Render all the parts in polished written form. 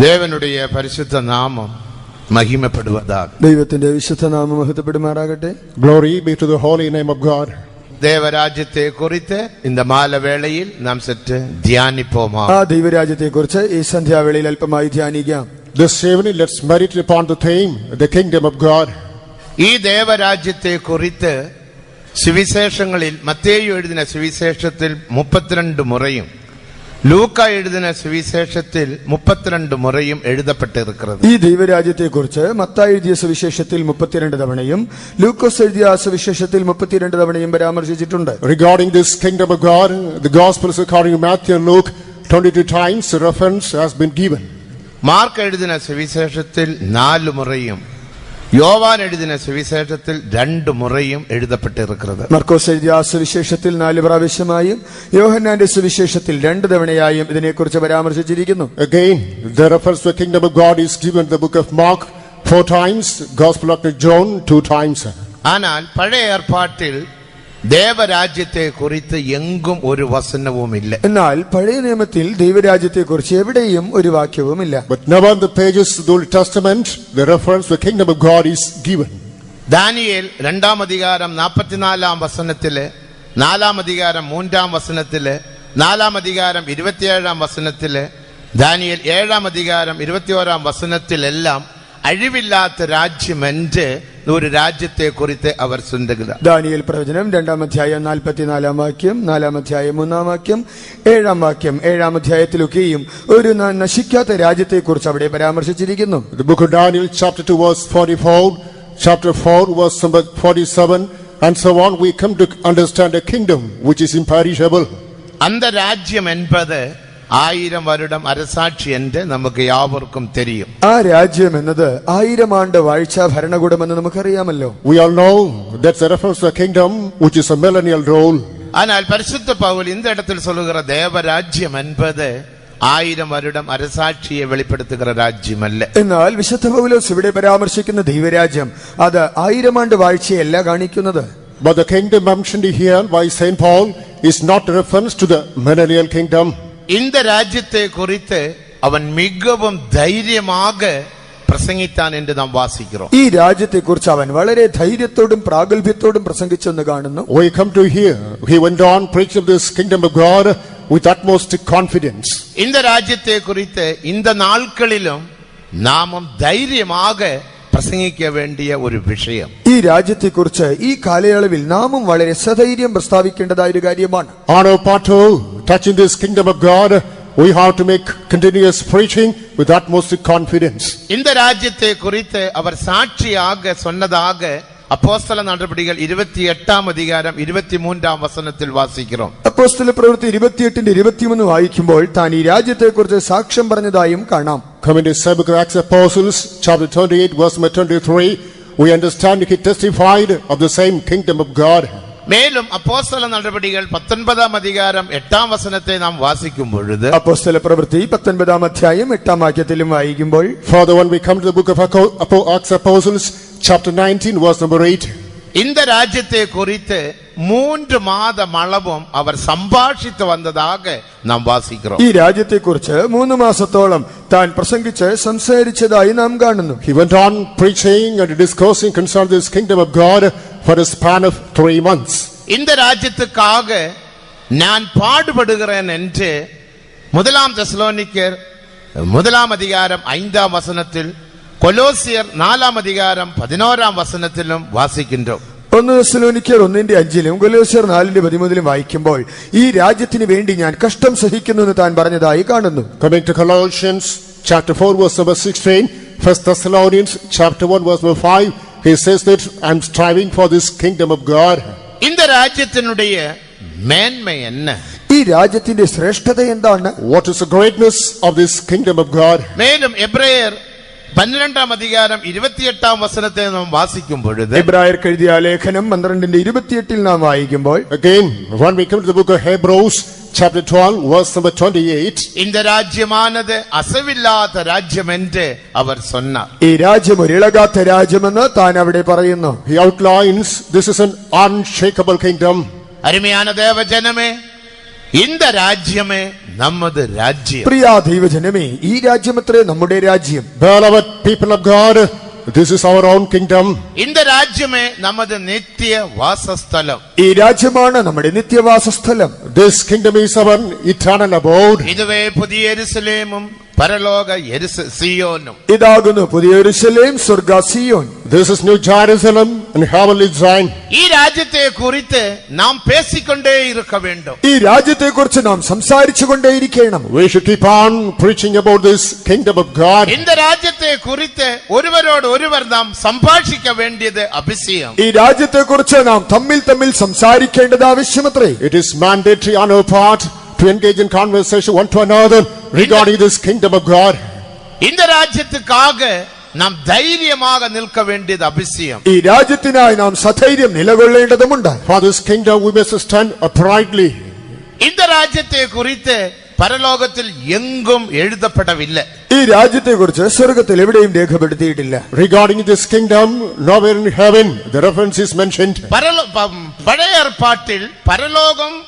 ദേവനുடைய പരിശുദ്ധ നാമം മഹിമപ്പെടുവதாக. ദൈവത്തിന്റെ വിശുദ്ധ നാമം മഹത്വപ്പെടുമാറാകട്ടെ. Glory be to the holy name of God. ദേവരാജ്യത്തെ കുറിച്ച് இந்த മാലവേളയിൽ നാം സറ്റ് ധ്യാനിപ്പോമാ. ആ ദൈവരാജ്യത്തെ കുറിച്ച് ഈ സന്ധ്യാവേളയിൽ അല്പമായി ധ്യാനിക്കാം. This evening let's meditate upon the theme, the kingdom of God. ഈ ദേവരാജ്യത്തെ കുറിച്ച് സുവിശേഷങ്ങളിൽ മത്തേയു എഴുതിയ സുവിശേഷത്തിൽ 32 മുറയും ലൂക്ക എഴുതിയ സുവിശേഷത്തിൽ 32 മുറയും എഴുതപ്പെട്ടിരിക്കുന്നത്. ഈ ദൈവരാജ്യത്തെ കുറിച്ച് മത്തായി എഴുതിയ സുവിശേഷത്തിൽ 32 തവണയും ലൂക്കോസ് എഴുതിയ സുവിശേഷത്തിൽ 32 തവണയും പരാമർശിച്ചിട്ടുണ്ട്. Regarding this kingdom of God, the Gospels according to Matthew and Luke 22 times the reference has been given. Mark എഴുതിയ സുവിശേഷത്തിൽ 4 മുറയും യോവാൻ എഴുതിയ സുവിശേഷത്തിൽ 2 മുറയും എഴുതപ്പെട്ടിരിക്കുന്നത്. മർക്കോസ് എഴുതിയ സുവിശേഷത്തിൽ 4 പ്രാവശ്യമായും യോഹന്നാന്റെ സുവിശേഷത്തിൽ 2 തവണയായും ഇതിനെക്കുറിച്ച് പരാമർശിച്ചിരിക്കുന്നു. Again, the reference to the kingdom of God is given in the book of Mark 4 times, Gospel of John 2 times. ஆனால் பழைய ஏற்பாட்டில் ദേവരാജ്യത്തെ കുറിച്ച് എങ്ങും ഒരു വചനവുമില്ല. എന്നാൽ പഴയ നിയമത്തിൽ ദൈവരാജ്യത്തെ കുറിച്ച് എവിടെയും ഒരു വാക്യവുമില്ല. But never in the pages of the Old Testament the reference to the kingdom of God is given. Daniel 2-ാം അധികാരം 44-ാം വചനത്തില്, 4-ാം അധികാരം 3-ാം വചനത്തില്, 4-ാം അധികാരം 27-ാം വചനത്തില്, ദാനിയേൽ 7-ാം അധികാരം 21-ാം വചനത്തിലെല്ലാം അഴിവില്ലാത്ത രാജ്യം എന്റെ ഒരു രാജ്യത്തെ കുറിച്ച് അവർ ചിന്തിക്കുക. ദാനിയേൽ പ്രവചനം 2-ാം അധ്യായം 44-ാം വാക്യം, 4-ാം അധ്യായം 3-ാം വാക്യം, 7-ാം വാക്യം, 7-ാം അധ്യായത്തിലൊക്കെയും ഒരു നശിക്കാത്ത രാജ്യത്തെ കുറിച്ച് അവിടെ പരാമർശിച്ചിരിക്കുന്നു. The book of Daniel chapter 2 verse 44, chapter 4 verse number 47 and so on, we come to understand a kingdom which is imperishable. அந்த ராஜ்யம் என்பது 1000 வருடம் அரசாட்சி என்று നമുക്ക് യാവർക്കും தெரியும். ആ രാജ്യം എന്നത് 1000 ആണ്ട് വാഴ്ച ഭരണകൂടമെന്ന് നമുക്കറിയാമല്ലോ. We all know that's a reference to a kingdom which is a millennial rule. ஆனால் பரிசுத்த பவுல் இந்த இடத்தில் சொல்லுகிற தேவராஜ்யம் என்பது 1000 வருடம் அரசாட்சியை வெளிப்படுத்துகிற രാജ്യം അല്ല. എന്നാൽ വിശുദ്ധ പൗലോസ് ഇവിടെ പരാമർശിക്കുന്ന ദൈവരാജ്യം അത് 1000 ആണ്ട് വാഴ്ചയല്ല കാണിക്കുന്നത്. But the kingdom mentioned here by Saint Paul is not a reference to the millennial kingdom. இந்த ராஜ்யத்தை குறித்து அவன் மிகவும் தைரியமாக പ്രസംഗിക്കാൻ എന്ന് നാം വാസിக்கிறோം. ഈ രാജ്യത്തെ കുറിച്ച് അവൻ വളരെ ധൈര്യത്തോടും പ്രാഗൽഭ്യത്തോടും പ്രസംഗിച്ചെന്ന് കാണുന്നു. We come to hear he went on preaching this kingdom of God with utmost confidence. இந்த ராஜ்யத்தை குறித்து இந்த നാൾകളിലും നാമും ധൈര്യமாக പ്രസംഗിക്ക വേണ്ടിയ ഒരു വിഷയം. ഈ രാജ്യത്തെ കുറിച്ച് ഈ കാലയളവിൽ നാമും വളരെ സധൈര്യം പ്രസ്താവിക്കേണ്ടതായ ഒരു കാര്യമാണ്. On our part to touching this kingdom of God, we have to make continuous preaching with utmost confidence. இந்த ராஜ்யத்தை குறித்து அவர் சாட்சியாக சொன்னதாக അപ്പോസ്തല നടപടികൾ 28-ാം അധികാരം 23-ാം വചനത്തിൽ വാസിக்கிறோം. അപ്പോസ്തല പ്രവൃത്തി 28-ന്റെ 23 വായിക്കുമ്പോൾ താൻ ഈ രാജ്യത്തെ കുറിച്ച് സാക്ഷ്യം പറഞ്ഞതായും കാണാം. Coming to the book of Acts Apostles chapter 28 verse 23, we understand he testified of the same kingdom of God. മേലും അപ്പോസ്തല നടപടികൾ 19-ാം അധികാരം 8-ാം വചനത്തെ നാം വാസിക്കുമ്പോൾ അപ്പോസ്തല പ്രവൃത്തി 19-ാം അധ്യായം 8-ാം വാക്യത്തിലും വായിക്കുമ്പോൾ further when we come to the book of Acts Apostles chapter 19 verse number 8, இந்த ராஜ்யத்தை குறித்து 3 മാസം അളവും അവർ സംഭാഷിച്ചു വന്നதாக നാം വാസിக்கிறோം. ഈ രാജ്യത്തെ കുറിച്ച് 3 മാസത്തോളം താൻ പ്രസംഗിച്ച് സംസാരിച്ചതായി നാം കാണുന്നു. He went on preaching and discussing concerning this kingdom of God for a span of 3 months. இந்த ராஜ்யத்துக்காக நான் பாடுபடுகிறேன் என்று 1 தெசலோனிக்கர் 1-ാം അധികാരം 5-ാം വചനത്തിൽ, കൊലോസിയർ 4-ാം അധികാരം 11-ാം വചനത്തിലും വാസിക്കുന്നു. 1 തെസ്സലോനിക്കർ 1-5 കൊലോസ്യർ 4-13 വായിക്കുമ്പോൾ ഈ രാജ്യത്തിന് വേണ്ടി ഞാൻ കഷ്ടം സഹിക്കുന്നു എന്ന് താൻ പറഞ്ഞതായി കാണുന്നു. Coming to Colossians chapter 4 verse number 16, 1 Thessalonians chapter 1 verse number 5, he says that I'm striving for this kingdom of God. இந்த ராஜ்யத்தினுடைய மேன்மை என்ன? ഈ രാജ്യത്തിന്റെ ശ്രേഷ്ഠത എന്താണ്? What is the greatness of this kingdom of God? മേലും എബ്രായർ 12-ാം അധികാരം 28-ാം വചനത്തെ നാം വാസിക്കുമ്പോൾ എബ്രായർക്ക് എഴുതിയ ലേഖനം 12-28 നാം വായിക്കുമ്പോൾ again when we come to the book of Hebrews chapter 12 verse number 28, இந்த രാജ്യമാനത് അസവില്ലാത്ത രാജ്യം എന്ന് അവർ சொன்னார். ഈ രാജ്യം ഒരു ഇളകാത്ത രാജ്യമെന്ന് താൻ അവിടെ പറയുന്നു. he outlines this is an unshakable kingdom. അരുമയാന ദേവജനമേ, இந்த ராஜ்யமே நமது ராஜ்யம். പ്രിയ ദൈവജനമേ, ഈ രാജ്യമത്രേ നമ്മുടെ രാജ്യം. Beloved people of God, this is our own kingdom. இந்த ராஜ்யமே நமது நித்திய வாசஸ்தலம். ഈ രാജ്യമാണ് നമ്മുടെ നിത്യവാസസ്ഥലം. This kingdom is our eternal abode. இதுவே புதிய எருசலேமும் பரலோக சீயோனும். ഇതാകുന്നു പുതിയ യെരൂശലേം, സ്വർഗ്ഗ Zion. This is New Jerusalem and heavenly Zion. ഈ രാജ്യത്തെ കുറിച്ച് നാം പേസിക്കൊണ്ടേ இருக்க வேண்டும். ഈ രാജ്യത്തെക്കുറിച്ച് നാം സംസാരിച്ചുകൊണ്ടേയിരിക്കണം. We should keep on preaching about this kingdom of God. இந்த ராஜ்யത്തെ കുറിച്ച് ഒരുവരോട് ഒരുവർ നാം സംഭാഷിക്ക വേണ്ടിയത് അഭിഷേകം. ഈ രാജ്യത്തെക്കുറിച്ച് നാം തമ്മിൽ സംസാരിക്കേണ്ടത് ആവശ്യമത്രേ. It is mandatory on our part to engage in conversation one to another regarding this kingdom of God. இந்த ராஜ்யத்துக்காக നാം ധൈര്യமாக നിൽക്ക വേണ്ടിയത് അഭിഷേകം. ഈ രാജ്യത്തിനായി നാം സധൈര്യം നിലകൊള്ളേണ്ടതുണ്ട്. For this kingdom we must stand uprightly. இந்த ராஜ்யத்தை குறித்து പരലോകത്തിൽ എങ്ങും എഴുതപ്പെടവില്ല. ഈ രാജ്യത്തെക്കുറിച്ച് സ്വർഗ്ഗത്തിൽ എവിടെയും രേഖപ്പെടുത്തിയിട്ടില്ല. Regarding this kingdom, nowhere in heaven the reference is mentioned. പഴയ ഏർപ്പാട്ടിൽ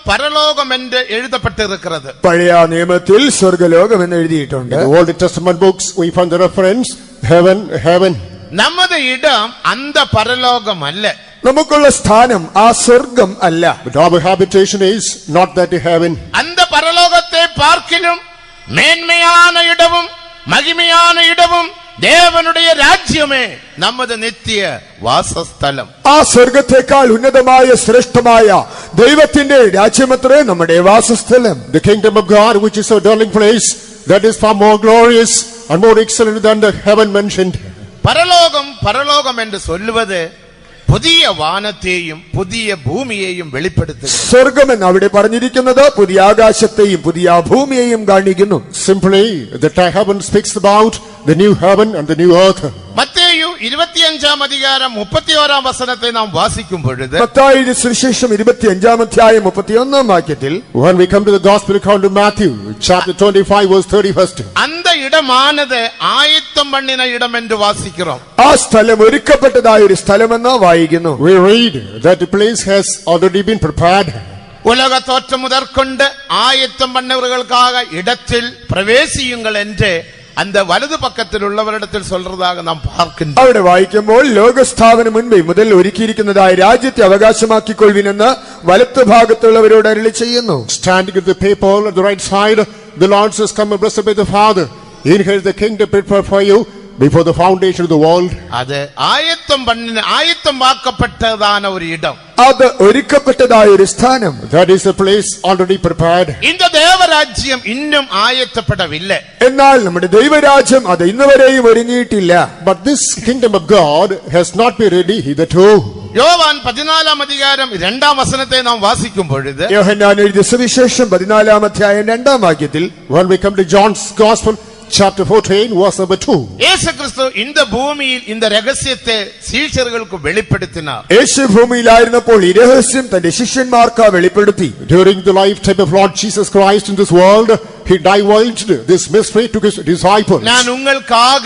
പരലോകം എന്ന് എഴുതപ്പെട്ടിരിക്കുന്നത്. പഴയ നിയമത്തിൽ സ്വർഗ്ഗലോകം എന്ന് എഴുതിയിട്ടുണ്ട്. In the Old Testament books we find the reference heaven. നമ്മുടെ ഇടം അന്ത പരലോകമല്ല. നമുക്കുള്ള സ്ഥാനം ആ സ്വർഗം അല്ല. But our habitation is not that heaven. അന്ത പരലോകത്തെ പാർക്കിലും മേന്മயான ഇടവും മഹിമயான ഇടവും ദേവനുடைய രാജ്യമേ നമ്മുടെ നിത്യ വാസസ്ഥലം. ആ സ്വർഗത്തെക്കാൾ ഉന്നതമായ ശ്രേഷ്ഠമായ ദൈവത്തിന്റെ രാജ്യമത്രേ നമ്മുടെ വാസസ്ഥലം. The kingdom of God, which is our dwelling place, that is far more glorious and more excellent than the heaven mentioned. പരലോകം എന്ന് சொல்லுவது പുതിയ വാനത്തെയും പുതിയ ഭൂമിയെയും വെളിപ്പെടുത്തുന്നു. സ്വർഗം എന്ന് അവിടെ പറഞ്ഞിരിക്കുന്നത് പുതിയ ആകാശത്തെയും പുതിയ ഭൂമിയെയും കാണിക്കുന്നു. Simply, the heaven speaks about the new heaven and the new earth. മത്തേയു 25-ാം അധികാരം 31-ാം വചനത്തെ നാം വാസിക്കുമ്പോൾ മത്തായിയുടെ സുവിശേഷം 25-ാം അധ്യായം 31-ാം വാക്യത്തിൽ When we come to the gospel account of Matthew, chapter 25, verse 31. அந்த இடமானது ஆயத்தம் பண்ணின இடம் என்று வாசிக்கிறோம். ആ സ്ഥലം ഒരുക്കപ്പെട്ടതായ ഒരു സ്ഥലമെന്ന് വായിക്കുന്നു. We read that the place has already been prepared. உலக தோற்றம் முதற்கொண்டு ஆயத்தம் பண்ணவர்களுக்காக இடத்தில் பிரவேசியுங்கள் என்று அந்த വലതു പക്കത്തിൽ ഉള്ളവരിടത്തിൽ சொல்றதாக നാം பார்க்கின்றோம். അവിടെ വായിക്കുമ്പോൾ ലോകസ്ഥാപനം മുൻപേ മുതൽ ഒരുക്കിയിരിക്കുന്നതായ രാജ്യത്തെ അവകാശമാക്കിക്കൊള്ളുവിനെന്ന് വലത്ത് ഭാഗത്തുള്ളവരോട് അരുളി ചെയ്യുന്നു. Standing at the people at the right side, the Lord says, "Come and blessed be the Father. Inherit the kingdom prepared for you before the foundation of the world." അത് ആയത്തമാക്കപ്പെട്ടതാണ് ഒരു ഇടം. അത് ഒരുക്കപ്പെട്ടതായ ഒരു സ്ഥാനം. That is a place already prepared. இந்த தேவராஜ்യം இன்னும் ஆயத்தப்படவில்லை. എന്നാൽ നമ്മുടെ ദൈവരാജ്യം അത് ഇന്നുവരെയും ഒരുങ്ങിയിട്ടില്ല. But this kingdom of God has not been ready hitherto. Yoane 14-ാം അധികാരം 2-ാം വചനത്തെ നാം വാസിക്കുമ്പോൾ യോഹന്നാൻ എഴുതിയ സുവിശേഷം 14-ാം അധ്യായം 2-ാം വാക്യത്തിൽ When we come to John's Gospel, chapter 14, verse number 2. യേശുക്രിസ്തു இந்த ഭൂമിയിൽ இந்த രഹസ്യത്തെ ശിഷ്യർക്ക് വെളിപ്പെടുത്തിനാർ. യേശു ഭൂമിയിലായിരുന്നപ്പോൾ ഈ രഹസ്യം തന്റെ ശിഷ്യന്മാർക്ക് വെളിപ്പെടുത്തി. During the lifetime of Lord Jesus Christ in this world, he divulged this mystery to his disciples. ഞാൻ ഉങ്ങൾക്കാக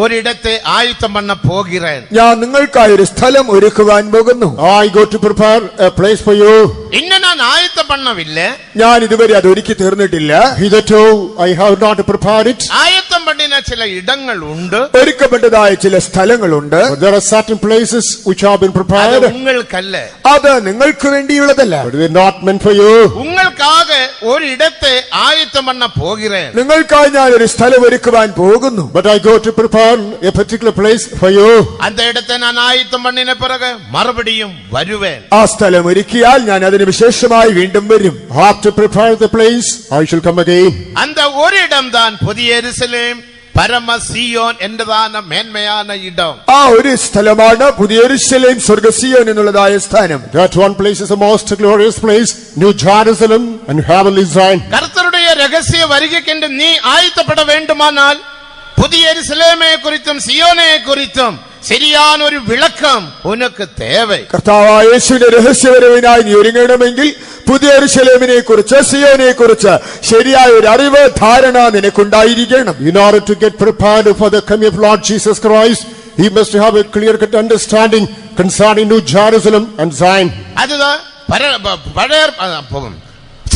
ഒരിടത്തെ ആയത്തം பண்ண പോകുகிறேன். ഞാൻ നിങ്ങൾക്കായി ഒരു സ്ഥലം ഒരുക്കുവാൻ പോകുന്നു. I go to prepare a place for you. ഇന്ന് ഞാൻ ആയത്തം பண்ணவில்ல. ഞാൻ ഇതുവരെ അത് ഒരുക്കി തീർന്നിട്ടില്ല. Hitherto I have not prepared it. ആയത്തം பண்ணின ചില ഇടങ്ങൾ ഉണ്ട്. ഒരുക്കപ്പെട്ടതായ ചില സ്ഥലങ്ങളുണ്ട്. But there are certain places which have been prepared. അത് ഉങ്ങൾക്കല്ല. അത് നിങ്ങൾക്ക് വേണ്ടിയുള്ളതല്ല. But they are not meant for you. ഉങ്ങൾക്കാக ഒരിടത്തെ ആയത്തം பண்ண പോകുகிறேன். നിങ്ങൾക്കായി ഞാൻ ഒരു സ്ഥലം ഒരുക്കുവാൻ പോകുന്നു. But I go to prepare a particular place for you. அந்த இடத்தை நான் ஆயத்தம் பண்ணின பிறகு மறுபடியும் வருவேன். ആ സ്ഥലം ഒരുക്കിയാൽ ഞാൻ അതിന് വിശേഷമായി വീണ്ടും വരും. After prepare the place, I shall come again. அந்த ஒரு இடம் தான் புதிய எருசலேம் പരമ സിയോൻ എന്നതാണ് മേന്മயான ഇടം. ആ ഒരു സ്ഥലമാണ് പുതിയ യെരൂശലേം സ്വർഗ്ഗ സിയോൻ എന്നുള്ളതായ സ്ഥാനം. That one place is the most glorious place, New Jerusalem and heavenly Zion. കർത്തരുடைய രഹസ്യ വരികയ്ക്കെன்று നീ ആയത്തപ്പെട വേണ്ടുമാനാൽ പുതിയ യെരൂശലേമെ കുറിച്ചും സിയോനെ കുറിച്ചും ശരിயான ഒരു വിളക്കം ഉനക്ക് തേവൈ. കർത്താവായ യേശുവിന്റെ രഹസ്യവരവിനായി നീ ഒരുങ്ങണമെങ്കിൽ പുതിയ യെരൂശലേമിനെ കുറിച്ച് സിയോനെ കുറിച്ച് ശരിയായ ഒരു അറിവ് ധാരണ നിനക്കുണ്ടായിരിക്കണം. In order to get prepared for the coming of Lord Jesus Christ, he must have a clear-cut understanding concerning New Jerusalem and Zion. அதுதான்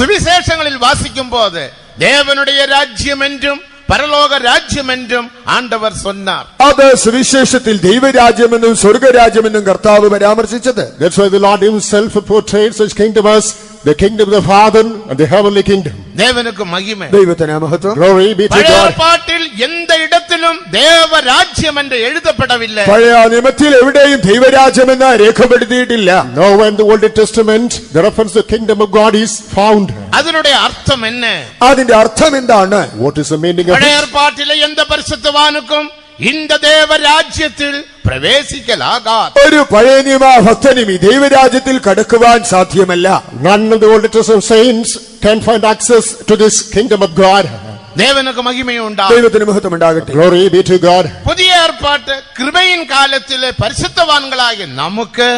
சுவிசேஷங்களில் வாசிக்கும் போது தேவனுடைய ராஜ்யம் என்றும் பரலோக ராஜ்யம் என்றும் ஆண்டவர் சொன்னார். അത് സുവിശേഷത്തിൽ ദൈവരാജ്യമെന്നും സ്വർഗരാജ്യമെന്നും കർത്താവ് പരാമർശിച്ചത്. That's why the Lord himself portrayed such kingdom as the kingdom of the Father and the heavenly kingdom. தேவனுக்கு மகிமை. ദൈവത്തിന് മഹത്വം. Glory be to பழைய God. ஏற்பாட்டில் எந்த இடத்திலும் தேவ ராஜ்யம் என்று எழுதப்படவில்லை. പഴയ നിയമത്തിൽ എവിടെയും ദൈവരാജ്യമെന്ന് രേഖപ്പെടുത്തിയിട്ടില്ല. Nowhere in the Old Testament the reference to the kingdom of God is found. அதனுடைய அர்த்தம் என்ன? അതിന്റെ അർത്ഥം എന്താണ്? What is the meaning of பழைய it? ஏற்பாட்டிலே எந்த பரிசுத்தவானுக்கும் இந்த தேவ ராஜ்யத்தில் பிரவேசிக்கலாகாது. ഒരു പഴയ നിയമ ഭക്തനും ഈ ദൈവരാജ്യത്തിൽ കടക്കുവാൻ സാധ്യമല്ല. None of the Old Testament saints can find access to this kingdom of God. தேவனுக்கு மகிமை உண்டாகும். ദൈവത്തിന് മഹത്വം ഉണ്ടാകട്ടെ. Glory be to God. புதிய ஏற்பாட்டு கிருபையின் காலத்திலே பரிசுத்தவான்களாகிய நமக்கு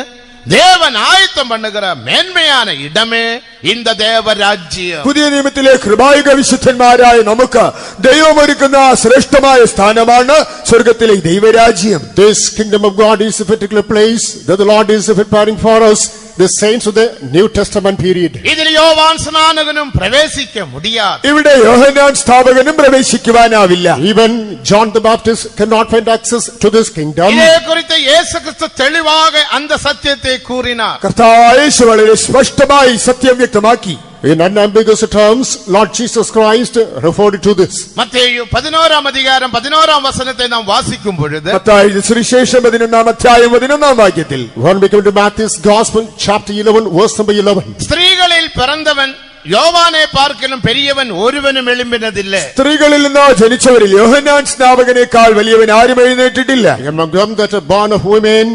தேவன் ஆயத்தம் பண்ணுகிற மேன்மையான இடமே இந்த தேவ ராஜ்யம். പുതിയ നിയമത്തിലെ കൃപായുഗ വിശുദ്ധന്മാരായ നമുക്ക് ദൈവം ഒരുക്കുന്ന ശ്രേഷ്ഠമായ സ്ഥാനമാണ് സ്വർഗത്തിലെ ദൈവരാജ്യം. This kingdom of God is a particular place that the Lord is preparing for us, the saints of the New Testament period. இதில் யோவான் ஸ்நானகனும் பிரவேசிக்க முடியாது. ഇവിടെ യോഹന്നാൻ സ്ഥാപകനും പ്രവേശിക്കുവാനാവില്ല. Even John the Baptist cannot find access to this kingdom. இதை குறித்து இயேசு கிறிஸ்து தெளிவாக அந்த சத்தியத்தை கூறினார். കർത്താവായ യേശു വളരെ സ്പഷ്ടമായി സത്യം വ്യക്തമാക്കി. In unambiguous terms, Lord Jesus Christ referred to this. மத்தேயு 11 அதிகாரம் 11 வசனத்தை நாம் வாசிக்கும் பொழுது മത്തായി സുവിശേഷം 11 അധ്യായം 11 വാക്യത്തിൽ When we come to Matthew's Gospel, chapter 11, verse number 11. ஸ்திரீகளில் பிறந்தவன் யோவானை பார்க்கிலும் பெரியவன் ஒருவனும் எழும்பினதில்லை. സ്ത്രീകളിൽ നിന്ന് ജനിച്ചവരിൽ യോഹന്നാൻ സ്നാപകനേക്കാൾ വലിയവൻ ആരും എഴുന്നേറ്റിട്ടില്ല. Among them that are born of women,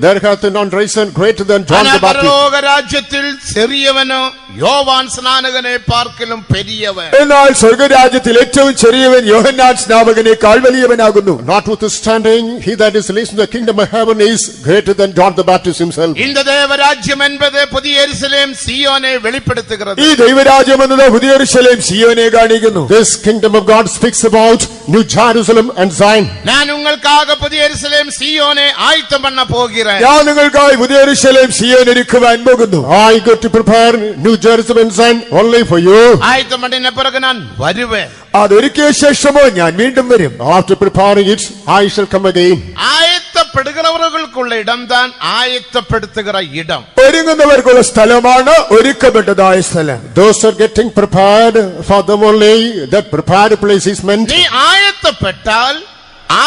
there hath none risen greater than John the Baptist. பரலோக ராஜ்யத்தில் சிறியவனோ யோவான் ஸ்நானகனை பார்க்கிலும் பெரியவன். എന്നാൽ സ്വർഗരാജ്യത്തിൽ ഏറ്റവും ചെറിയവൻ യോഹന്നാൻ സ്നാപകനേക്കാൾ വലിയവനാകുന്നു. Notwithstanding, he that is least in the kingdom of heaven is greater than John the Baptist himself. இந்த தேவ ராஜ்யம் என்பது புதிய எருசலேம் சீயோனை வெளிப்படுத்துகிறது. ഈ ദൈവരാജ്യം എന്നത് പുതിയ യെരൂശലേം സിയോനെ കാണിക്കുന്നു. This kingdom of God speaks about New Jerusalem and Zion. நான் உங்களுக்காக புதிய எருசலேம் சீயோனை ஆயத்தம் பண்ண போகிறேன். ഞാൻ നിങ്ങൾക്കായി പുതിയ യെരൂശലേം സിയോൻ ഒരുക്കുവാൻ പോകുന്നു. I go to prepare New Jerusalem and Zion only for you. ஆயத்தம் பண்ணின பிறகு நான் வருவேன். അതൊരുക്കിയ ശേഷമോ ഞാൻ വീണ്ടും വരും. After preparing it, I shall come again. ஆயத்தப்படுகிறவர்களுக்குள்ள இடம்தான் ஆயத்தப்படுத்துகிற இடம். ഒരുങ്ങുന്നവർക്കുള്ള സ്ഥലമാണ് ഒരുക്കപ്പെട്ടതായ സ്ഥലം. Those are getting prepared for them only. That prepared place is meant. நீ ஆயத்தப்பட்டால்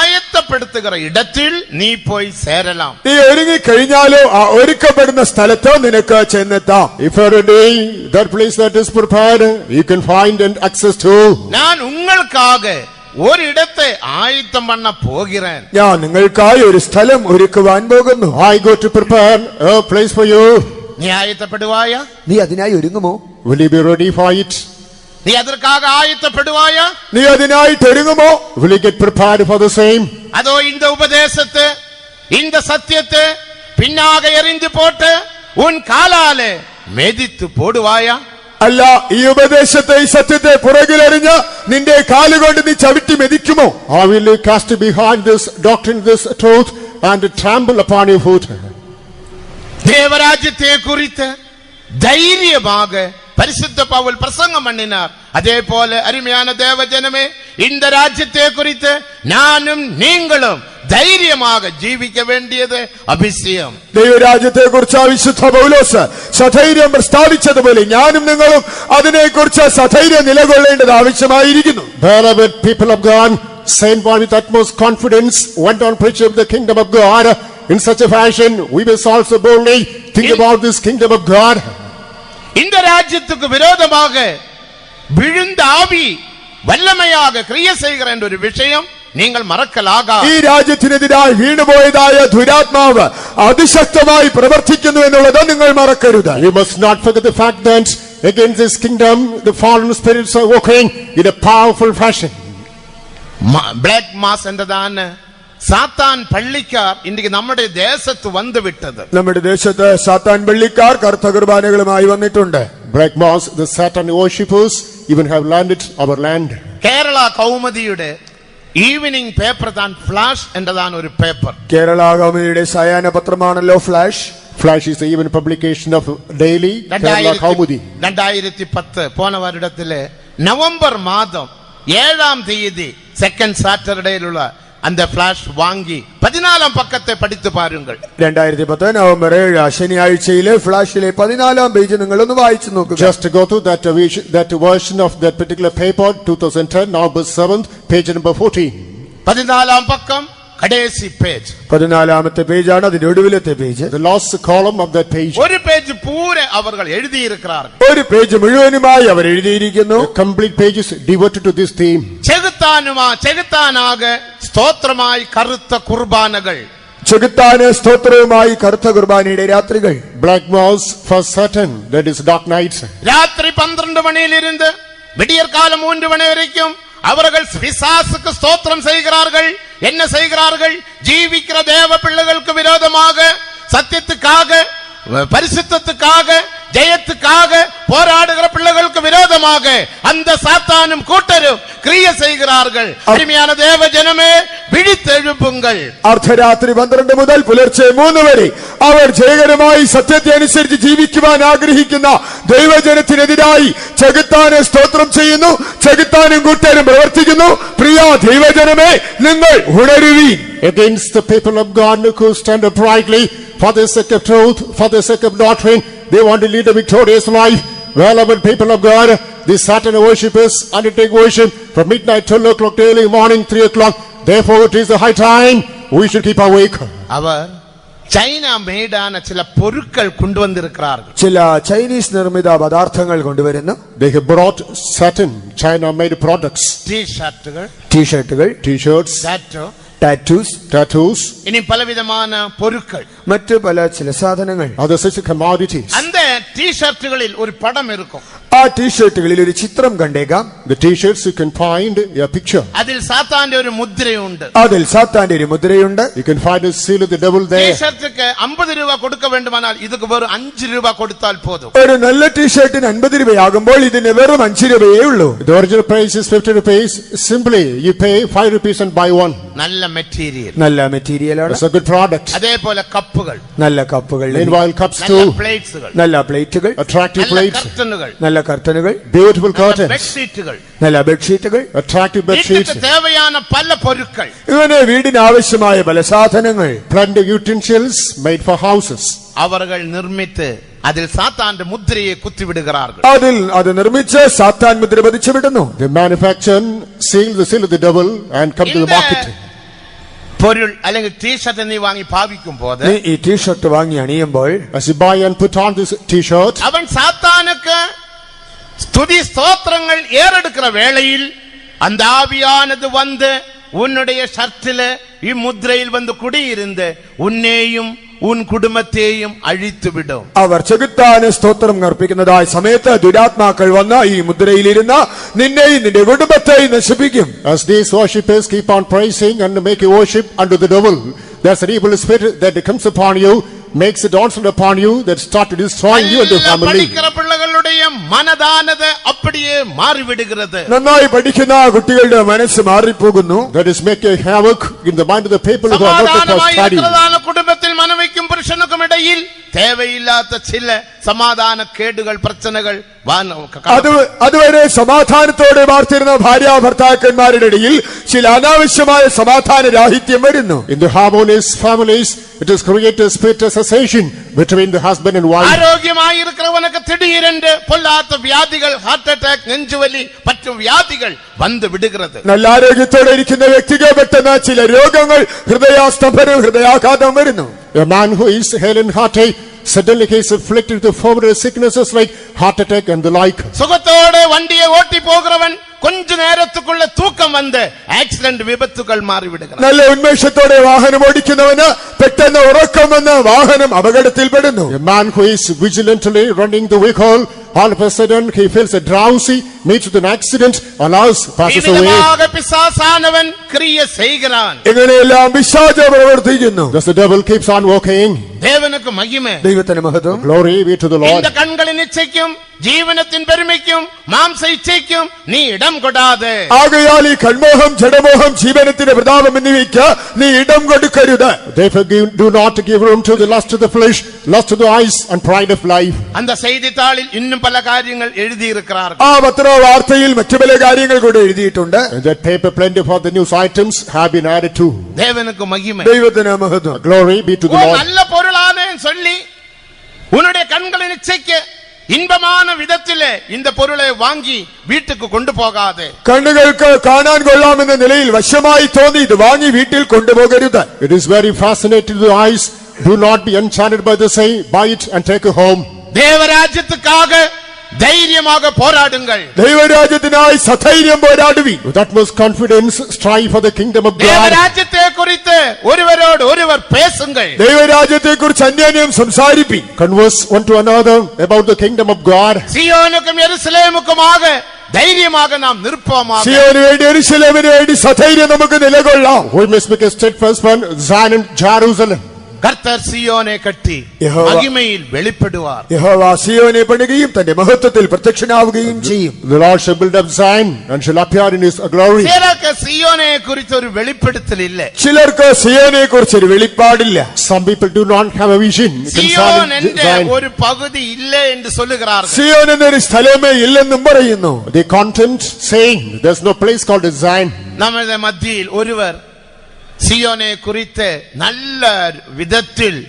ആയത്തപ്പെടുത്തുகிற இடத்தில் നീ പോയി சேரலாம். നീ ഒരുങ്ങി കഴിഞ്ഞാലോ ആ ഒരുക്കപ്പെടുന്ന സ്ഥലത്തോ നിനക്ക് ചെന്നെത്താം. If you are ready, that place that is prepared, you can find and access to. நான் உங்களுக்காக ஒரு இடத்தை ஆயத்தம் பண்ண போகிறேன். ഞാൻ നിങ്ങൾക്കായി ഒരു സ്ഥലം ഒരുക്കുവാൻ പോകുന്നു. I go to prepare a place for you. நீ ஆயத்தப்படுவாயா? നീ അതിനായി ഒരുങ്ങുമോ? Will you be ready for it? நீ அதற்காக ஆயத்தப்படுவாயா? നീ അതിനായിട്ട് ഒരുങ്ങുമോ? Will you get prepared for the same? அதோ இந்த உபதேசத்தை இந்த சத்தியத்தை பின்னாக எறிந்து போட்டு உன் காலாலே മെതിத்து போடுவாயா? അല്ല, ഈ ഉപദേശത്തെ ഈ സത്യത്തെ പുറകിലെറിഞ്ഞ് നിന്റെ കാലുകൊണ്ട് നീ ചവിട്ടി മെതിക്കുമോ? Or will you cast behind this doctrine, this truth, and trample upon your foot? தேவராஜ்யத்தை குறித்து தைரியமாக பரிசுத்த பவுல் பிரசங்கம் பண்ணினார். அதே போல அருமையான தேவஜனமே, இந்த ராஜ்யத்தை குறித்து நானும் நீங்களும் ധൈര്യமாக ജീവിക്ക വേണ്ടിയത് അഭിഷേകം. ദൈവരാജ്യത്തെ കുറിച്ച് വിശുദ്ധ പൗലോസ് സധൈര്യം പ്രസ്താവിച്ചതുപോലെ ഞാനും നിങ്ങളും അതിനെക്കുറിച്ച് സധൈര്യം നിലകൊള്ളേണ്ടത് ആവശ്യമായിരിക്കുന്നു. Beloved people of God, Saint Paul with utmost confidence went on preaching of the kingdom of God in such a fashion. We must also boldly think about this kingdom of God. இந்த ராஜ்யத்துக்கு விரோதமாக விழுந்த ஆவி வல்லமையாக கிரியை செய்கிற என்ற ஒரு விஷயம் நீங்கள் മറക്കലാകാ. ഈ രാജ്യത്തിനെതിരായി വീണുപോയതായ ദുരാത്മാവ് അതിശക്തമായി പ്രവർത്തിക്കുന്നു എന്നുള്ളത് നിങ്ങൾ മറക്കരുത്. You must not forget the fact that against this kingdom the fallen spirits are working in a powerful fashion. Black mass എന്നതാണ് സാത്താൻ പള്ളിക്കാർ ഇന്ന് നമ്മുടെ ദേശത്ത് വന്നു വിട്ടത്. നമ്മുടെ ദേശത്ത് സാത്താൻ പള്ളിക്കാർ കറുത്ത കുർബാനകളുമായി വന്നിട്ടുണ്ട്. Black mass, the Satan worshippers even have landed our land. Kerala കൗമുദിയുടെ ഈവനിംഗ് പേപ്പർ താൻ ഫ്ലാഷ് എന്നതാണ് ഒരു പേപ്പർ. കേരള കൗമുദിയുടെ സായാഹ്ന പത്രമാണല്ലോ flash. Flash is the even publication of daily Kerala Kaumudi. 2010 പോന വരുടത്തിലെ November മാസം 7-ാം തീയതി സെക്കൻഡ് സാറ്റർഡേയിലുള്ള அந்த ഫ്ലാഷ് വാങ്ങി 14-ാം പക്കത്തെ പഠിച്ചു പാരുങ്ങൾ. 2010 നവംബർ 7 ശനിയാഴ്ചയിലെ ഫ്ലാഷിലെ 14-ാം പേജ് നിങ്ങളൊന്ന് വായിച്ചു നോക്കുക. Just go to that version of that particular paper, 2010, November 7th, page number 14. 14-ാം Pakkam കടേസി page. 14-ാമത്തെ പേജാണ് അതിന്റെ ഒടുവിലത്തെ page. The last column of that page. ഒരു പേജ് പൂരെ അവർ എഴുതിയിരിക്കാர்கள். ഒരു പേജ് മുഴുവനുമായി അവർ എഴുതിയിരിക്കുന്നു. The complete page is devoted to this theme. ചെകുത്താനാക സ്തോത്രമായി കറുത്ത കുർബാനകൾ. ചെകുത്താന് സ്തോത്രവുമായി കറുത്ത കുർബാനയുടെ രാത്രികൾ. Black mass for Satan, that is dark nights. രാത്രി 12 മണിയിലിരുന്ന് விடியற்காலம் 3 மணி வரைக்கும் அவர்கள் பிசாசுக்கு ஸ்தோத்திரம் செய்கிறார்கள். என்ன செய்கிறார்கள்? ஜீவிக்கிற தேவ பிள்ளைகளுக்கு விரோதமாக, சத்தியத்துக்காக, பரிசுத்தத்துக்காக, ஜெயத்துக்காக போராடுகிற பிள்ளைகளுக்கு விரோதமாக அந்த சாத்தானும் கூட்டரும் கிரியை செய்கிறார்கள். அருமையான தேவ ஜனமே, விழித்தெழும்புங்கள். അർദ്ധരാത്രി 12 മുതൽ പുലർച്ചെ 3 വരെ അവർ ജയകരമായി സത്യത്തെ അനുസരിച്ച് ജീവിക്കുവാൻ ആഗ്രഹിക്കുന്ന ദൈവജനത്തിനെതിരായി ചെകുത്താനെ സ്തോത്രം ചെയ്യുന്നു. ചെകുത്താനും കൂട്ടരും പ്രവർത്തിക്കുന്നു. പ്രിയ ദൈവജനമേ, നിങ്ങൾ ഉണരുവീൻ. Against the people of God who stand uprightly for the sake of truth, for the sake of doctrine, they want to lead a victorious life. Well, our people of God, the Satan worshippers undertake worship from midnight 12 o'clock to early morning 3 o'clock. Therefore, it is the high time we should keep awake. അവർ China മേഡാന ചില പൊരുക്കൾ കൊണ്ടുവന്നിരിക്കാറുണ്ട്. ചില Chinese നിർമ്മിത പദാർത്ഥങ്ങൾ കൊണ്ടുവരുന്നു. They have brought Satan China made products. ടീഷർട്ടുകൾ, T-shirts, tattoos, ഇനി പലവിധமான പൊരുക്കൾ, മറ്റു പല ചില സാധനങ്ങൾ. other such commodities. அந்த ടീഷർട്ടുകളിൽ ഒരു പടം இருக்கும். ആ ടീഷർട്ടുകളിൽ ഒരു ചിത്രം കണ്ടേക്കാം. The T-shirts you can find a picture. അതിൽ സാത്താന്റെ ഒരു മുദ്രയുണ്ട്. അതിൽ സാത്താന്റെ ഒരു മുദ്രയുണ്ട്. You can find a seal of the devil there. ടീഷർട്ടുക്ക് 50 രൂപ കൊടുക്ക വേണ്ടുമാനാൽ ഇതൊക്കെ വെറും 5 രൂപ കൊടുത്താൽ പോതും. ഒരു നല്ല ടീഷർട്ടിന് 50 രൂപയാകുമ്പോൾ ഇതിന് വെറും 5 രൂപയേ ഉള്ളൂ. The original price is 50 rupees. Simply you pay 5 rupees and buy one. നല്ല മെറ്റീരിയൽ, നല്ല മെറ്റീരിയലാണ്. It's a good product. അതേപോലെ കപ്പുകൾ, നല്ല കപ്പുകൾ, meanwhile cups നല്ല too, പ്ലേറ്റ്സുകൾ, നല്ല പ്ലേറ്റുകൾ, attractive നല്ല plates, കർട്ടനുകൾ, നല്ല കർട്ടനുകൾ, beautiful നല്ല curtains, ബെഡ്ഷീറ്റുകൾ, നല്ല ബെഡ്ഷീറ്റുകൾ, attractive bed sheets, വീട്ടിற்கு தேவையான പല പൊരുക്കൾ, ഇങ്ങനെ വീടിന് ആവശ്യമായ പല സാധനങ്ങൾ, plenty of utensils made for houses. അവர்கள் നിർമ്മിത്ത് അതിൽ സാത്താന്റെ മുദ്രയെ കുത്തിവിടുகிறார்கள். അതിൽ അത് നിർമ്മിച്ച് സാത്താൻ മുദ്ര പതിച്ചു വിടുന്നു. They manufacture, seal the seal of the devil and come to the market. പൊരുൾ അല്ലെങ്കിൽ ടീഷർട്ട് നീ വാങ്ങി ഭാവിക്കുമ്പോൾ, നീ ഈ ടീഷർട്ട് വാങ്ങി അണിയുമ്പോൾ, as you buy and put on this T-shirt, അവൻ സാത്താനുക്ക് സ്തുതി സ്തോത്രങ്ങൾ ഏറെടുக்கிற വേളയിൽ அந்த ஆவியானது வந்து உன்னுடைய ஷர்ட்டில் இம்முദ്രയിൽ வந்து குடியிருந்து உன்னையும் உன் குடும்பத்தையும் அழித்துவிடும். അവർ ചെകുത്താന് സ്തോത്രം അർപ്പിക്കുന്നതായ സമയത്ത് ദുരാത്മാക്കൾ വന്ന് ഈ മുദ്രയിലിരുന്ന നിന്നെയും നിന്റെ കുടുംബത്തെയും നശിപ്പിക്കും. as these worshippers keep on praising and make you worship unto the devil, there's an evil spirit that comes upon you, makes it onslaught upon you, that start to destroying you and your family. படிக்கிற பிள்ளைகளுடைய மனதானது அப்படியே மாறிவிடுகிறது. നന്നായി പഠിക്കുന്ന കുട്ടികളുടെ മനസ്സ് മാറിപ്പോകുന്നു. That is make a havoc in the mind of the people who are not for study. കുടുംബത്തിൽ മനവയ്ക്കും പുരുഷനുക്കും ഇടയിൽ தேவையில்லாத ചില സമാധാന കേടുകൾ പ്രശ്നങ്ങൾ അതുവരെ സമാധാനത്തോടെ വാർത്തിരുന്ന ഭാര്യ ഭർത്താക്കന്മാരുടെ ഇടയിൽ ചില അനാവശ്യമായ സമാധാന രാഹിത്യം വരുന്നു. In the harmonious families, it has created a spirit of cessation between the husband and wife. ആരോഗ്യമായി ഇരിക്കുന്നവനക്ക് திடீரென்று പൊല്ലാത്ത വ്യാധികൾ, ഹാർട്ട് അറ്റാക്ക്, നെഞ്ചുവലി, മറ്റു വ്യാധികൾ വന്നു വിടുகிறது. നല്ല ആരോഗ്യത്തോടെ ഇരിക്കുന്ന വ്യക്തിക്ക് പെട്ടെന്ന് ചില രോഗങ്ങൾ, ഹൃദയാസ്തംഭനം, ഹൃദയാഘാതം വരുന്നു. A man who is hale and hearty, suddenly he is afflicted with the former sicknesses like heart attack and the like. സുഖത്തോടെ വണ്ടിയെ ഓട്ടി പോകുന്നവൻ கொஞ்ச நேரத்துக்குள்ள தூக்கம் வந்து ആക്സിഡന്റ് വിപത്തുകൾ മാറിവിടുക. നല്ല ഉന്മേഷത്തോടെ വാഹനം ഓടിക്കുന്നവന് പെട്ടെന്ന് ഉറക്കം വന്ന് വാഹനം അപകടത്തിൽപ്പെടുന്നു. A man who is vigilantly running the vehicle, all of a sudden he feels a drowsy, meets with an accident, alas, passes away. പിശാചാനവൻ ക്രിയ ചെയ്യുகிறான். ഇങ്ങനെയെല്ലാം പിശാച് പ്രവർത്തിക്കുന്നു. Thus the devil keeps on working. ദേവനുക്ക് മഹിമ, ദൈവത്തിന് മഹത്വം. Glory be to the Lord. இந்த கண்களின் இச்சைக்கும் ജീവനത്തിൻ പെരുമയ്ക്കും മാംസ ഇച്ഛയ്ക്കും നീ ഇടം കൊടാതെ. ആകയാൽ ഈ കൺമോഹം, ജഡമോഹം, ജീവനത്തിന്റെ പ്രതാപം എന്നിവയ്ക്ക് നീ ഇടം കൊടുക്കരുത്. Therefore do not give room to the lust of the flesh, lust of the eyes, and pride of life. அந்த செய்தித்தாளில் இன்னும் பல காரியங்கள் எழுதியிருக்கிறார்கள். ആ പത്രവാർത്തയിൽ മറ്റു പല കാര്യങ്ങൾ കൂടെ എഴുതിയിട്ടുണ്ട്. And that paper plenty of the news items have been added to. தேவனுக்கு மகிமை. ദൈവത്തിന് മഹത്വം. Glory be to the Lord. நல்ல பொருளானே சொல்லி உன்னுடைய கண்களின் இச்சைக்கு இன்பமான விதத்திலே இந்த பொருளை வாங்கி வீட்டுக்கு கொண்டு போகாதே. കണ്ണുകൾക്ക് കാണാൻ കൊള്ളാമെന്ന നിലയിൽ വശമായി തോന്നി ഇത് വാങ്ങി വീട്ടിൽ കൊണ്ടുപോകരുത്. It is very fascinating to the eyes. Do not be enchanted by the say, buy it and take it home. தேவராஜ்யத்துக்காக தைரியமாக போராடுங்கள். ദൈവരാജ്യത്തിനായി സധൈര്യം പോരാടുവി. With utmost confidence strive for the kingdom of God. தேவராஜ்யத்தை குறித்து ஒருவரோடு ஒருவர் பேசுங்கள். ദൈവരാജ്യത്തെ കുറിച്ച് അന്യോന്യം സംസാരിപ്പി. Converse one to another about the kingdom of God. சீயோனுக்கும் எருசலேமுக்குமாக தைரியமாக நாம் நிற்போமாக. സിയോന് വേണ്ടി യെരൂശലേമിന് വേണ്ടി സധൈര്യം നമുക്ക് നിലകൊള്ളാം. We must make a steadfast one, Zion and Jerusalem. கர்த்தர் சீயோனை கட்டி யெகோவா மகிமையில் வெளிப்படுவார். യഹോവ സിയോനെ പണിയുകയും തന്റെ മഹത്വത്തിൽ പ്രത്യക്ഷനാവുകയും ചെയ്യും. The Lord shall build up Zion and shall appear in his glory. சிலருக்கு சீயோனை குறித்து ஒரு வெளிப்படுத்தல் இல்லை. ചിലർക്ക് സിയോനെ കുറിച്ച് ഒരു വെളിപ്പാടില്ല. Some people do not have a vision Zion concerning என்ற Zion. ஒரு பகுதி இல்லை என்று சொல்லுகிறார்கள். സിയോൻ എന്നൊരു സ്ഥലമേ ഇല്ലെന്നും പറയുന്നു. They contempt saying there's no place called Zion. நமது மத்தியில் ஒருவர் சீயோனை குறித்து நல்ல விதத்தில்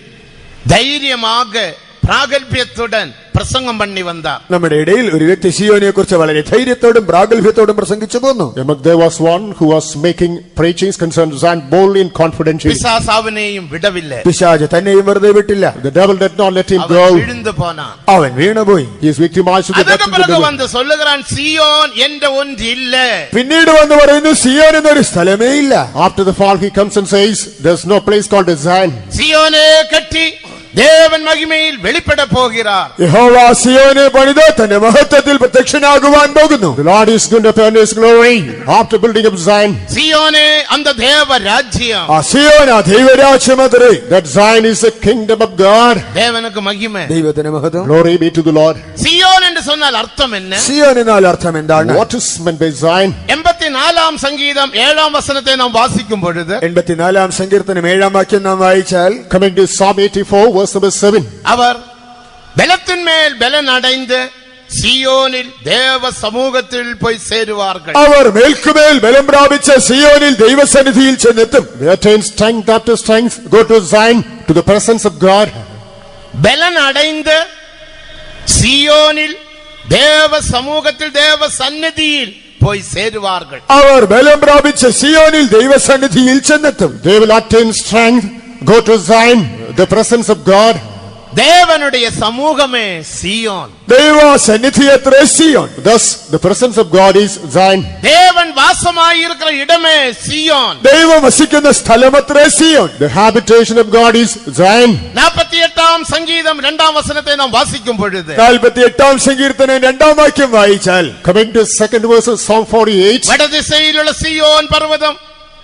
தைரியமாக പ്രാഗൽഭ്യത്തുடன் പ്രസംഗം பண்ணி വந்தார். നമ്മുടെ ഇടയിൽ ഒരു വ്യക്തി സിയോനെ കുറിച്ച് വളരെ ധൈര്യത്തോടും പ്രാഗൽഭ്യത്തോടും പ്രസംഗിച്ചു പോന്നു. There was one who was making preachings concerning Zion boldly and confidently. பிசாசு அவனையும் விடவில்லை. പിശാച് തന്നെയും വെറുതെ വിട്ടില്ല. The devil did not let him அவன் go. விழுந்து போனான். അവൻ വീണുപോയി. He is victimized to the அதுக்கு depth of the பிறகு devil. வந்து சொல்லுகிறான் சீயோன் என்ற ஒன்று இல்ல. പിന്നീട് വന്ന് പറയുന്നു സിയോൻ എന്നൊരു സ്ഥലമേ ഇല്ല. After the fall he comes and says there's no place called Zion. சீயோனே கட்டி தேவன் மகிமையில் வெளிப்பட போகிறார். യഹോവ സിയോനെ പണിത് തന്റെ മഹത്വത്തിൽ പ്രത്യക്ഷനാകുവാൻ പോകുന്നു. The Lord is going to appear in his glory after building up Zion. சீயோனே அந்த தேவ ராஜ்யம். ആ സിയോൻ ആ ദൈവരാജ്യമത്രേ. That Zion is the kingdom of God. தேவனுக்கு மகிமை. ദൈവത്തിന് മഹത്വം. Glory be to the Lord. சீயோன் என்று சொன்னால் அர்த்தம் என்ன? സിയോൻ എന്നാൽ അർത്ഥം എന്താണ്? What is meant by Zion? 84 சங்கீதம் 7 வசனத்தை நாம் வாசிக்கும் பொழுது 84 സങ്കീർത്തനം 7 വാക്യം നാം വായിച്ചാൽ Coming to Psalm 84 verse number 7. அவர் பலத்தின் மேல் பலன் அடைந்து சீயோனில் தேவ சமூகத்தில் போய் சேருவார்கள். അവർ മേൽക്കുമേൽ ബലം പ്രാപിച്ച് സിയോനിൽ ദൈവസന്നിധിയിൽ ചെന്നെത്തും. They attain strength after strength, go to Zion, to the presence of God. பலன் அடைந்து சீயோனில் தேவ சமூகத்தில் தேவ சந்நிதியில் போய் சேருவார்கள். അവർ ബലം പ്രാപിച്ച് സിയോനിൽ ദൈവസന്നിധിയിൽ ചെന്നെത്തും. They will attain strength, go to Zion, the presence of God. தேவனுடைய சமூகமே சீயோன். ദൈവ സന്നിധിയത്രേ Zion. Thus, the presence of God is Zion. தேவன் வாசமாயிருக்கிற இடமே சீயோன். ദൈവം വസിക്കുന്ന സ്ഥലമത്രേ Zion. The habitation of God is Zion. 48 சங்கீதம் 2 வசனத்தை நாம் வாசிக்கும் பொழுது 48 സങ്കീർത്തനം 2 വാക്യം വായിച്ചാൽ Coming to second verse of Psalm 48. வடதிசையிலுள்ள சீயோன் பர்வதம்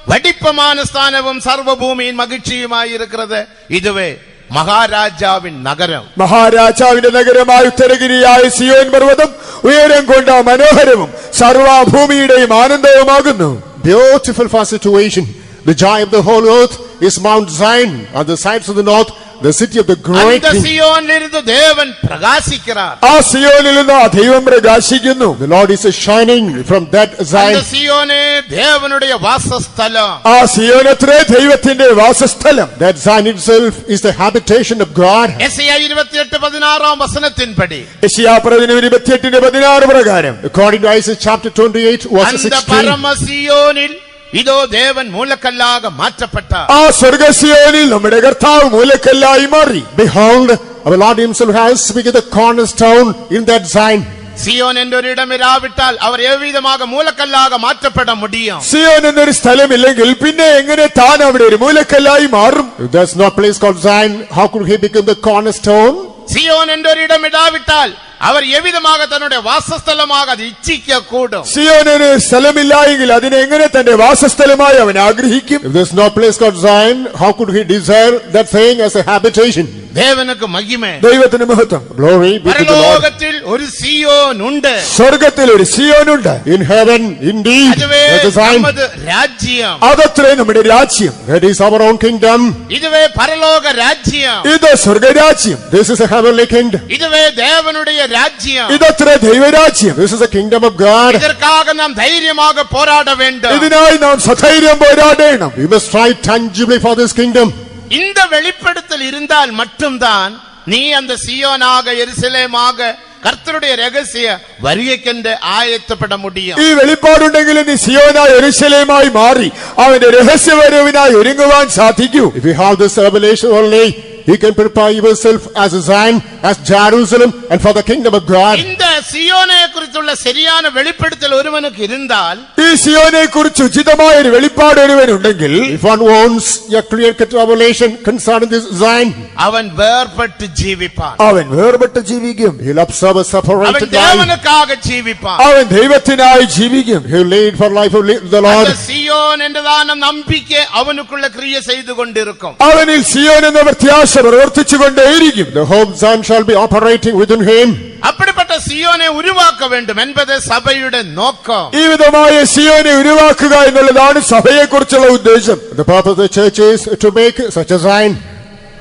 வடிப்பமான ஸ்தானமும் சர்வபூமியின் மகிழ்ச்சியுமாயிருக்கிறது. இதுவே മഹാരാജാവിൻ നഗരം. മഹാരാജാവിന്റെ നഗരമായ ഉത്തരഗിരിയായ സിയോൻ പർവ്വതം ഉയരം കൊണ്ട മനോഹരവും സർവഭൂമിയുടെയും ആനന്ദവുമാകുന്നു. Beautiful for situation. The joy of the whole earth is Mount Zion on the sides of the north, the city of the great அந்த king. சீயோனிலிருந்து தேவன் பிரகாசிக்கிறார். ആ സിയോനിൽ നിന്ന് ആ ദൈവം പ്രകാശിക്കുന്നു. The Lord is shining from that அந்த Zion. சீயோனே தேவனுடைய வாசஸ்தலம். ആ സിയോനത്രേ ദൈവത്തിന്റെ വാസസ്ഥലം. That Zion itself is the habitation of God. യെശയ്യാ 28:16 വസനത്തിൻപടി യെശയ്യാപ്രവചനം 28:16 പ്രകാരം According to Isaiah chapter 28 verse அந்த 16. பரம சீயோனில் இதோ தேவன் மூலக்கல்லாக மாற்றப்பட்டார். ആ സ്വർഗസിയോനിൽ നമ്മുടെ കർത്താവ് മൂലക്കല്ലായി മാറി. Behold, our Lord himself has become the cornerstone in that Zion. Zion എന്നൊരു ഇടം ഇരാവിട്ടാൽ അവർ ഏവിധமாக മൂലക്കല്ലാக മാറ്റപ്പെட முடியும். സിയോൻ എന്നൊരു സ്ഥലമില്ലെങ്കിൽ പിന്നെ എങ്ങനെ താൻ അവിടെ ഒരു മൂലക്കല്ലായി മാറും? If there's no place called Zion, how could he become the cornerstone? Zion എന്നൊരു ഇടം ഇടാവിട്ടാൽ അവർ എവിധமாக തன்னுடைய വാസസ്ഥലமாக അത് ഇച്ഛിക്ക കൂടും. സിയോനൊരു സ്ഥലമില്ലായെങ്കിൽ അതിനെ എങ്ങനെ തന്റെ വാസസ്ഥലമായി അവൻ ആഗ്രഹിക്കും? If there's no place called Zion, how could he desire that thing as a habitation? தேவனுக்கு மகிமை. ദൈവത്തിന് മഹത്വം. Glory be to the Lord. பரலோகத்தில் ഒരു സിയോൻ ഉണ്ട്. സ്വർഗത്തിൽ ഒരു സിയോനുണ്ട്. In heaven, indeed, അതുവേ there's a sign. നമ്മുടെ രാജ്യം. അതത്രേ നമ്മുടെ രാജ്യം. That is our own kingdom. ഇതുവേ പരലോക രാജ്യം. ഇത് സ്വർഗരാജ്യം. This is a heavenly kingdom. ഇതുവേ ദേവനുடைய രാജ്യം. ഇതത്രേ ദൈവരാജ്യം. This is the kingdom of God. இதற்காக நாம் தைரியமாக போராட வேண்டும். ഇതിനായി നാം സധൈര്യം പോരാടണം. We must fight tangibly for this kingdom. இந்த வெளிப்படுத்தல் இருந்தால் மட்டும்தான் நீ அந்த சியோனாக எருசலேமாக கர்த்தருடைய ரகசிய வருகைக்கென்று ஆயத்தப்பட முடியும். ഈ വെളിപ്പാടുണ്ടെങ്കിൽ നീ സിയോനായി യെരൂശലേമായി മാറി അവന്റെ രഹസ്യവരവിനായി ഒരുങ്ങുവാൻ സാധിക്കൂ. If you have this revelation only, you can prepare yourself as a Zion, as Jerusalem, and for the kingdom of God. இந்த സിയോനെ കുറിച്ചുള്ള ശരിயான വെളിപ്പെടുത്തൽ ഒരുവനുക്ക് இருந்தால், ഈ സിയോനെ കുറിച്ച് ഉചിതമായ ഒരു വെളിപ്പാട് ഒരുവനുണ്ടെങ്കിൽ, If one wants a clear-cut revelation concerning this Zion, அவன் வேர்பட்டு ஜீவிப்பான். അവൻ വേർപെട്ട് ജീവിക്കും. he'll observe a அவன் separated life. தேவனுக்காக ஜீவிப்பான். അവൻ ദൈവത്തിനായി ജീവിക്കും. He'll lead for life of the Lord. அந்த சியோன் என்றதான நம்பிக்கை அவனுக்குள்ள கிரியை செய்து கொண்டிருக்கும். അവനിൽ സിയോൻ എന്ന പ്രത്യാശ പ്രവർത്തിച്ചുകൊണ്ടേയിരിക്കും. The hope Zion shall be operating within him. அப்படிப்பட்ட சியோனை உருவாக்க வேண்டும் என்பது சபையுடைய நோக்கம். ഈ വിധമായ സിയോനെ ഉരുവാക്കുക എന്നുള്ളതാണ് സഭയെ കുറിച്ചുള്ള ഉദ്ദേശം. The purpose of the church is to make such a Zion.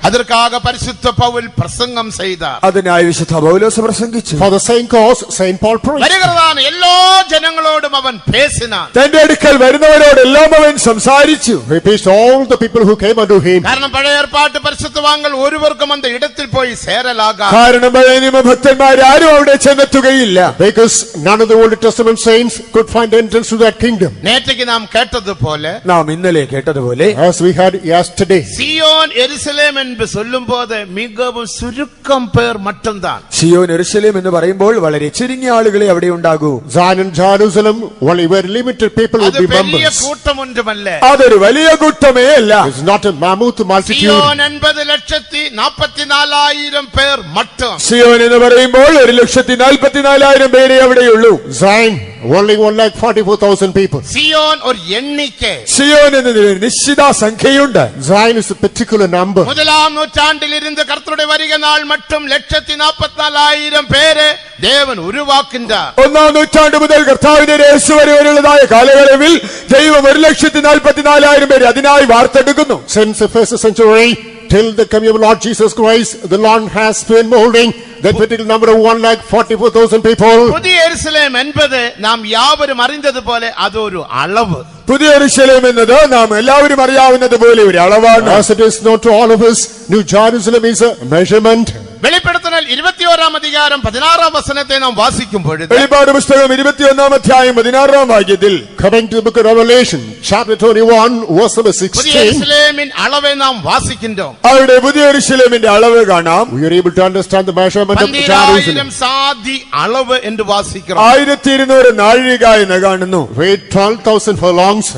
அதற்காக பரிசுத்த பவுல் பிரசங்கம் செய்தார். അതിനായി വിശുദ്ധ പൗലോസ് പ്രസംഗിച്ചു. For the same cause, Saint Paul preached. வருகிறதான எல்லா ஜனங்களோடும் அவன் பேசினான். തന്റെ അടുക്കൽ വരുന്നവരോടെല്ലാം അവൻ സംസാരിച്ചു. He preached all the people who came unto him. കാരണം പഴയ ഏർപ്പാട്ട് പരിശുദ്ധവാന്കൾ ഒരുവർക്കും அந்த இடத்தில் போய் சேரலாகாது. കാരണം പഴയ നിയമ ഭക്തന്മാരാരും അവിടെ ചെന്നെത്തുകയില്ല. Because none of the Old Testament saints could find entrance to that kingdom. நேற்றைக்கு நாம் கேட்டது போல, നാം ഇന്നലെ കേട്ടതുപോലെ, As we had yesterday, Zion எருசலேம் என்று சொல்லும்போது மிகவும் சுருக்கம் பேர் மட்டும்தான். സിയോൻ യെരൂശലേം എന്ന് പറയുമ്പോൾ വളരെ ചുരുങ്ങിയ ആളുകളെ അവിടെ ഉണ്ടാകൂ. Zion and Jerusalem, only very limited people would அது be பெரிய members. கூட்டம் ஒன்றுமல்ல. അതൊരു വലിയ കൂട്ടമേ അല്ല. It's not a mammoth multitude. Zion என்பது 1,44,000 பேர் மட்டும். സിയോൻ എന്ന് പറയുമ്പോൾ 1,44,000 പേരെ അവിടെയുള്ളൂ. Zion, only 1,44,000 people. சியோன் ஒரு எண்ணிக்கை. സിയോൻ എന്നതിന് ഒരു നിശ്ചിത സംഖ്യയുണ്ട്. Zion is a particular number. முதலாம் நூற்றாண்டில் இருந்து கர்த்தருடைய வருகை நாள் மட்டும் 1,44,000 பேரை தேவன் உருவாக்கின்றார். ഒന്നാം നൂറ്റാണ്ട് മുതൽ കർത്താവിന്റെ രഹസ്യ വരെയുള്ളതായ കാലയളവിൽ ദൈവം 1,44,000 പേരെ അതിനായി വാർത്തെടുക്കുന്നു. Since the first century till the coming of Lord Jesus Christ, the Lord has been molding that particular number of 1,44,000 people. புதிய எருசலேம் என்பது நாம் யாவரும் அறிந்தது போல அது ஒரு அளவு. പുതിയ യെരൂശലേം എന്നത് നാം എല്ലാവരും അറിയാവുന്നത് പോലെ ഒരു അളവാണ്. As it is known to all of us, New Jerusalem is a measurement. வெளிப்படுத்தல் 21 அதிகாரம் 16 வசனத்தை நாம் வாசிக்கும் பொழுது, വെളിപ്പാട് പുസ്തകം 21 അധ്യായം 16 വാക്യത്തിൽ, Coming to the book of Revelation, chapter 21, verse number புதிய 16, எருசலேமின் அளவை நாம் வாசிக்கின்றோம். അവിടെ പുതിയ യെരൂശലേമിന്റെ അളവ് കാണാം. we are able to understand the measurement of 12,000 Jerusalem. சாதி அளவு என்று வாசிக்கிறோம். 1200 നാഴിക എന്ന് കാണുന്നു. Weighed 12,000 furlongs.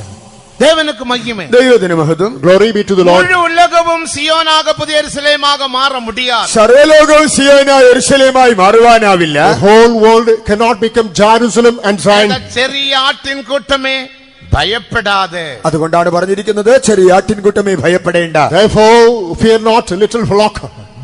தேவனுக்கு மகிமை. ദൈവത്തിന് മഹത്വം. Glory be to the Lord. முழு உலகமும் சியோனாக புதிய எருசலேமாக மாற முடியாது. സർവ്വലോകവും സിയോനായി യെരൂശലേമായി മാറുവാനാവില്ല. The whole world cannot become Jerusalem and Zion. அந்த ചെറിയ ആട്ടിൻ കൂട്ടമേ ഭയപ്പെടാതെ. അതുകൊണ്ടാണ് പറഞ്ഞിരിക്കുന്നത്, ചെറിയ ആട്ടിൻകൂട്ടമേ ഭയപ്പെടേണ്ട. Therefore, fear not, little flock.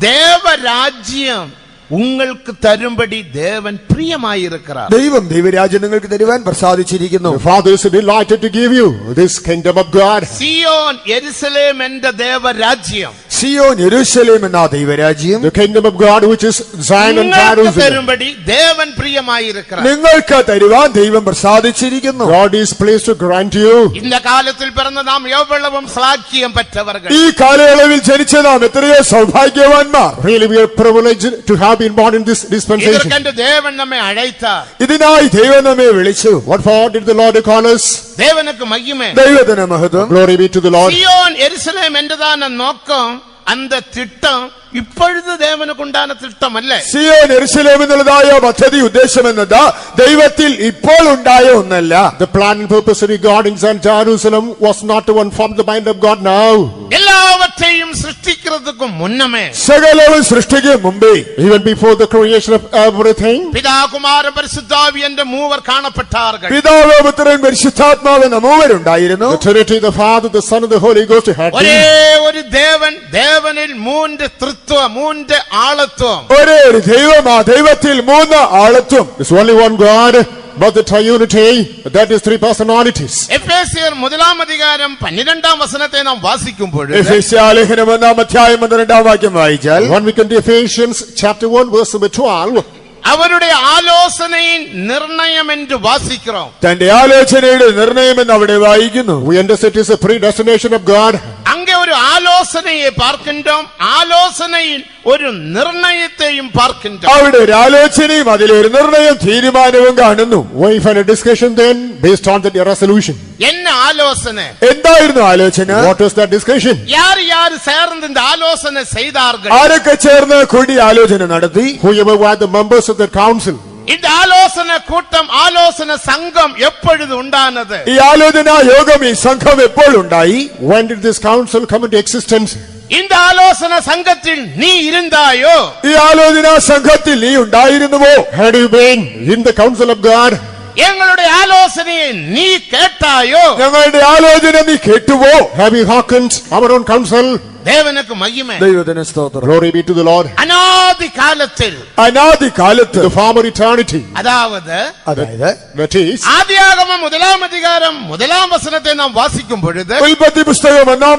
தேவராஜ்யம் உங்களுக்கு தரும்படி தேவன் பிரியமாயிருக்கிறார். ദൈവം ദൈവരാജ്യം നിങ്ങൾക്ക് തരുവാൻ പ്രസാദിച്ചിരിക്കുന്നു. The Father is delighted to give you this kingdom of God. Zion எருசலேம் என்ற தேவராஜ்யம் സിയോൻ യെരൂശലേം എന്ന ദൈവരാജ്യം The kingdom of God, which is Zion and உங்களுக்கு Jerusalem. தரும்படி தேவன் பிரியமாயிருக்கிறார். നിങ്ങൾക്ക് തരുവാൻ ദൈവം പ്രസാദിച്ചിരിക്കുന്നു. God is pleased to grant you. இந்த காலத்தில் பிறந்த நாம் எவ்வளவும் சாக்கியம் பெற்றவர்கள். ഈ കാലയളവിൽ ജനിച്ച നാം എത്രയോ സൗഭാഗ്യവാന്മാർ. Really, we are privileged to have been born in this dispensation. இதற்கென்று தேவன் நம்மை அழைத்தார். ഇതിനായി ദൈവം നമ്മെ വിളിച്ചു. What for did the Lord call us? தேவனுக்கு மகிமை. ദൈവത്തിന് മഹത്വം. Glory be to the Lord. Zion எருசலேம் என்றதான நோக்கம், அந்த திட்டம் இப்பொழுது தேவனுக்கு உண்டான திட்டம் அல்ல. സിയോൻ യെരൂശലേം എന്നുള്ളതായ പദ്ധതി ഉദ്ദേശം എന്നത് ദൈവത്തിൽ ഇപ്പോൾ ഉണ്ടായ ഒന്നല്ല. The plan and purpose regarding Zion Jerusalem was not to inform the mind of God now. எல்லாவற்றையும் எல்லாவற்றையும் சிருஷ்டிக்கிறதுக்கு முன்னமே, സകലവും സൃഷ്ടിക്കും മുമ്പേ, even before the creation of everything, பிதா குமாரன் பரிசுத்தாவி என்ற மூவர் காணப்பட்டார்கள். പിതാവ് പുത്രൻ പരിശുദ്ധാത്മാവ് എന്ന മൂവരുണ്ടായിരുന്നു. the Trinity, the Father, the Son, and the Holy Ghost had ஒரே been. ஒரு தேவன், தேவனில் மூன்று திருத்துவம், மூன்று ஆளத்துவம். ഒരേ ഒരു ദൈവം, ആ ദൈവത്തിൽ മൂന്ന് ആളത്വം. There's only one God, but the triunity, that is three personalities. എഫേസ്യർ 1-ാം വചനത്തെ നാം വാസിക്കുമ്പോൾ, എഫെസ്യലേഖനം 1-ാം വാക്യം വായിച്ചാൽ, When we come to Ephesians chapter 1 verse number 12, அவருடைய ஆலோசனையின் நிர்ணயம் என்று வாசிக்கிறோம். തന്റെ ആലോചനയുടെ നിർണയം എന്ന് അവിടെ വായിക്കുന്നു. we understand it is a predestination of God. அங்கே ஒரு ஆலோசனையை பார்க்கின்றோம், ஆலோசனையின் ஒரு நிர்ணயத்தையும் பார்க்கின்றோம். അവിടെ ഒരു ആലോചനയും അതിലൊരു നിർണയം, തീരുമാനവും കാണുന്നു. We find a discussion then based on the resolution. என்ன ஆலோசனை? എന്തായിരുന്നു ആലോചന? What is that discussion? யார் யார் சேர்ந்து இந்த ஆலோசனை செய்தார்கள்? ആരൊക്കെ ചേർന്ന് കൂടി ആലോചന നടത്തി? Whoever were the members of the council. இந்த ஆலோசனை கூட்டம், ஆலோசனை சங்கம் எப்பொழுது உண்டானது? ഈ ആലോചന യോഗം, ഈ സംഘം എപ്പോൾ ഉണ്ടായി? When did this council come into existence? இந்த ஆலோசனை சங்கத்தில் நீ இருந்தாயோ? ഈ ആലോചന സംഘത്തിൽ നീ ഉണ്ടായിരുന്നുവോ? Had you been in the council of God? எங்களுடைய ஆலோசனையை நீ கேட்டாயோ? ഞങ്ങളുടെ ആലോചന നീ കേട്ടുവോ? Have you hearkened our own counsel? தேவனுக்கு மகிமை. ദൈവത്തിന് സ്തോത്രം. Glory be to the Lord. அநாதி காலத்தில், അനാദി കാലത്ത്, The former eternity. அதாவது അതായത് That is, ஆதியாகமம் 1-ാം വചനത്തെ നാം വാസിക്കും പൊഴുത്, ഉൽപ്പത്തി പുസ്തകം 1-ാം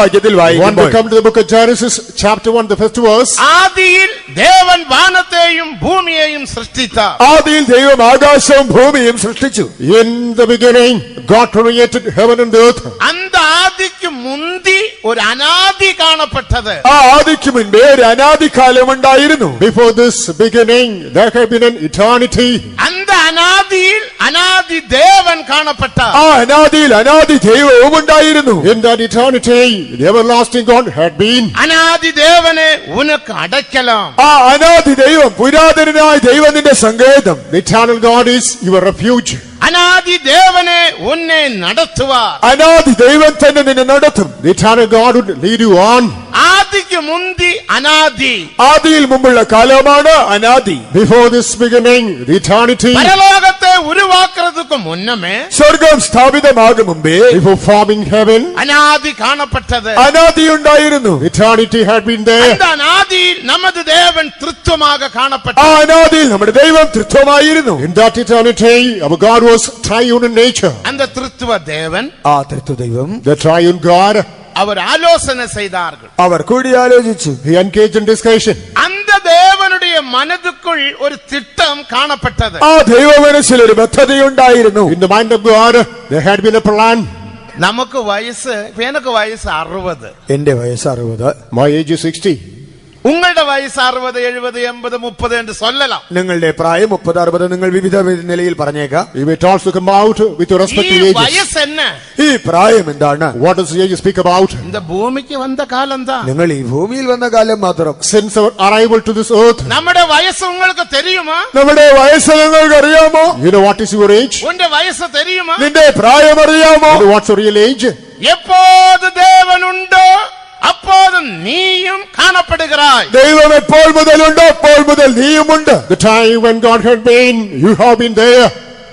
വാക്യത്തിൽ when we വായിക്കുമ്പോൾ, come to the book of Genesis chapter 1 the first verse, ஆதியில் தேவன் வானத்தையும் பூமியையும் சிருஷ்டித்தார். ആദിയിൽ ദൈവം ആകാശവും ഭൂമിയും സൃഷ്ടിച്ചു. in the beginning God created heaven and earth. அந்த ஆதிக்கு முந்தி ஒரு அநாதி காணப்பட்டது. ആ ആദിക്ക് മുൻപേ ഒരു അനാദി കാലം ഉണ്ടായിരുന്നു. Before this beginning there had been an eternity. அந்த அநாதியில் அநாதி தேவன் காணப்பட்டார். ആ അനാദിയിൽ അനാദി ദൈവവും ഉണ്ടായിരുന്നു. In that eternity the everlasting God had been. அநாதி தேவனே உனக்கு அடைக்கலம். ആ അനാദി ദൈവം, പുരാതനനായ ദൈവം നിന്റെ സങ്കേതം. The eternal God is your refuge. அநாதி தேவனே உன்னை நடத்துவார். അനാദി ദൈവം തന്നെ നിന്നെ നടത്തും. The eternal God would lead you on. ஆதிக்கு முந்தி அநாதி, ആദിയിൽ മുമ്പുള്ള കാലമാണ് അനാദി. Before this beginning the eternity. பரலோகத்தை உருவாக்குறதுக்கு முன்னமே സ്വർഗം സ്ഥാപിതമാകും മുമ്പേ Before forming heaven அநாதி காணப்பட்டது. അനാദി ഉണ്ടായിരുന്നു. eternity had been there. அந்த அநாதியில் நமது தேவன் திருத்துவமாக ആ காணப்பட்டார். അനാദിയിൽ നമ്മുടെ ദൈവം തൃത്വമായിരുന്നു. In that eternity our God was triune in nature. அந்த திருத்துவ தேவன், ആ തൃത്വ ദൈവം, The triune God, அவர் ஆலோசனை செய்தார்கள். അവർ കൂടി ആലോചിച്ചു. he engaged in discussion. அந்த தேவனுடைய மனதுக்குள் ஒரு திட்டம் காணப்பட்டது. ആ ദൈവ മനസ്സിൽ ഒരു പദ്ധതിയുണ്ടായിരുന്നു. In the mind of God there had been a plan. நமக்கு வயசு, எனக்கு வயசு 60, എന്റെ വയസ്സ് 60, My age is 60. உங்களோட வயசு 60, 70, 80, 30 என்று சொல்லலாம். നിങ്ങളുടെ പ്രായം 30, 60 നിങ്ങൾ വിവിധ നിലയിൽ പറഞ്ഞേക്കാം. You may also come out with your respective ഈ ages. വയസ്സ് என்ன? ഈ പ്രായം എന്താണ്? What does the age speak about? இந்த பூமிக்கு வந்த காலம் தான். നിങ്ങൾ ഈ ഭൂമിയിൽ വന്ന കാലം മാത്രം. Since our arrival to this earth. நம்மட வயசு உங்களுக்கு தெரியுமா? നമ്മുടെ വയസ്സ് നിങ്ങൾക്ക് അറിയാമോ? You know what is your age? உண்ட வயசு தெரியுமா? നിന്റെ പ്രായം അറിയാമോ? You know what's your real age? எப்போது தேவன் உண்டோ அப்போது நீயும் காணப்படுகிறாய். ദൈവം എപ്പോൾ മുതലുണ്ടോ അപ്പോൾ മുതൽ നീയുമുണ്ട്. The time when God had been, you have been there.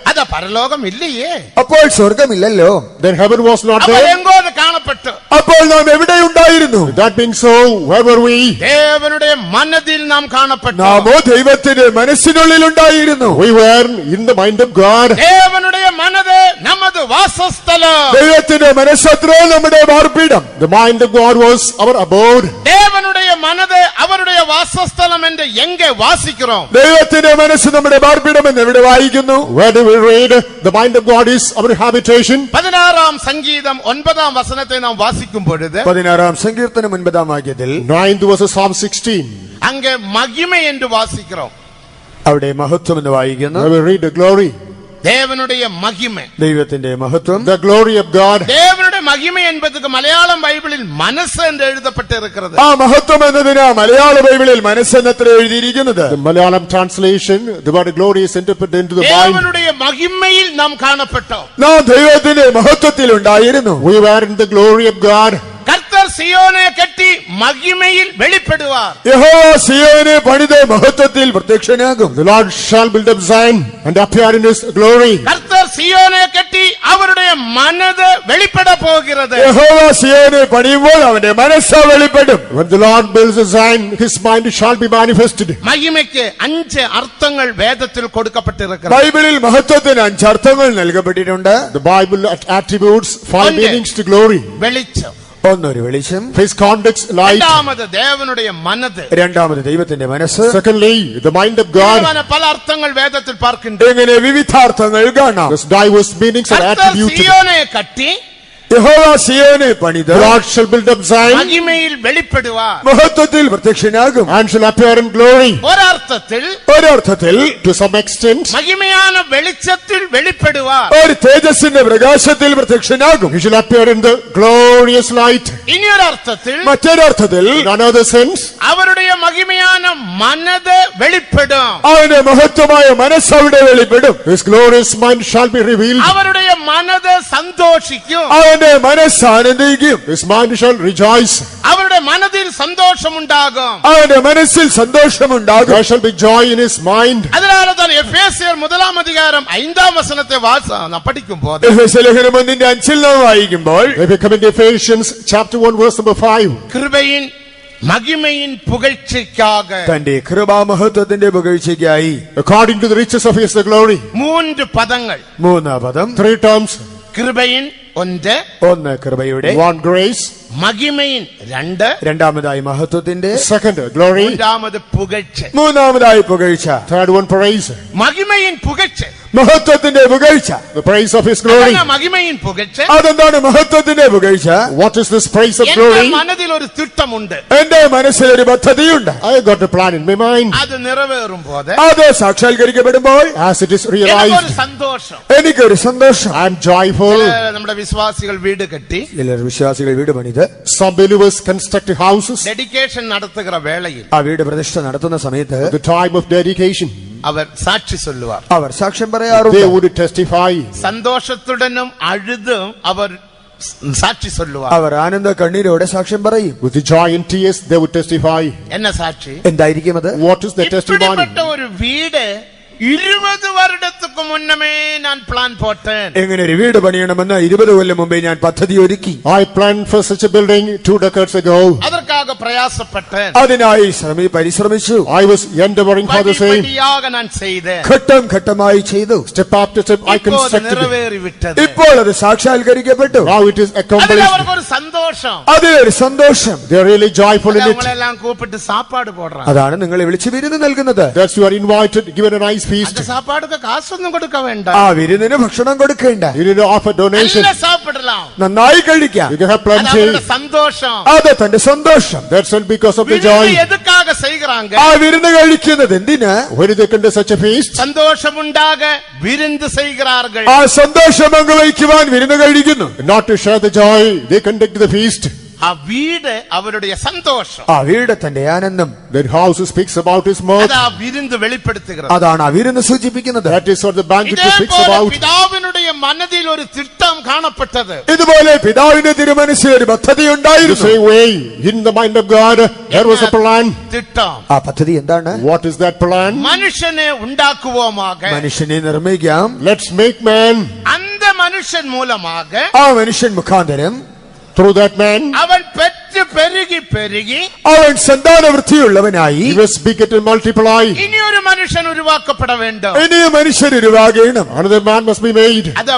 அத பரலோகம் இல்லையே. അപ്പോൾ സ്വർഗമില്ലല്ലോ. Then heaven was not our there. எங்கோது காணப்பட்டு? അപ്പോൾ നാം എവിടെ ഉണ്ടായിരുന്നു? That being so, where were we? தேவனுடைய மனதில் நாம் காணப்பட்டோம். നാമോ ദൈവത്തിന്റെ മനസ്സിനുള്ളിൽ ഉണ്ടായിരുന്നു. We were in the mind of God. தேவனுடைய மனது நமது வாசஸ்தலம். ദൈവത്തിന്റെ മനസ്സത്രേ നമ്മുടെ പാർപ്പിടം. The mind of God was our abode. தேவனுடைய மனது அவருடைய வாசஸ்தலம் என்று எங்கே வாசிக்கிறோம்? ദൈവത്തിന്റെ മനസ്സ് നമ്മുടെ പാർപ്പിടം എന്ന് എവിടെ വായിക്കുന്നു? Where do we read? The mind of God is our habitation. 16 சங்கீதம் 9 வசனத்தை நாம் வாசிக்கும் பொழுது 16 സങ്കീർത്തനം 9 വാക്യത്തിൽ 9th verse of Psalm 16. அங்கே மகிமை என்று வாசிக்கிறோம். അവിടെ മഹത്വം എന്ന് വായിക്കുന്നു. Where we read the glory. தேவனுடைய மகிமை, ദൈവത്തിന്റെ മഹത്വം, The glory of God. தேவனுடைய மகிமை என்பதுக்கு மலையாளம் பைபிளில் மனசு என்று எழுதப்பட்டு இருக்கிறது. ആ മഹത്വം എന്നതിന് മലയാള ബൈബിളിൽ മനസ്സെന്നത്ര എഴുതിയിരിക്കുന്നത്. The Malayalam translation, the word glory is interpreted into the mind. தேவனுடைய மகிமையில் நாம் காணப்பட்டோம். നാം ദൈവത്തിന്റെ മഹത്വത്തിൽ ഉണ്ടായിരുന്നു. We were in the glory of God. கர்த்தர் സിയോനെ കെട്ടി മഹിമയിൽ വെളിപ്പെടുവാർ. യഹോവ സിയോനെ പണിത് മഹത്വത്തിൽ പ്രത്യക്ഷനാകും. The Lord shall build up Zion and appear in his glory. കർത്തർ സിയോനെ കെട്ടി അവരുടെ മനത് വെളിപ്പെട പോകുന്നത്. യഹോവ സിയോനെ പണിയുമ്പോൾ അവന്റെ മനസ്സ് വെളിപ്പെടും. When the Lord builds Zion, his mind shall be manifested. മഹിമയ്ക്ക് 5 അർത്ഥങ്ങൾ വേദത്തിൽ കൊടുക്കപ്പെട്ടിരിക്കുന്നു. ബൈബിളിൽ മഹത്വത്തിന് 5 അർത്ഥങ്ങൾ നൽകപ്പെട്ടിട്ടുണ്ട്. The Bible attributes 5 meanings to glory. വെളിച്ചം, ഒന്നൊരു വെളിച്ചം, His context, light. രണ്ടാമത് ദേവനുடைய മനത്, രണ്ടാമത് ദൈവത്തിന്റെ മനസ്സ്, Secondly, the mind of God. ഇങ്ങനെ പല അർത്ഥങ്ങൾ വേദത്തിൽ പാർക്കുന്നുണ്ട്. ഇങ്ങനെ വിവിധാർത്ഥങ്ങൾ കാണാം. There's diverse meanings and കർത്തർ attributes. സിയോനെ കട്ടി യഹോവ സിയോനെ പണിത് The Lord shall build up Zion മഹിമയിൽ വെളിപ്പെടുവാർ. മഹത്വത്തിൽ പ്രത്യക്ഷനാകും. and shall appear in glory. ഒരർത്ഥത്തിൽ ഒരർത്ഥത്തിൽ To some extent, മഹിമயான വെളിച്ചത്തിൽ വെളിപ്പെടുവാർ. ഒരു തേജസ്സിന്റെ പ്രകാശത്തിൽ പ്രത്യക്ഷനാകും. he shall appear in the glorious light. ഇനിയൊരർത്ഥത്തിൽ മറ്റൊരർത്ഥത്തിൽ In another sense, അവരുടെ മഹിമயான മനത് വെളിപ്പെടും. അവന്റെ മഹത്വമായ മനസ്സ് അവിടെ വെളിപ്പെടും. his glorious mind shall be revealed. അവരുടെ മനത് സന്തോഷിക്കും. അവന്റെ മനസ്സ് ആനന്ദിക്കും. His mind shall rejoice. അവരുടെ മനതിൽ സന്തോഷമുണ്ടാകും. അവന്റെ മനസ്സിൽ സന്തോഷമുണ്ടാകും. There shall be joy in his mind. അതിനാണ് താൻ എഫേസ്യർ 1-ാം പഠിക്കുമ്പോൾ എഫെസ്യലേഖനം 1:5 നാം വായിക്കുമ്പോൾ If we come into Ephesians chapter 1 verse number 5, കൃപയിൻ മഹിമയിൻ പുകഴ്ചയ്ക്കാക തന്റെ കൃപാമഹത്വത്തിന്റെ പുകഴ്ചയ്ക്കായി according to the riches of his glory. 3 പദങ്ങൾ. 3 പദം. 3 terms. കൃപയിൻ ഒന്ന്, കൃപയുടെ, 1 grace. മഹിമയിൻ 2, രണ്ടാമതായി മഹത്വത്തിന്റെ, 2nd glory. മൂന്നാമത് പുകഴ്ച. മൂന്നാമതായി പുകഴ്ച. 3rd one praise. മഹിമയിൻ പുകഴ്ച, മഹത്വത്തിന്റെ പുകഴ്ച. The praise of his glory. അതാണ് മഹിമയിൻ പുകഴ്ച. അതെന്താണ് മഹത്വത്തിന്റെ പുകഴ്ച? What is this praise of എന്റെ glory? മനതിൽ ഒരു തിട്ടമുണ്ട്. എന്റെ മനസ്സിൽ ഒരു പദ്ധതിയുണ്ട്. I got a plan in my mind. അത് നിറവേറുമ്പോൾ അത് സാക്ഷാത്കരിക്കപ്പെടുമ്പോൾ As it is എനിക്കൊരു realized, സന്തോഷം. എനിക്കൊരു സന്തോഷം. I am joyful. നമ്മുടെ വിശ്വാസികൾ വീട് കെട്ടി ചിലർ വിശ്വാസികൾ വീട് പണിത് Some believers construct houses. Dedication നടത്തുകിற വേളയിൽ ആ വീട് പ്രതിഷ്ഠ നടത്തുന്ന സമയത്ത് The time of dedication, അവർ സാക്ഷി ചൊല്ലുവാർ. അവർ സാക്ഷ്യം they പറയാറുണ്ട്. would testify. സന്തോഷത്തുടനും അഴുതും അവർ സാക്ഷി ചൊല്ലുവാർ. അവർ ആനന്ദ കണ്ണീരോടെ സാക്ഷ്യം പറയും. With the joy and tears, they would testify. എന്ന സാക്ഷി എന്തായിരിക്കും അത്? What is the testimony? ഇപ്പിടിപ്പെട്ട ഒരു വീട് 20 வருடத்துக்கு മുന്നമേ ഞാൻ പ്ലാൻ പോട്ടേൻ. എങ്ങനെ ഒരു വീട് പണിയണമെന്ന് 20 കൊല്ലം മുമ്പേ ഞാൻ പദ്ധതി ഒരുക്കി. I planned for such a building 2 decades ago. அதற்காக பிரயாசப்பட்டேன். അതിനായി പരിശ്രമിച്ചു. I was endeavoring for the same. படிப்படியாக நான் செய்தேன். ഘട്ടം ഘട്ടമായി ചെയ്തു. Step after step, I இப்போது constructed it. നിറവേറിവിട്ടത്. ഇപ്പോൾ അത് സാക്ഷാത്കരിക്കപ്പെട്ടു. Now it is അതിൽ accomplished. അവർക്ക് ഒരു സന്തോഷം. അതിലൊരു സന്തോഷം. They are really joyful in it. നമ്മളെല്ലാം കൂപ്പിട്ട് സാപ്പാട് പോടുறாங்க. അതാണ് നിങ്ങളെ വിളിച്ച് വിരുന്ന് നൽകുന്നത്. That's you are invited, given a nice feast. அந்த சாப்பாடுக்கு காசൊന്നും കൊടുക്ക വേണ്ട. ആ വിരുന്നിന് ഭക്ഷണം കൊടുക്കേണ്ട. You need to offer donation. നല്ല സാപ്പിടலாம். നന്നായി കഴിക്കാം. You can have அது plenty. அவரோட சந்தோஷம். അത് തന്റെ സന്തോഷം. That's all because of the விருந்து joy. எதுக்காக செய்கிறாங்க? ആ വിരുന്ന് കഴിക്കുന്നത് എന്തിന്? When they conduct such a feast, சந்தோஷம் உண்டாக விருந்து செய்கிறார்கள். ആ സന്തോഷം പങ്കുവയ്ക്കുവാൻ വിരുന്ന് കഴിക്കുന്നു. not to share the joy, they conduct the feast. ആ വീട് അവരുടെ സന്തോഷം. ആ വീട് തന്റെ ആനന്ദം. That house speaks about his mirth. അത് ആ വിருந்து വെളിപ്പെടുത്തുகிறது. അതാണ് ആ വിരുന്ന് സൂചിപ്പിക്കുന്നത്. That is what the banquet speaks ഇതേപോലെ about. പിതാവിനുடைய മനതിൽ ഒരു തിട്ടം കാണപ്പെട്ടത്. ഇതുപോലെ പിതാവിന്റെ തിരുമനസ്സിൽ ഒരു പദ്ധതി The ഉണ്ടായിരുന്നു. same way, in the mind of God, there was a plan. திட்டம். ആ പദ്ധതി എന്താണ്? What is that plan? മനുഷ്യനെ ഉണ്ടാക്കുவோமாக. മനുഷ്യനെ നിർമ്മിക്കാം. Let's make man. அந்த மனுஷன் மூலமாக ആ മനുഷ്യൻ മുഖാന്തരം Through that man, அவன் பெற்று பெருகி பெருகி അവൻ സന്താനവൃത്തിയുള്ളവനായി he was beget and multiply. இனி ஒரு மனுஷன் உருவாக்கப்பட வேண்டும். ഇനിയ മനുഷ്യൻ ഉരുവാകണം. Another man must be made. அது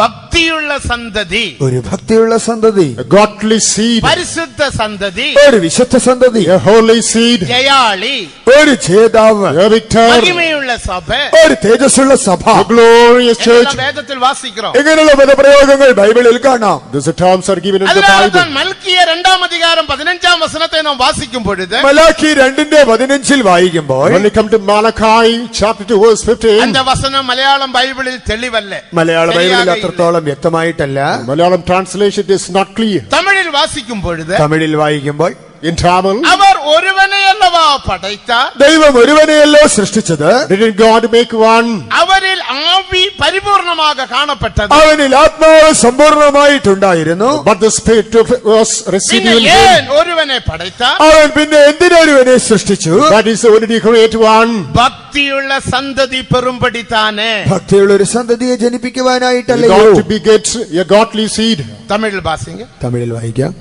பக்தியுள்ள சந்ததி, ഒരു ഭക്തിയുള്ള സന്തതി, A godly seed. பரிசுத்த சந்ததி, ഒരു വിശുദ്ധ സന്തതി, A holy seed. ஜெயாளி, ഒരു ജേതാവ്, A victor. மகிமையுள்ள சபை. ഒരു തേജസ്സുള്ള സഭ. A glorious church. இதெல்லாம் வேதத்தில் வாசிக்கிறோம். ഇങ്ങനെയുള്ള പദപ്രയോഗങ്ങൾ ബൈബിളിൽ കാണാം. These terms are given in the அதனால Bible. தான் மல்கிய 2-15 நாம் வாசிக்கும் பொழுது മലാക്കി 2:15 വായിക്കുമ്പോൾ When we come to Malachi chapter 2 verse 15, அந்த வசனம் மலையாளம் பைபிளில் தெளிவல்ல. മലയാള ബൈബിളിൽ ശരിയാകയില്ല. അത്രത്തോളം വ്യക്തമായിട്ടല്ല. Malayalam translation is not clear. தமிழில் வாசிக்கும் பொழுது തമിഴിൽ വായിക്കുമ്പോൾ In Tamil, அவர் ഒരുവനെയല്ലവാ പടൈത്താർ? ദൈവം ഒരുവനെയല്ലോ സൃഷ്ടിച്ചത്. Didn't God make one? അവരിൽ ആവി പരിപൂർണமாக കാണപ്പെട്ടത്. അവനിൽ ആത്മാവ് സമ്പൂർണമായിട്ടുണ്ടായിരുന്നു. But the Spirit was residual in him. ഒരുവനെ പടൈത്താർ? അവൻ പിന്നെ എന്തിനൊരുവനെ സൃഷ്ടിച്ചു? That is only to create one. ഭക്തിയുള്ള സന്തതി പെറുമ്പടി താനെ. ഭക്തിയുള്ള ഒരു സന്തതിയെ You ജനിപ്പിക്കുവാനായിട്ടല്ലയോ? got to beget a godly seed. തമിഴിൽ ഭാസിംഗ്. തമിഴിൽ വായിക്കാം.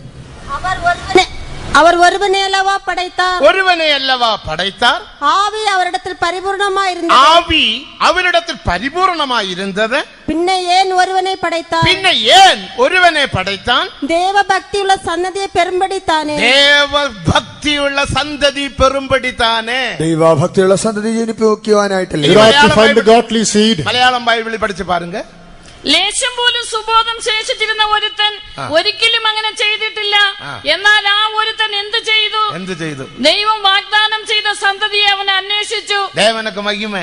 அவர் ஒருவனே அல்லவா படைத்தார்? ഒരുവനെയല്ലവാ പടൈത്താർ? ஆவி அவரிடத்தில் பரிபூர்ணமாயிருந்தது. ആവി അവരിടത്തിൽ പരിപൂർണമായിരുന്നത്. പിന്നെ ஏன் ஒருவனை படைத்தார்? പിന്നെ ഏൻ ഒരുവനെ പടൈത്താൻ? தேவ பக்தியுள்ள சன்னதியை பெரும்படி தானே. ദേവഭക്തിയുള്ള സന്തതി പെറുമ്പടി താനെ. ദൈവഭക്തിയുള്ള സന്തതി ജനിപ്പിക്കുവാനായിട്ടല്ലേ? You have to find the godly seed. Malayalam ബൈബിളിൽ പഠിച്ച് പാരുങ്ക. ലേശം പോലും സുബോധം ശേഷിച്ചിരുന്ന ഒരുത്തൻ ഒരിക്കലും അങ്ങനെ ചെയ്തിട്ടില്ല. എന്നാൽ ആ ഒരുത്തൻ എന്ത് ചെയ്തു? ദൈവം വാഗ്ദാനം ചെയ്ത സന്തതിയെ അവൻ അന്വേഷിച്ചു. ദേവനക്ക് മഹിമ.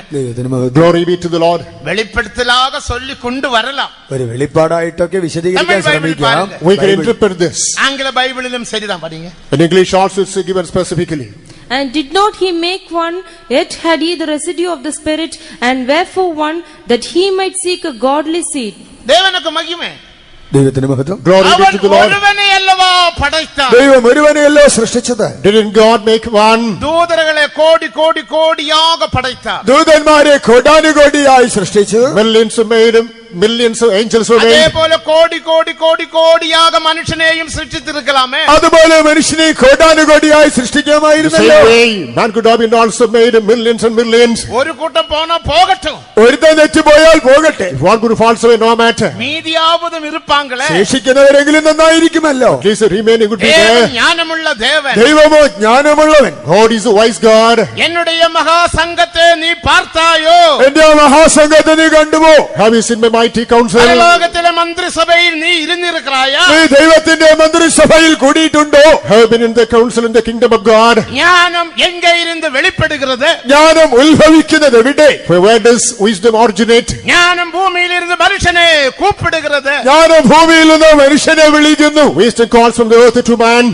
Glory be to the Lord. വെളിപ്പെടുത്തലാകെ ചൊല്ലി കൊണ്ടുവരലാം. ഒരു വെളിപ്പാടായിട്ടൊക്കെ വിശദീകരിക്കാൻ ശ്രമിക്കാം. We can interpret this. ആംഗ്ല ബൈബിളിലും ശരിതാ പഠിങ്ങ. In English also it's given specifically. And did not he make one, yet had he the residue of the Spirit, and wherefore one, that he might seek a godly seed. ദേവനക്ക് മഹിമ. ദൈവത്തിന് മഹത്വം. Glory be to the Lord. ഒരുവനെയല്ലവാ പടൈത്താൻ? ദൈവം ഒരുവനെയല്ലോ സൃഷ്ടിച്ചത്. Didn't God make one? ദൂതരകളെ കോടി കോടി കോടിയാക പടൈത്താൻ. ദൂതന്മാരെ കോടാനുകോടിയായി സൃഷ്ടിച്ചു. Millions made him. Millions of angels were made. അതേപോലെ കോടി കോടി കോടി കോടിയാക മനുഷ്യനെയും സൃഷ്ടിച്ചിരിക്കലാമേ. അതുപോലെ മനുഷ്യനെ കോടാനുകോടിയായി The സൃഷ്ടിക്കാമായിരുന്നല്ലോ. same way man could have been also made millions and millions. ഒരു കൂട്ടം പോണ പോകട്ടും. ഒരുത്തൻ തെറ്റുപോയാൽ പോകട്ടെ. If one could falls away, no matter. മീതിയാവതും ഇരുപ്പാങ്കളെ. ശേഷിക്കുന്നവരെങ്കിലും നന്നായിരിക്കുമല്ലോ. At least the remaining would be there. ജ്ഞാനമുള്ള ദേവൻ. ദൈവമോ ജ്ഞാനമുള്ളവൻ. God is a wise God. എന്നുடைய മഹാസംഘത്തെ നീ പാർത്തായോ? എന്റെ മഹാസംഘത്തെ നീ കണ്ടുപോ? Have you seen my mighty council? പരലോകത്തിലെ മന്ത്രിസഭയിൽ നീ ഇരുന്നിരിക്കായ? നീ ദൈവത്തിന്റെ മന്ത്രിസഭയിൽ കൂടിയിട്ടുണ്ടോ? Have been in the council in the kingdom of God. ജ്ഞാനം എங்கே ഇരുന്ന് വെളിപ്പെടുகிறது? ജ്ഞാനം ഉത്ഭവിക്കുന്നത് എവിടെ? Where does wisdom originate? ജ്ഞാനം ഭൂമിയിലിരുന്ന് മനുഷ്യനെ കൂപ്പിടുகிறது. ജ്ഞാനം ഭൂമിയിൽ നിന്ന് മനുഷ്യനെ വിളിക്കുന്നു. Wisdom calls from the earth to man.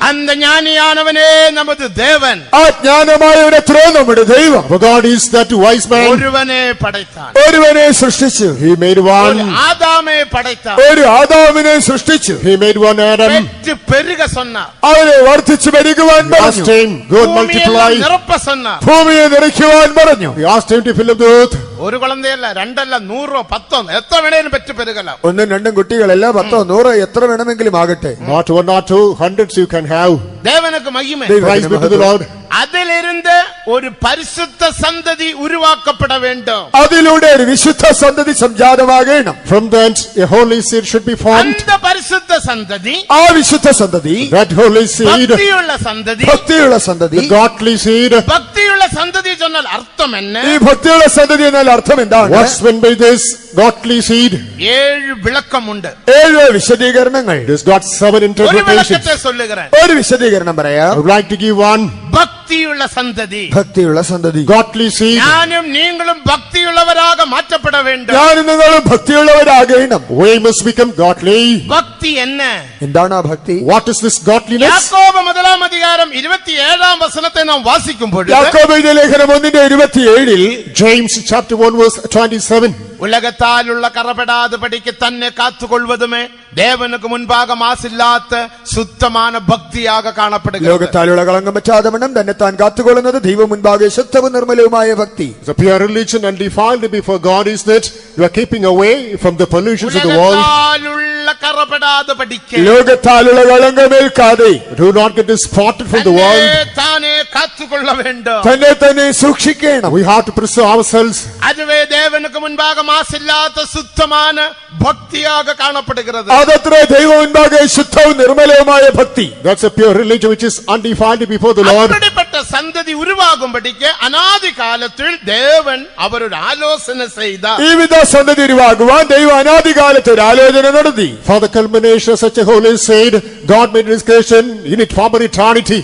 அந்த ஞானியானவனே நமது தேவன். ആ ജ്ഞാനമായവനെത്രോ നമ്മുടെ ദൈവം. For God is that wise man. ഒരുവനെ പടൈത്താൻ. ഒരുവനെ സൃഷ്ടിച്ചു. He made one. ആദാമെ പടൈത്താൻ. ഒരു ആദാമിനെ സൃഷ്ടിച്ചു. He made one Adam. பெற்று பெருக சொன்னார். അവനെ വർദ്ധിച്ചു പെരുകുവാൻ He asked പറഞ്ഞു. him, go and multiply. ഭൂമിയെല്ലാം നിറപ്പ சொன்னார். ഭൂമിയെ നിറയ്ക്കുവാൻ പറഞ്ഞു. He asked him to fill up the earth. ഒരു കുളന്തയല്ല, രണ്ടല്ല, 100 10 എത്ര വേണേലും പെറ്റ് പെരുകലാം. ഒന്നും രണ്ടും കുട്ടികളല്ല, 10 100 എത്ര വേണമെങ്കിലും ആകട്ടെ. Not one or two, hundreds you can have. தேவனுக்கு மகிமை. Praise be to the Lord. அதிலிருந்து ஒரு பரிசுத்த சந்ததி உருவாக்கப்பட வேண்டும். അതിലൂടെ ഒരു വിശുദ്ധ സന്തതി സംജാതമാകണം. From thence a holy seed should be formed. அந்த பரிசுத்த சந்ததி, ആ വിശുദ്ധ സന്തതി, That holy seed, பக்தியுள்ள சந்ததி, ഭക്തിയുള്ള സന്തതി. the godly seed. பக்தியுள்ள சந்ததி சொன்னால் அர்த்தம் என்ன? ഈ ഭക്തിയുള്ള സന്തതി എന്നാൽ അർത്ഥം എന്താണ്? What's meant by this godly seed? 7 விளக்கம் உண்டு. 7 വിശദീകരണങ്ങൾ. It has got 7 ஒரு interpretations. விளக்கத்தை சொல்லுகிறேன். ഒരു വിശദീകരണം പറയാം. I would like to give one. பக்தியுள்ள சந்ததி, ഭക്തിയുള്ള സന്തതി. Godly seed. ഞാനും நீங்களும் பக்தியுள்ளவராக மாற்றப்பட வேண்டும். ഞാനും നിങ്ങളും ഭക്തിയുള്ളവരാകണം. We must become godly. பக்தி என்ன? എന്താണ് ആ ഭക്തി? What is this godliness? யாக்கோபு 1 அதிகாரம் 27 வசனத்தை நாம் வாசிக்கும் பொழுது, യാക്കോബ് എഴുതിയ ലേഖനം 1:27 James chapter 1 verse 27. உலகத்தாലുള്ള கரப்படாத படிக்கு தன்னை காத்துக்கொள்வதுமே தேவனுக்கு முன்பாக மாசில்லாത്ത சுத்தமான பக்தியாக காணப்படுகிறது. ലോകത്താലുള്ള കളങ്കം പറ്റാതെ വണ്ണം തന്നെ താൻ കാത്തുകൊള്ളുന്നത് ദൈവം മുൻപാകെ ശുദ്ധവും നിർമ്മലവുമായ ഭക്തി. The pure religion and defiled before God is that you are keeping away from the pollutions of the world. உலகத்தாലുള്ള கரப்படாத படிக்கு ലോകത്താലുള്ള കളങ്കമേൽക്കാതെ Do not get spotted from the world. தானே காத்துக்கொள்ள வேண்டும். തന്നെ തന്നെ സൂക്ഷിക്കണം. We have to preserve ourselves. அதுவே தேவனுக்கு முன்பாக மாசில்லாத சுத்தமான பக்தியாக காணப்படுகிறது. അതത്രേ ദൈവം മുൻപാകെ ശുദ്ധവും നിർമ്മലവുമായ ഭക്തി. That's a pure religion which is undefiled before the Lord. அப்படிப்பட்ட சந்ததி உருவாகும்படிக்கு அநாதி காலத்தில் தேவன் அவர் ஒரு ஆலோசனை செய்தார். ഈ വിധ സന്തതി ഉരുവാകുവാൻ ദൈവം അനാദികാലത്ത് ഒരു ആലോചന നടത്തി. For the culmination of such a holy seed, God made his creation in it for eternity.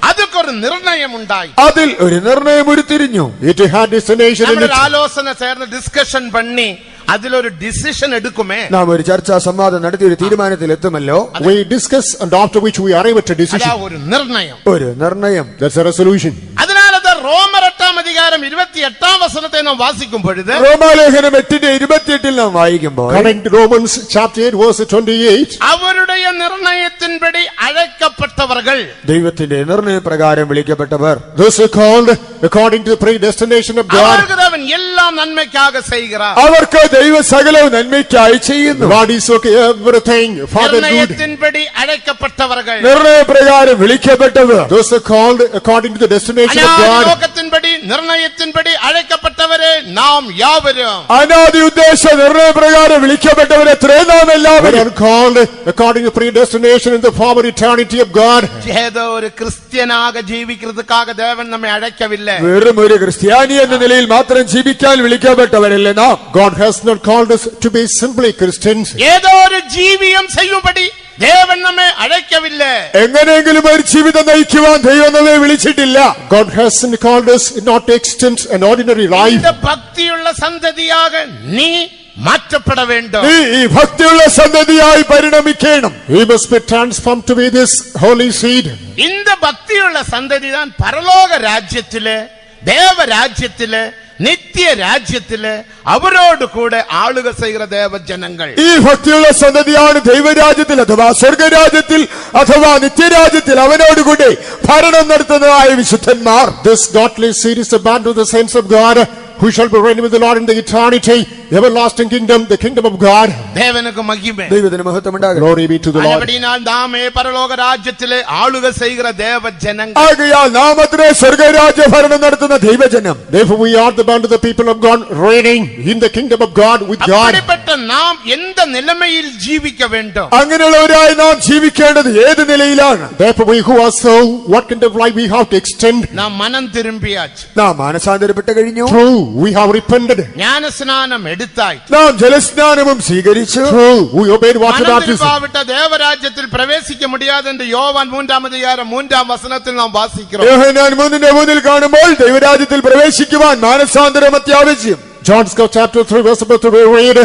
அதுக்கு ஒரு நிர்ணயம் உண்டாയി. അതിൽ ഒരു നിർണയം ഉരുത്തിരിഞ്ഞു. It had destination in നമ്മൾ it. ആലോചന ചേർന്ന് ഡിസ്കഷൻ பண்ணி അതിലൊരു ഡിസിഷൻ എടുക്കുമേ. നാം ഒരു ചർച്ചാ സംവാദം നടത്തി ഒരു തീരുമാനത്തിൽ എത്തുമല്ലോ. We discuss and after which we arrive at a decision. അതാ ഒരു നിർണയം. ഒരു നിർണയം. That's a resolution. അതിനാലത് റോമർ 8:28 നാം വാസിക്കുമ്പോഴത് റോമാലേഖനം 8:28 നാം വായിക്കുമ്പോൾ Coming to Romans chapter 8 verse 28. അവരുടെ നിർണയത്തിൻപടി അழைക്കപ്പെട്ടവർകൾ, ദൈവത്തിന്റെ നിർണയപ്രകാരം വിളിക്കപ്പെട്ടവർ, Those are called according to the predestination of God. അവർക്ക് അവൻ എല്ലാം നന്മയ്ക്കാக செய்கிறார். അവർക്ക് ദൈവ സകലവും നന്മയ്ക്കായി ചെയ്യുന്നു. God is okay everything for the good. നിർണയത്തിൻപടി അழைക്കപ്പെട്ടവർകൾ, നിർണയപ്രകാരം വിളിക്കപ്പെട്ടവർ, Those are called according to the destination of God. ലോകത്തിൻപടി നിർണയത്തിൻപടി അழைക്കപ്പെട്ടവരെ നാം യാവരും, അനാദി ഉദ്ദേശ നിർണയപ്രകാരം വിളിക്കപ്പെട്ടവരെത്രേ നാം We എല്ലാവരും. are called according to predestination in the former eternity of God. ഏതോ ഒരു ക്രിസ്ത്യനാക ജീവിക്കുന്നതുക്കാக ദേവൻ നമ്മെ അழைക്കവില്ല. വെറും ഒരു ക്രിസ്ത്യാനി എന്ന നിലയിൽ മാത്രം ജീവിക്കാൻ വിളിക്കപ്പെട്ടവരല്ലേ നാം. God has not called us to be simply Christians. ഏതോ ഒരു ജീവിയം ചെയ്യുമ്പടി ദേവൻ നമ്മെ അழைക്കവില്ല. എങ്ങനെയെങ്കിലും ഒരു ജീവിതം നയിക്കുവാൻ ദൈവം നമ്മെ വിളിച്ചിട്ടില്ല. God hasn't called us not to extend an ordinary life. இந்த ഭക്തിയുള്ള സന്തതിയാക നീ മാറ്റപ്പെട வேண்டும். നീ ഈ ഭക്തിയുള്ള സന്തതിയായി പരിണമിക്കണം. We must be transformed to be this holy seed. இந்த ഭക്തിയുള്ള സന്തതി താൻ പരലോക രാജ്യത്തിലെ ദേവരാജ്യത്തിലെ നിത്യ രാജ്യത്തിലെ അവരോട് കൂടെ ആളുക ചെയ്യുന്ന ദേവജനങ്ങൾ. ഈ ഭക്തിയുള്ള സന്തതിയാണ് ദൈവരാജ്യത്തിൽ അഥവാ സ്വർഗരാജ്യത്തിൽ അഥവാ നിത്യരാജ്യത്തിൽ അവനോടുകൂടി ഭരണം നടത്തുന്നതായ വിശുദ്ധന്മാർ. This godly seed is the band of the saints of God, who shall be reigning with the Lord in the eternity, everlasting kingdom, the kingdom of God. ദേവനുക്ക് മഹിമ. ദൈവത്തിന് മഹത്വം ഉണ്ടാകട്ടെ. Glory be to the Lord. അവിടെയാൽ നാമേ പരലോക രാജ്യത്തിലെ ആളുക ചെയ്യുന്ന ദേവജനങ്ങൾ. ആകയാൽ നാം അത്രേ സ്വർഗരാജ്യ ഭരണം നടത്തുന്ന ദൈവജനം. Therefore we are the band of the people of God, reigning in the kingdom of God with God. அப்படிப்பட்ட நாம் எந்த நிலைமையில் ஜீவிக்க வேண்டும்? അങ്ങനെയുള്ളവരായി നാം ജീവിക്കേണ്ടത് ഏത് നിലയിലാണ്? Therefore we who are so, what kind of life we have to extend? നാം മനം തിരുമ്പിയാച്ച്, നാം മാനസാന്തരപ്പെട്ട് കഴിഞ്ഞു. True, we have repented. ജ്ഞാനസ്നാനം എടുത്തായി, നാം ജലസ്നാനവും സ്വീകരിച്ചു. True, we obeyed water மனம் baptism. திரும்பாவிட்ட தேவராஜ்யத்தில் பிரவேசிக்க முடியாது என்று யோவான் 3:3 നാം വാസിக்கிறோം. യോഹന്നാൻ 3:3 കാണുമ്പോൾ ദൈവരാജ്യത്തിൽ പ്രവേശിക്കുവാൻ മാനസാന്തരം അത്യാവശ്യം. John's chapter 3 verse 3 we read,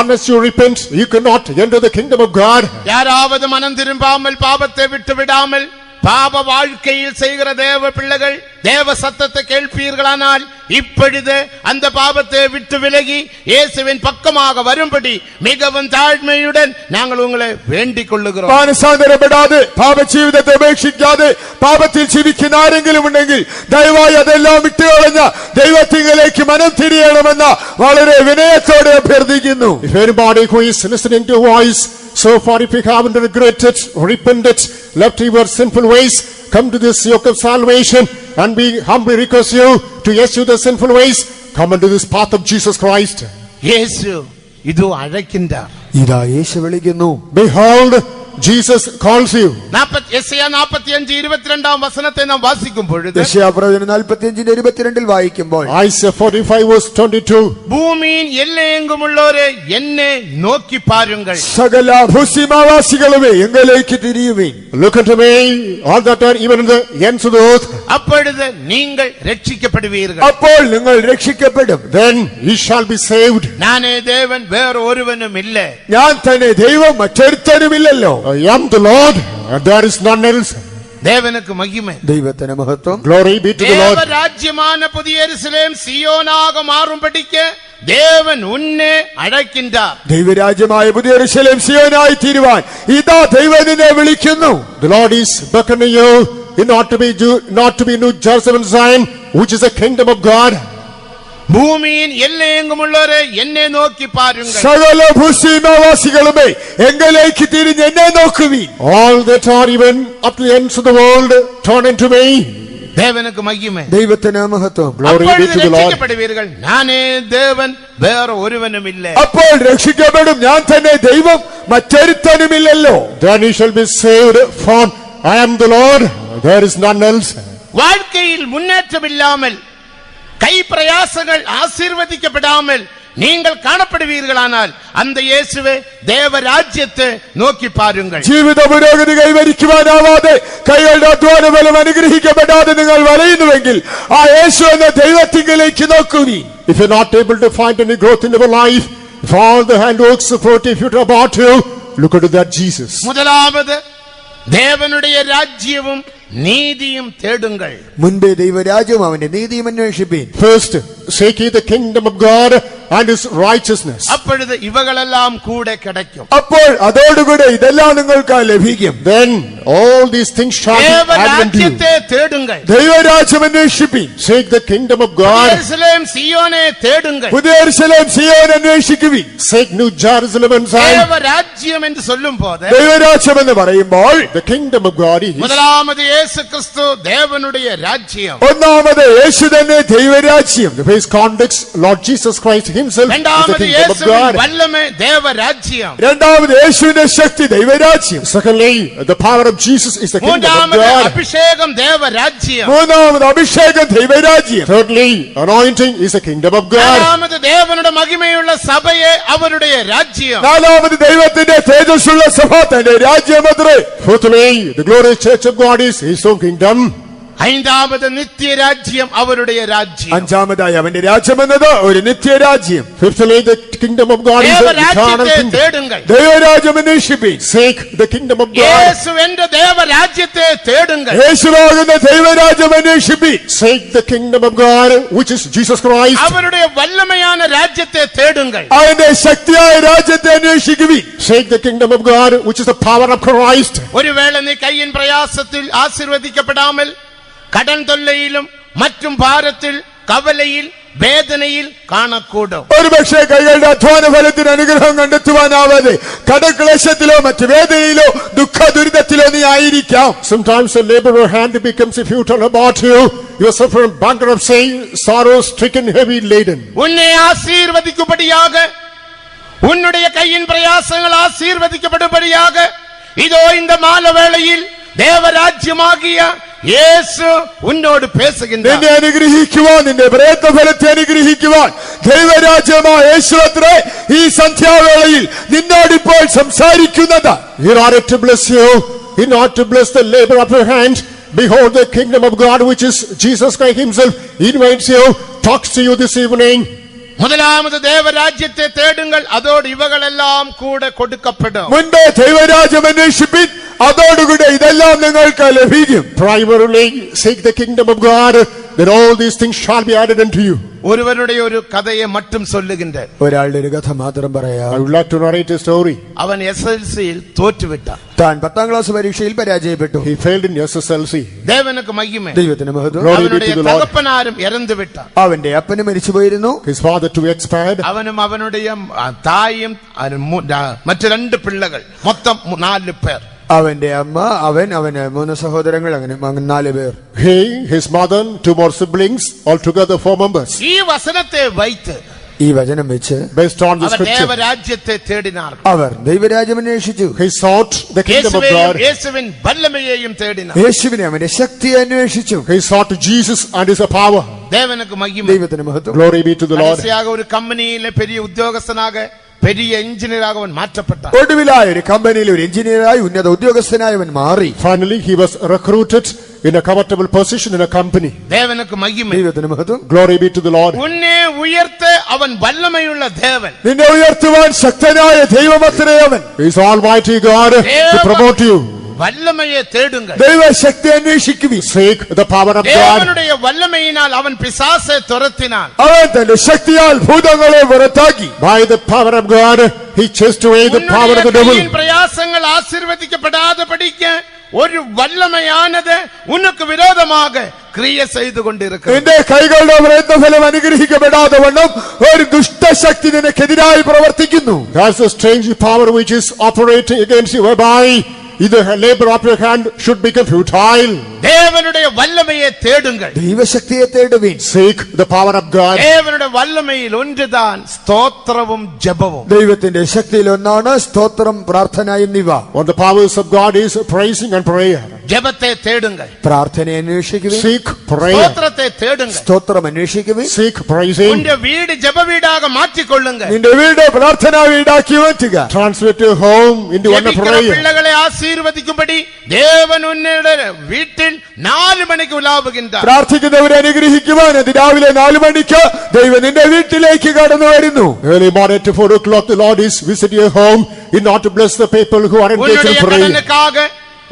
unless you repent, you cannot enter the kingdom of God. யாராவது மனம் திரும்பாமல் பாவத்தை விட்டு விடாமல் பாப வாழ்க்கையில் செய்கிற தேவ பிள்ளைகள் தேவ சத்தத்தை கேட்பீர்களானால் இப்பொழுது அந்த பாவத்தை விட்டு விலகி இயேசுவின் பக்கமாக வரும்படி மிகவும் தாழ்மையுடன் நாங்கள் உங்களை வேண்டிக் കൊള്ളുகிறோം. മാനസാന്തരപ്പെടാതെ പാപജീവിതത്തെ ഉപേക്ഷിക്കാതെ പാപത്തിൽ ജീവിക്കുന്ന ആരെങ്കിലും ഉണ്ടെങ്കിൽ ദയവായി അതെല്ലാം വിട്ടുകളഞ്ഞ ദൈവത്തിങ്കലേക്ക് മനം തിരിയണമെന്ന വളരെ വിനയത്തോടെ അഭ്യർത്ഥിക്കുന്നു. If anybody who is listening to voice, so far if you haven't regretted, repented, left your sinful ways, come to this yoke of salvation, and we humbly request you to eschew the sinful ways, come unto this path of Jesus Christ. യേശു ഇത് അழைக்கின்றார். ഇതാ യേശു വിളിക്കുന്നു. Behold, Jesus calls you. യെശയ്യാ 45:22 നാം വാസിക്കുമ്പോഴത് യെശയ്യാപ്രവചനം 45:22 വായിക്കുമ്പോൾ Isaiah 45 verse 22. ഭൂമിயின் എല്ലെങ്കുമുള്ളവരെ എന്നെ നോക്കി പാരുங்கள். സകല ഭൂസീമാവാസികളുമേ എങ്കലേക്ക് തിരിയുവിൻ. Look unto me, all that are even in the ends of the earth. அப்பொழுது நீங்கள் രക്ഷിക്കപ്പെടുவீர்கள். അപ്പോൾ നിങ്ങൾ രക്ഷിക്കപ്പെടും. Then ye shall be saved. நானே தேவன் வேற ஒருவனும் இல்லை. ഞാൻ തന്നെ ദൈവം മറ്റൊരുത്തനുമില്ലല്ലോ. I am the Lord, and there is none else. தேவனுக்கு மகிமை. ദൈവത്തിന് മഹത്വം. Glory be to the Lord. தேவராஜ்யமான புதிய எருசலேம் സിയോനാக മാറുംപടിക്ക് ദേവൻ ഉന്നെ അழைக்கின்றார். ദൈവരാജ്യമായ പുതിയ യെരൂശലേം സിയോനായി തീരുവാൻ ഇതാ ദൈവം നിന്നെ വിളിക്കുന്നു. The Lord is beckoning you in not to be New Jerusalem and Zion, which is the kingdom of God. ഭൂമിயின் എല്ലെങ്കുമുള്ളവരെ എന്നെ നോക്കി പാരുங்கள். സകല ഭൂസീമാവാസികളുമേ എങ്കലേക്ക് തിരിഞ്ഞ് എന്നെ നോക്കുവിൻ. All that are even up to the ends of the world, turn into me. தேவனுக்கு மகிமை. ദൈവത്തിന് മഹത്വം. Glory be அப்பொழுது to the Lord. രക്ഷിക്കപ്പെടുവീர்கள். நானே தேவன் வேற ஒருவனும் இல்லை. അപ്പോൾ രക്ഷിക്കപ്പെടും. ഞാൻ തന്നെ ദൈവം മറ്റൊരുത്തനുമില്ലല്ലോ. Then you shall be saved, for I am the Lord, there is none else. வாழ்க்கையில் முன்னேற்றம் இல்லாமல் கை பிரயாசங்கள் ஆசீர்வதிக்கப்படாமல் நீங்கள் കാണപ്പെടുവീர்களാனால் அந்த இயேசுவே தேவராஜ்யத்தை നോക്കി പാരുங்கள். ജീവിത പുരോഗതി കൈവരിക്കുവാനാവാതെ കൈകളുടെ അധ്വാനബലം അനുഗ്രഹിക്കപ്പെടാതെ നിങ്ങൾ വലയുന്നുവെങ്കിൽ ആ യേശു എന്ന ദൈവത്തിങ്കലേക്ക് നോക്കുവിൻ. If you're not able to find any growth in your life, If all the handworks of if about you, look at that Jesus. முதலாவது தேவனுடைய ராஜ்யமும் நீதியும் தேடுங்கள். മുൻപേ ദൈവരാജ്യവും അവന്റെ നീതിയും അന്വേഷിപ്പീൻ. First, seek ye the kingdom of God and his righteousness. அப்பொழுது இவைகளெல்லாம் கூட கிடைக்கும். അപ്പോൾ അതോടുകൂടെ ഇതെല്ലാം നിങ്ങൾക്ക് ലഭിക്കും. Then all these things shall be added unto you. தேவராஜ்யத்தை தேடுங்கள். ദൈവരാജ്യം അന്വേഷിപ്പീൻ. Seek the kingdom of God. യെരൂശലേം സിയോനെ தேடுங்கள். പുതിയ യെരൂശലേം Zion അന്വേഷിക്കുവിൻ. Seek New Jerusalem and Zion. தேவராஜ்யம் என்று சொல்லும்போது ദൈവരാജ്യം എന്ന് പറയുമ്പോൾ The kingdom of God is முதலாவது இயேசு கிறிஸ்து தேவனுடைய ராஜ்யம். ഒന്നാമത് യേശു തന്നെ ദൈവരാജ്യം. the base context. Lord Jesus Christ himself is the இரண்டாவது kingdom of இயேசுவின் God. வல்லமை தேவராஜ்யம். രണ്ടാമത് യേശുവിന്റെ ശക്തി ദൈവരാജ്യം. Secondly, the power of Jesus is the kingdom of மூன்றாவது God. அபிஷேகம் தேவராஜ்யம். മൂന്നാമത് അഭിഷേകം ദൈവരാജ്യം. Thirdly, anointing is the kingdom of God. நாலாவது தேவனுடைய மகிமையுள்ள சபையே அவருடைய ராஜ்யம். നാലാമത് ദൈവത്തിന്റെ തേജസ്സുള്ള സഭ തന്റെ രാജ്യമത്രേ. Fourthly, the glorious church of God is his own kingdom. ஐந்தாவது நித்திய ராஜ்யம் அவருடைய ராஜ்யம். അഞ്ചാമതായി അവന്റെ രാജ്യം എന്നത് ഒരു നിത്യരാജ്യം. Fifthly, the kingdom of God is the eternal தேவராஜ்யத்தை kingdom. தேடுங்கள். ദൈവരാജ്യം അന്വേഷിപ്പീൻ. Seek the kingdom of God. இயேசு என்ற தேவராஜ்யத்தை தேடுங்கள். യേശുവാകുന്ന ദൈവരാജ്യം അന്വേഷിപ്പീൻ. Seek the kingdom of God, which is Jesus Christ. அவருடைய வல்லமையான ராஜ்யத்தை தேடுங்கள். അവന്റെ ശക്തിയായ രാജ്യത്തെ അന്വേഷിക്കുവിൻ. Seek the kingdom of God, which is the power of Christ. ஒருவேளை நீ கையின் பிரயாசத்தில் ஆசீர்வதிக்கப்படாமல் கடன் தொல்லையிலும் மற்றும் பாரத்தில் கவலையில் വേദനയിൽ കാണക്കൂടും. ഒരുപക്ഷെ കൈകളുടെ അധ്വാന ഫലത്തിന് അനുഗ്രഹം കണ്ടെത്തുവാനാവാതെ കടക്ലേശത്തിലോ മറ്റു വേദനയിലോ ദുഃഖ ദുരിതത്തിലോ നീ ആയിരിക്കാം. Sometimes a laborer hand becomes futile about you. You are suffering bankruptcy, sorrow stricken, heavy laden. உன்னை ஆசீர்வதிக்கும்படியாக உன்னுடைய கையின் பிரயாசங்கள் ஆசீர்வதிக்கப்படும்படியாக இதோ இந்த மாலை வேளையில் தேவராஜ்யமாகிய യേശു ഉന്നോട് പേസുകിன்றார். നിന്നെ അനുഗ്രഹിക്കുവാൻ, നിന്റെ പ്രയത്നഫലത്തെ അനുഗ്രഹിക്കുവാൻ ദൈവരാജ്യമായ യേശു അത്രേ ഈ സന്ധ്യാവേളയിൽ നിന്നോടിപ്പോൾ സംസാരിക്കുന്നത്. In order to bless you, in order to bless the labor of your hand, behold the kingdom of God, which is Jesus Christ himself, invites you, talks to you this evening. முதலாவது தேவராஜ்யத்தை தேடுங்கள், அதோடு இவைகளெல்லாம் கூட கொடுக்கப்படும். മുൻപേ ദൈവരാജ്യം അന്വേഷിപ്പിൻ, അതോടുകൂടെ ഇതെല്ലാം നിങ്ങൾക്ക് ലഭിക്കും. Primarily seek the kingdom of God, then all these things shall be added unto you. ഒരുവനുடைய ഒരു കഥയെ മറ്റും சொல்லுகின்றேன். ഒരാളുടെ ഒരു കഥ മാത്രം പറയാം. I would like to narrate a story. അവൻ SLCയിൽ തോറ്റുവിട്ടാൻ. താൻ 10ാം ക്ലാസ് പരീക്ഷയിൽ പരാജയപ്പെട്ടു. He failed in SSLC. ദേവനുക്ക് മഹിമ. ദൈവത്തിന് മഹത്വം. അവനുடைய തകപ്പനാരും ഇറந்து വിട്ടാൻ. അവന്റെ അപ്പന് മരിച്ചുപോയിരുന്നു. His father too expired. അവനും അവനുடைய തായും മറ്റു 2 പിള്ളകൾ, മൊത്തം 4 പേർ. അവന്റെ അമ്മ, അവന് 3 സഹോദരങ്ങൾ, അങ്ങനെ 4 പേർ. He, his mother, 2 more siblings, altogether 4 members. ഈ വസനത്തെ വൈത്ത് ഈ വചനം വെച്ച് Based on the our scripture, ദേവരാജ്യത്തെ തേടിനാർ. അവർ ദൈവരാജ്യം അന്വേഷിച്ചു. he sought the kingdom of God. യേശുവിൻ വല്ലമയെയും തേടിനാർ. യേശുവിനെ, അവന്റെ ശക്തിയെ അന്വേഷിച്ചു. He sought Jesus and his power. ദേവനുക്ക് മഹിമ. ദൈവത്തിന് മഹത്വം. Glory be to the Lord. കடைசியாக ഒരു കമ്പനിയിലെ പെരിയ ഉദ്യോഗസ്ഥനാക പെരിയ എഞ്ചിനീയറാக അവൻ മാറ്റപ്പെട്ട. ഒടുവിലായ ഒരു കമ്പനിയിൽ ഒരു എഞ്ചിനീയറായി ഉന്നത ഉദ്യോഗസ്ഥനായി അവൻ മാറി. Finally he was recruited in a comfortable position in a company. ദേവനുക്ക് മഹിമ. ദൈവത്തിന് മഹത്വം. Glory be to the Lord. ഉന്നെ ഉയർത്ത അവൻ വല്ലമയുള്ള ദേവൻ. നിന്നെ ഉയർത്തുവാൻ ശക്തനായ ദൈവമത്രേ അവൻ. He is Almighty God to promote you. വല്ലമയെ തേടുங்கள். ദൈവശക്തി അന്വേഷിക്കുവിൻ. Seek the power of God. ദേവനുடைய വല്ലമയിനാൽ അവൻ പിശാചെ തുരത്തിനാൻ. അവൻ തന്റെ ശക്തിയാൽ ഭൂതങ്ങളെ പുറത്താക്കി. By the power of God he chased away the power of the devil. ഉன்നുடைய പ്രയാസങ്ങൾ ആശീർവദിക്കപ്പെടാതെ പഠിക്ക ഒരു വല്ലമയാനത് ഉനക്ക് വിരോധமாக ക്രിയ ചെയ്തുകൊണ്ടിരിക്കുന്നു. നിന്റെ കൈകളുടെ പ്രയത്നഫലം അനുഗ്രഹിക്കപ്പെടാതെ വണ്ണം ഒരു ദുഷ്ടശക്തി നിനക്കെതിരായി പ്രവർത്തിക്കുന്നു. That's a strange power which is operating against you, whereby either labor of your hand should become futile. ദേവനുடைய വല്ലമയെ തേടുங்கள். ദൈവശക്തിയെ തേടുവിൻ. Seek the power of God. ദേവനുடைய വല്ലമയിൽ ഒന്നുതാൻ സ്തോത്രവും ജപവും. ദൈവത്തിന്റെ ശക്തിയിൽ ഒന്നാണ് സ്തോത്രം, പ്രാർത്ഥന എന്നിവ. One of the powers of God is praising and prayer. ജപത്തെ തേടുങ്കൾ, പ്രാർത്ഥനയെ അന്വേഷിക്കുവിൻ, Seek prayer. സ്തോത്രത്തെ തേടുങ്കൾ, സ്തോത്രം അന്വേഷിക്കുവിൻ, Seek praising. നിന്റെ വീട് ജപവീടാക മാറ്റിക്കൊള്ളുങ്ക. നിന്റെ വീട് പ്രാർത്ഥനാ വീടാക്കി മാറ്റുക. Translate your home into one of ജപിക്കുന്ന prayer. പിള്ളകളെ ആശീർവദിക്കുമ്പടി ദേവൻ ഉന്നയുടെ വീട്ടിൽ 4 മണിക്ക് ഉലാവുകിന്താർ. പ്രാർത്ഥിക്കുന്നവരെ അനുഗ്രഹിക്കുവാൻ രാവിലെ 4 മണിക്ക് ദൈവം നിന്റെ വീട്ടിലേക്ക് കടന്നു വരുന്നു. Early morning at 4 o'clock, the Lord is visiting your home in order to bless the people who are engaged in உன்னுடைய prayer. கடனுக்காக,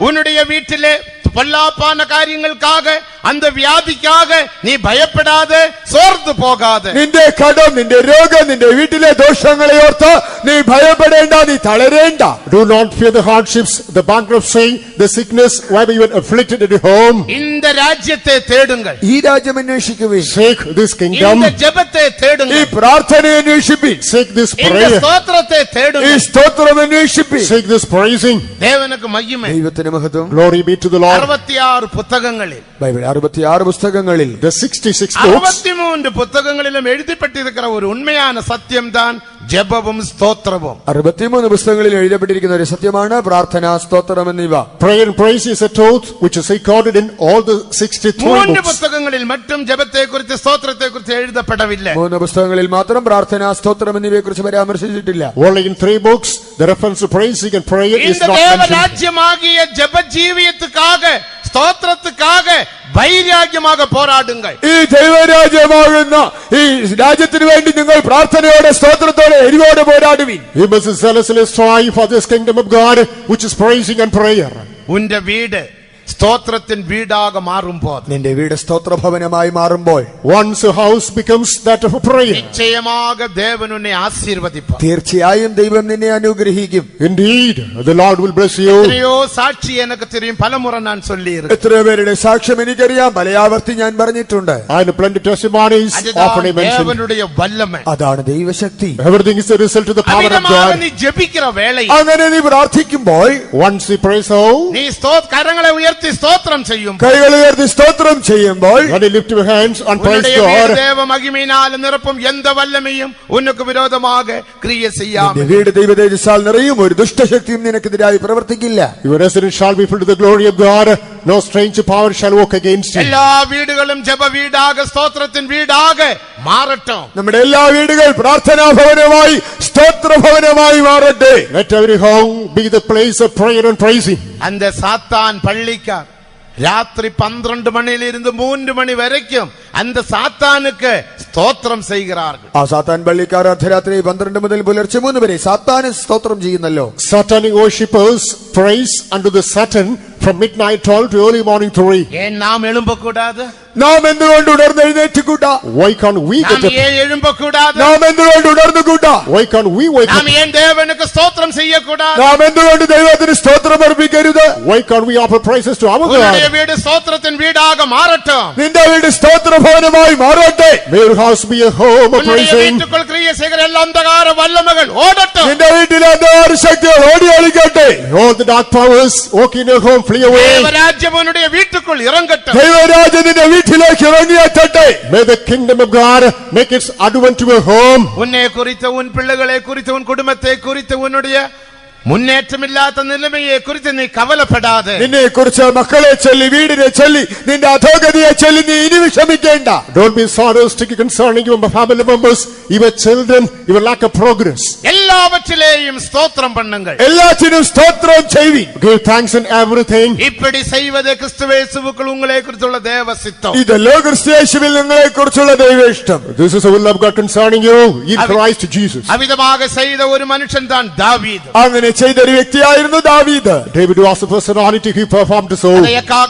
உன்னுடைய வீட்டிலே பொல்லாப்பான காரியங்களுக்காக, அந்த வியாதிக்காக நீ பயப்படாத, சோர்ந்து போகாத. നിന്റെ കടം, നിന്റെ രോഗം, നിന്റെ വീട്ടിലെ ദോഷങ്ങളെ ഓർത്ത് നീ ഭയപ്പെടേണ്ട, നീ തളരേണ്ട. Do not fear the hardships, the bankruptcy, the sickness, whether you are afflicted at your home. இந்த ராஜ்யத்தை தேடுங்கள், ഈ രാജ്യം അന്വേഷിക്കുവിൻ, Seek this kingdom. இந்த ஜெபத்தை ഈ தேடுங்கள், പ്രാർത്ഥനയെ അന്വേഷിപ്പിൻ, Seek this இந்த prayer. ஸ்தோத்திரத்தை ഈ தேடுங்கள். സ്തോത്രം അന്വേഷിപ്പിൻ. Seek this praising. தேவனுக்கு மகிமை. ദൈവത്തിന് മഹത്വം. Glory be to the Lord. 66 പുസ്തകങ്ങളിൽ, ബൈബിൾ 66 പുസ്തകങ്ങളിൽ The 66 books. 63 പുസ്തകങ്ങളിലും എഴുതിപ്പെട്ടിരിക്കുന്ന ഒരു ഉണ്മயான സത്യം താൻ ജപവും സ്തോത്രവും. 63 പുസ്തകങ്ങളിൽ എഴുതപ്പെട്ടിരിക്കുന്ന ഒരു സത്യമാണ് പ്രാർത്ഥന, സ്തോത്രം എന്നിവ. Prayer and praise is a truth which is recorded in all the 63 3 books. പുസ്തകങ്ങളിൽ മറ്റും ജപത്തെക്കുറിച്ച് സ്തോത്രത്തെക്കുറിച്ച് എഴുതപ്പെടവില്ല. 3 പുസ്തകങ്ങളിൽ മാത്രം പ്രാർത്ഥന, സ്തോത്രം എന്നിവയെ കുറിച്ച് പരാമർശിച്ചിട്ടില്ല. Only in 3 books, the reference to praising and prayer is இந்த not தேவ mentioned. ராஜ்யமாகிய ஜெப ஜீவியத்துக்காக, ஸ்தோத்திரத்துக்காக வைராഗ്യமாக போராடுங்கள். ഈ ദൈവരാജ്യമാകുന്ന ഈ രാജ്യത്തിന് വേണ്ടി നിങ്ങൾ പ്രാർത്ഥനയോടെ, സ്തോത്രത്തോടെ, എരിവോടെ പോരാടുവിൻ. You must zealously strive for this kingdom of God, which is praising and prayer. ഉന്റെ വീട് സ്തോത്രത്തിൻ വീടാക മാറുമ്പോൾ, നിന്റെ വീട് സ്തോത്രഭവനമായി മാറുമ്പോൾ Once a house becomes that of a prayer, നിശ്ചയமாக ദേവൻ ഉന്നെ ആശീർവദിപ്പാർ. തീർച്ചയായും ദൈവം നിന്നെ അനുഗ്രഹിക്കും. indeed, the Lord will bless you. എത്രയോ സാക്ഷി എനിക്ക് தெரியும், പലമുറ ഞാൻ சொல்லியிருக்கிறேன். എത്ര പേരുടെ സാക്ഷ്യം എനിക്കറിയാം, പലയാവർത്തി ഞാൻ പറഞ്ഞിട്ടുണ്ട്. And plenty of testimonies often I mentioned. ദേവനുடைய വല്ലമ. അതാണ് ദൈവശക്തി. Everything is a result of the power of അമിതமாக God. നീ ജപിக்கிற വേളை, അങ്ങനെ നീ പ്രാർത്ഥിക്കുമ്പോൾ, Once you pray so, നീ കരങ്ങളെ ഉയർത്തി സ്തോത്രം ചെയ്യും, കൈകൾ ഉയർത്തി സ്തോത്രം ചെയ്യുമ്പോൾ, when you lift your hands and praise உன்னுடைய வீடு God, தேவ மகிமையினால் நிரப்பும், எந்த வல்லமையும் உனக்கு விரோதமாக கிரியை നിന്റെ செய்யாமல். വീട് ദൈവതേജസ്സാൽ നിറയും, ഒരു ദുഷ്ടശക്തിയും നിനക്കെതിരായി പ്രവർത്തിക്കില്ല. your residence shall be filled with the glory of God. No strange power shall walk against you. എല്ലാ വീടുകളും ജപ വീടാക, സ്തോത്രത്തിൻ വീടാക മാറട്டும். നമ്മുടെ എല്ലാ വീടുകൾ പ്രാർത്ഥനാ ഭവനമായി, സ്തോത്രഭവനമായി മാറട്ടെ. Let every home be the place of prayer and praising. அந்த சாத்தான் பள்ளிக்கார் ராத்திரி 12 மணியிலிருந்து 3 மணி வரைக்கும் அந்த சாத்தானுக்கு ஸ்தோத்திரம் செய்கிறார்கள். ആ സാത്താൻ പള്ളിക്കാർ അർദ്ധരാത്രി 12 മുതൽ പുലർച്ചെ 3 വരെ സാത്താന് സ്തോത്രം ചെയ്യുന്നല്ലോ. Satanic worshippers praise unto the Satan from midnight 12 to early morning 3. ஏன் நாம் எழும்பக்கூடாது? നാം എന്തുകൊണ്ട് ഉണർന്നെഴുന്നേറ്റുകൂടാ? Why can't we get நாம் up? ஏன் எழும்பக்கூடாது? നാം എന്തുകൊണ്ട് ഉണർന്നുകൂടാ? Why can't we wake up? நாம் ஏன் தேவனுக்கு ஸ்தோத்திரம் செய்யக்கூடாது? നാം എന്തുകൊണ്ട് ദൈവത്തിന് സ്തോത്രം അർപ്പിക്കരുത്? Why can't we offer praises to our உன்னுடைய God? வீடு ஸ்தோத்திரத்தின் வீடாக மாறட்டும். നിന്റെ വീട് സ്തോത്രഭവനമായി മാറട്ടെ. May your house be a home of உன்னுடைய praising. வீட்டுக்குள் கிரியை செய்கிற எல்லா அந்தகார வல்லமைகள் ஓடட்டும். നിന്റെ വീട്ടിലെ അന്ധകാര ശക്തികൾ ഓടി ഒളിക്കട്ടെ. All the dark powers walk in your home, flee away. தேவராஜ்யம் உன்னுடைய வீட்டுக்குள் இறங்கட்டும். ദൈവരാജ്യം നിന്റെ വീട്ടിലേക്ക് ഇറങ്ങിയെത്തട്ടെ. May the kingdom of God make its advent to your home. உன்னை குறித்த, உன் பிள்ளைகளை குறித்து, உன் குடும்பத்தை குறித்து, உன்னுடைய മുന്നേറ്റമില്ലാത്ത നിലമയെ കുറിച്ച് നീ കവലപ്പെടാതെ. നിന്നെ കുറിച്ച് മക്കളെ ചൊല്ലി, വീടിനെ ചൊല്ലി, നിന്റെ അധോഗതിയെ ചൊല്ലി നീ ഇനി വിഷമിക്കേണ്ട. Don't be sorrowful concerning your family members, your children, your lack of progress. எல்லாவற்றிலேயும் ஸ்தோத்திரம் பண்ணுங்கள். എല്ലാത്തിനും സ്തോത്രം ചെയ്വി. Give thanks in everything. இப்படி செய்வது கிறிஸ்துவேசுவுக்குள் உங்களை குறித்துள்ள தேவ சித்தம். ഇതല്ലോ ക്രിസ്തുയേശുവിൽ നിങ്ങളെ കുറിച്ചുള്ള ദൈവേഷ്ടം. This is the will of God concerning you in Christ Jesus. അവിധமாக ചെയ്ത ഒരു മനുഷ്യൻ താൻ ദാവീദ്. അങ്ങനെ ചെയ്ത ഒരു വ്യക്തിയായിരുന്നു ദാവീദ്. David was the personality he performed so.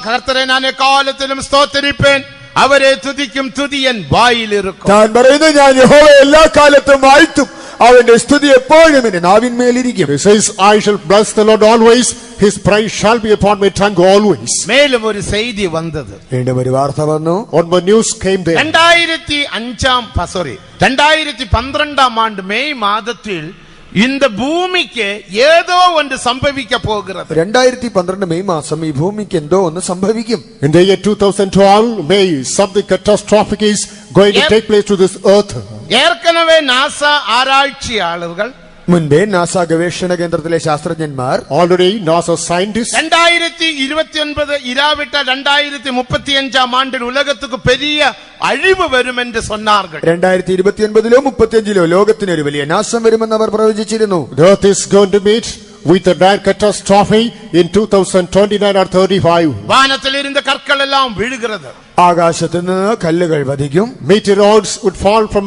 കർത്തരെ ഞാൻ എക്കാലത്തിലും സ്തോത്രിപ്പേൻ, അവരെ തുതിക്കും, തുതിയൻ വായിലിരിക്കും. താൻ പറയുന്നു, ഞാൻ യഹോവയെ എല്ലാ കാലത്തും വാഴ്ത്തും, അവന്റെ സ്തുതി എപ്പോഴും എന്റെ നാവിന്മേലിരിക്കും. He says, I shall bless the Lord always, his praise shall be upon my tongue always. മേലും ഒരു ചെയ്തി വന്നത്. വീണ്ടും ഒരു വാർത്ത വന്നു. On my news came there. 2012 ആണ്ട് മെയ് മാസത്തിൽ இந்த பூமிக்கு ஏதோ ஒன்று சம்பவிக்க போகிறது. 2012 മെയ് മാസം ഈ ഭൂമിക്ക് എന്തോ ഒന്ന് സംഭവിക്കും. In the year 2012, May, something catastrophic is going to take place to this earth. ஏற்கனவே நாசா ஆராய்ச்சியாளர்கள் മുൻപേ നാസ ഗവേഷണ കേന്ദ്രത്തിലെ ശാസ്ത്രജ്ഞന്മാർ already NASA scientists 2029 ഇരാവിട്ട 2035 ആണ്ടിൽ ഉലകത്തുക്ക് പെരിയ അഴിവ് വരുമെന്ന് சொன்னார்கள். 2029 35 ലോകത്തിന് ഒരു വലിയ നാശം വരുമെന്ന് അവർ പ്രവചിച്ചിരുന്നു. the earth is going to meet with a dire catastrophe in 2029 or 35. വാനത്തിൽ ഇരുന്ന കற்கள் എല്ലാം വീഴുகிறது. ആകാശത്ത് നിന്ന് കല്ലുകൾ പതിക്കും. Meteoroids would fall from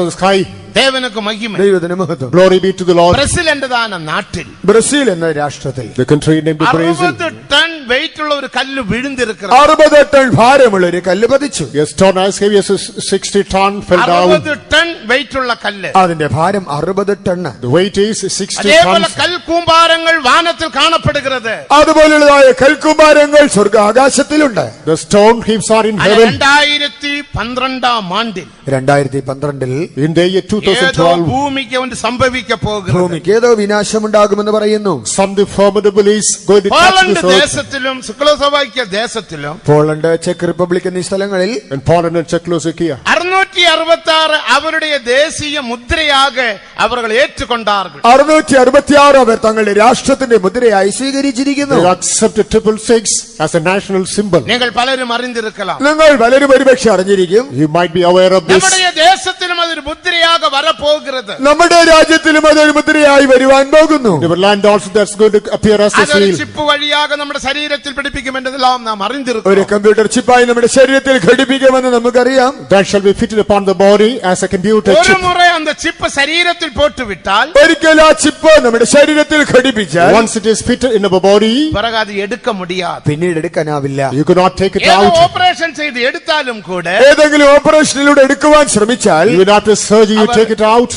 the sky. ദേവനുക്ക് മഹിമ. ദൈവത്തിന് മഹത്വം. Glory be to the Lord. Brazil എന്നതാണ് നാട്ടിൽ, ബ്രസീൽ എന്ന രാഷ്ട്രത്തിൽ The country named Brazil. 60 ton weight ഉള്ള ഒരു കല്ല് വീഴുന്നിരിക്കുന്നത്. 60 ടൺ ഭാരമുള്ള ഒരു കല്ല് പതിച്ചു. A stone as heavy as 60 ton fell down. 60 ton weight ഉള്ള കല്ല്. അതിന്റെ ഭാരം 60 ടണ്ണ്. The weight is 60 അതേപോലെ tons. കൽക്കൂമ്പാരങ്ങൾ വാനത്തിൽ കാണപ്പെടുகிறது. അതുപോലുള്ളതായ കൽക്കുമാരങ്ങൾ സ്വർഗ ആകാശത്തിലുണ്ട്. The stone heaps are in heaven. 2012 ആണ്ടിൽ 2012 In the year ഏതോ 2012, ഭൂമിക്ക് ഒന്ന് സംഭവിക്കാൻ പോകുന്നത്. ഭൂമിക്ക് ഏതോ വിനാശമുണ്ടാകുമെന്ന് പറയുന്നു. something formidable is going to touch Poland this earth. ദേശത്തിലും ചെക്കോസ്ലോവാക്യ ദേശത്തിലും പോളണ്ട്, ചെക്ക് റിപ്പബ്ലിക് എന്നീ സ്ഥലങ്ങളിൽ And Poland and Czechoslovakia. 666 അവരുടെ ദേശീയ മുദ്രയാക അവർ ഏറ്റുകൊണ്ടാர்கள். 666 അവർ തങ്ങളുടെ രാഷ്ട്രത്തിന്റെ മുദ്രയായി സ്വീകരിച്ചിരിക്കുന്നു. They accepted 666 as a national symbol. നിങ്ങൾ പലരും അറിഞ്ഞിരിக்கலாம். നിങ്ങൾ പലരും ഒരുപക്ഷെ അറിഞ്ഞിരിക്കും. You might be aware of this. നമ്മുടെ ദേശത്തിലും അതൊരു മുദ്രയാക വരപ്പോകുന്നത്. നമ്മുടെ രാജ്യത്തിലും അതൊരു മുദ്രയായി വരുവാൻ പോകുന്നു. In our land also that's going to appear as a അതൊരു seal. ചിപ്പ് വഴിയാക നമ്മുടെ ശരീരത്തിൽ പിടിപ്പിക്കുമെന്നതെല്ലാം നാം ഒരു അറിഞ്ഞിരിക്കും. കമ്പ്യൂട്ടർ ചിപ്പായി നമ്മുടെ ശരീരത്തിൽ ഘടിപ്പിക്കുമെന്ന് നമുക്കറിയാം. That shall be fitted upon the body as a computer ഒരു chip. മുறை அந்த ചിപ്പ് ശരീരത്തിൽ പോട്ടുവിട്ടാൽ ഒരിക്കൽ ആ ചിപ്പ് നമ്മുടെ ശരീരത്തിൽ ഘടിപ്പിച്ചാൽ Once it is fitted in our body, പിറകെ അത് എടുക്ക മുടിയാതെ. പിന്നീട് എടുക്കാനാവില്ല. you cannot take it ഏതോ out. ഓപ്പറേഷൻ ചെയ്ത് എടുത്താലും കൂടെ ഏതെങ്കിലും ഓപ്പറേഷനിലൂടെ എടുക്കുവാൻ ശ്രമിച്ചാൽ Even after surgery, you take it out.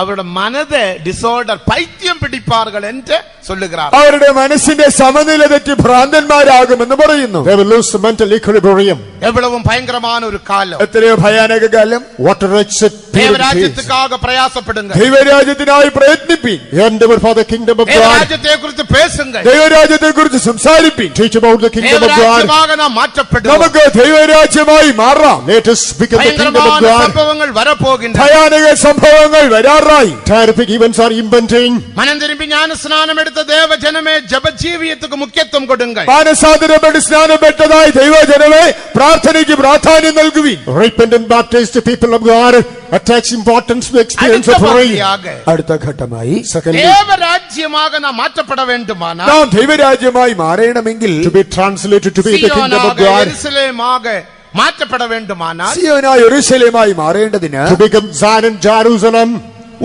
അവരുടെ മനത് ഡിസോർഡർ പൈത്യം പിടിപ്പാர்கள் എന്ന് சொல்லுகிறார். അവരുടെ മനസ്സിന്റെ സമനില തെറ്റി ഭ്രാന്തന്മാരാകുമെന്ന് പറയുന്നു. They will lose the mental equilibrium. എவ்வளവും ഭയങ്കരமான ഒരു കാലം. എത്രയോ ഭയാനക കാലം. What a wretched period it is. ദൈവരാജ്യത്തിനാக പ്രയാസപ്പെടുங்க. ദൈവരാജ്യത്തിനായി പ്രയത്നിപ്പിൻ. Endeavor for the kingdom of God. ദൈവരാജ്യത്തെക്കുറിച്ച് പേസുங்க. ദൈവരാജ്യത്തെ കുറിച്ച് സംസാരിപ്പിൻ. Teach about the kingdom of God. ദൈവരാജ്യமாக നാം മാറ്റപ്പെടും. നമുക്ക് ദൈവരാജ്യമായി മാറാം. Let us become the kingdom of ഭയങ്കരமான God. സംഭവങ്ങൾ വരപ്പോകിன்றன. ഭയാനക സംഭവങ്ങൾ വരാറായി. Terrific events are impending. മനം തിരുമ്പി ജ്ഞാനസ്നാനം എടുത്ത ദേവജനമേ ജപജീവിയத்துக்கு മുഖ്യത്വം കൊടുങ്ങൾ. മാനസാന്തരപ്പെട്ട് സ്നാനപ്പെട്ടതായി ദൈവജനമേ പ്രാർത്ഥനയ്ക്ക് പ്രാധാന്യം നൽകുവിൻ. Repent and baptize the people of God. Attach importance to the experience of prayer. അടുത്ത ഘട്ടമായി Secondly, ദേവരാജ്യமாக നാം മാറ്റപ്പെട വേണ്ടുമാനാൽ നാം ദൈവരാജ്യമായി മാറണമെങ്കിൽ to be translated to be the kingdom of സിയോനാക God. യെരുശലേമാക മാറ്റപ്പെട വേണ്ടുമാനാൽ സിയോനായ യെരൂശലേമായി മാറേണ്ടതിന് To become Zion and Jerusalem.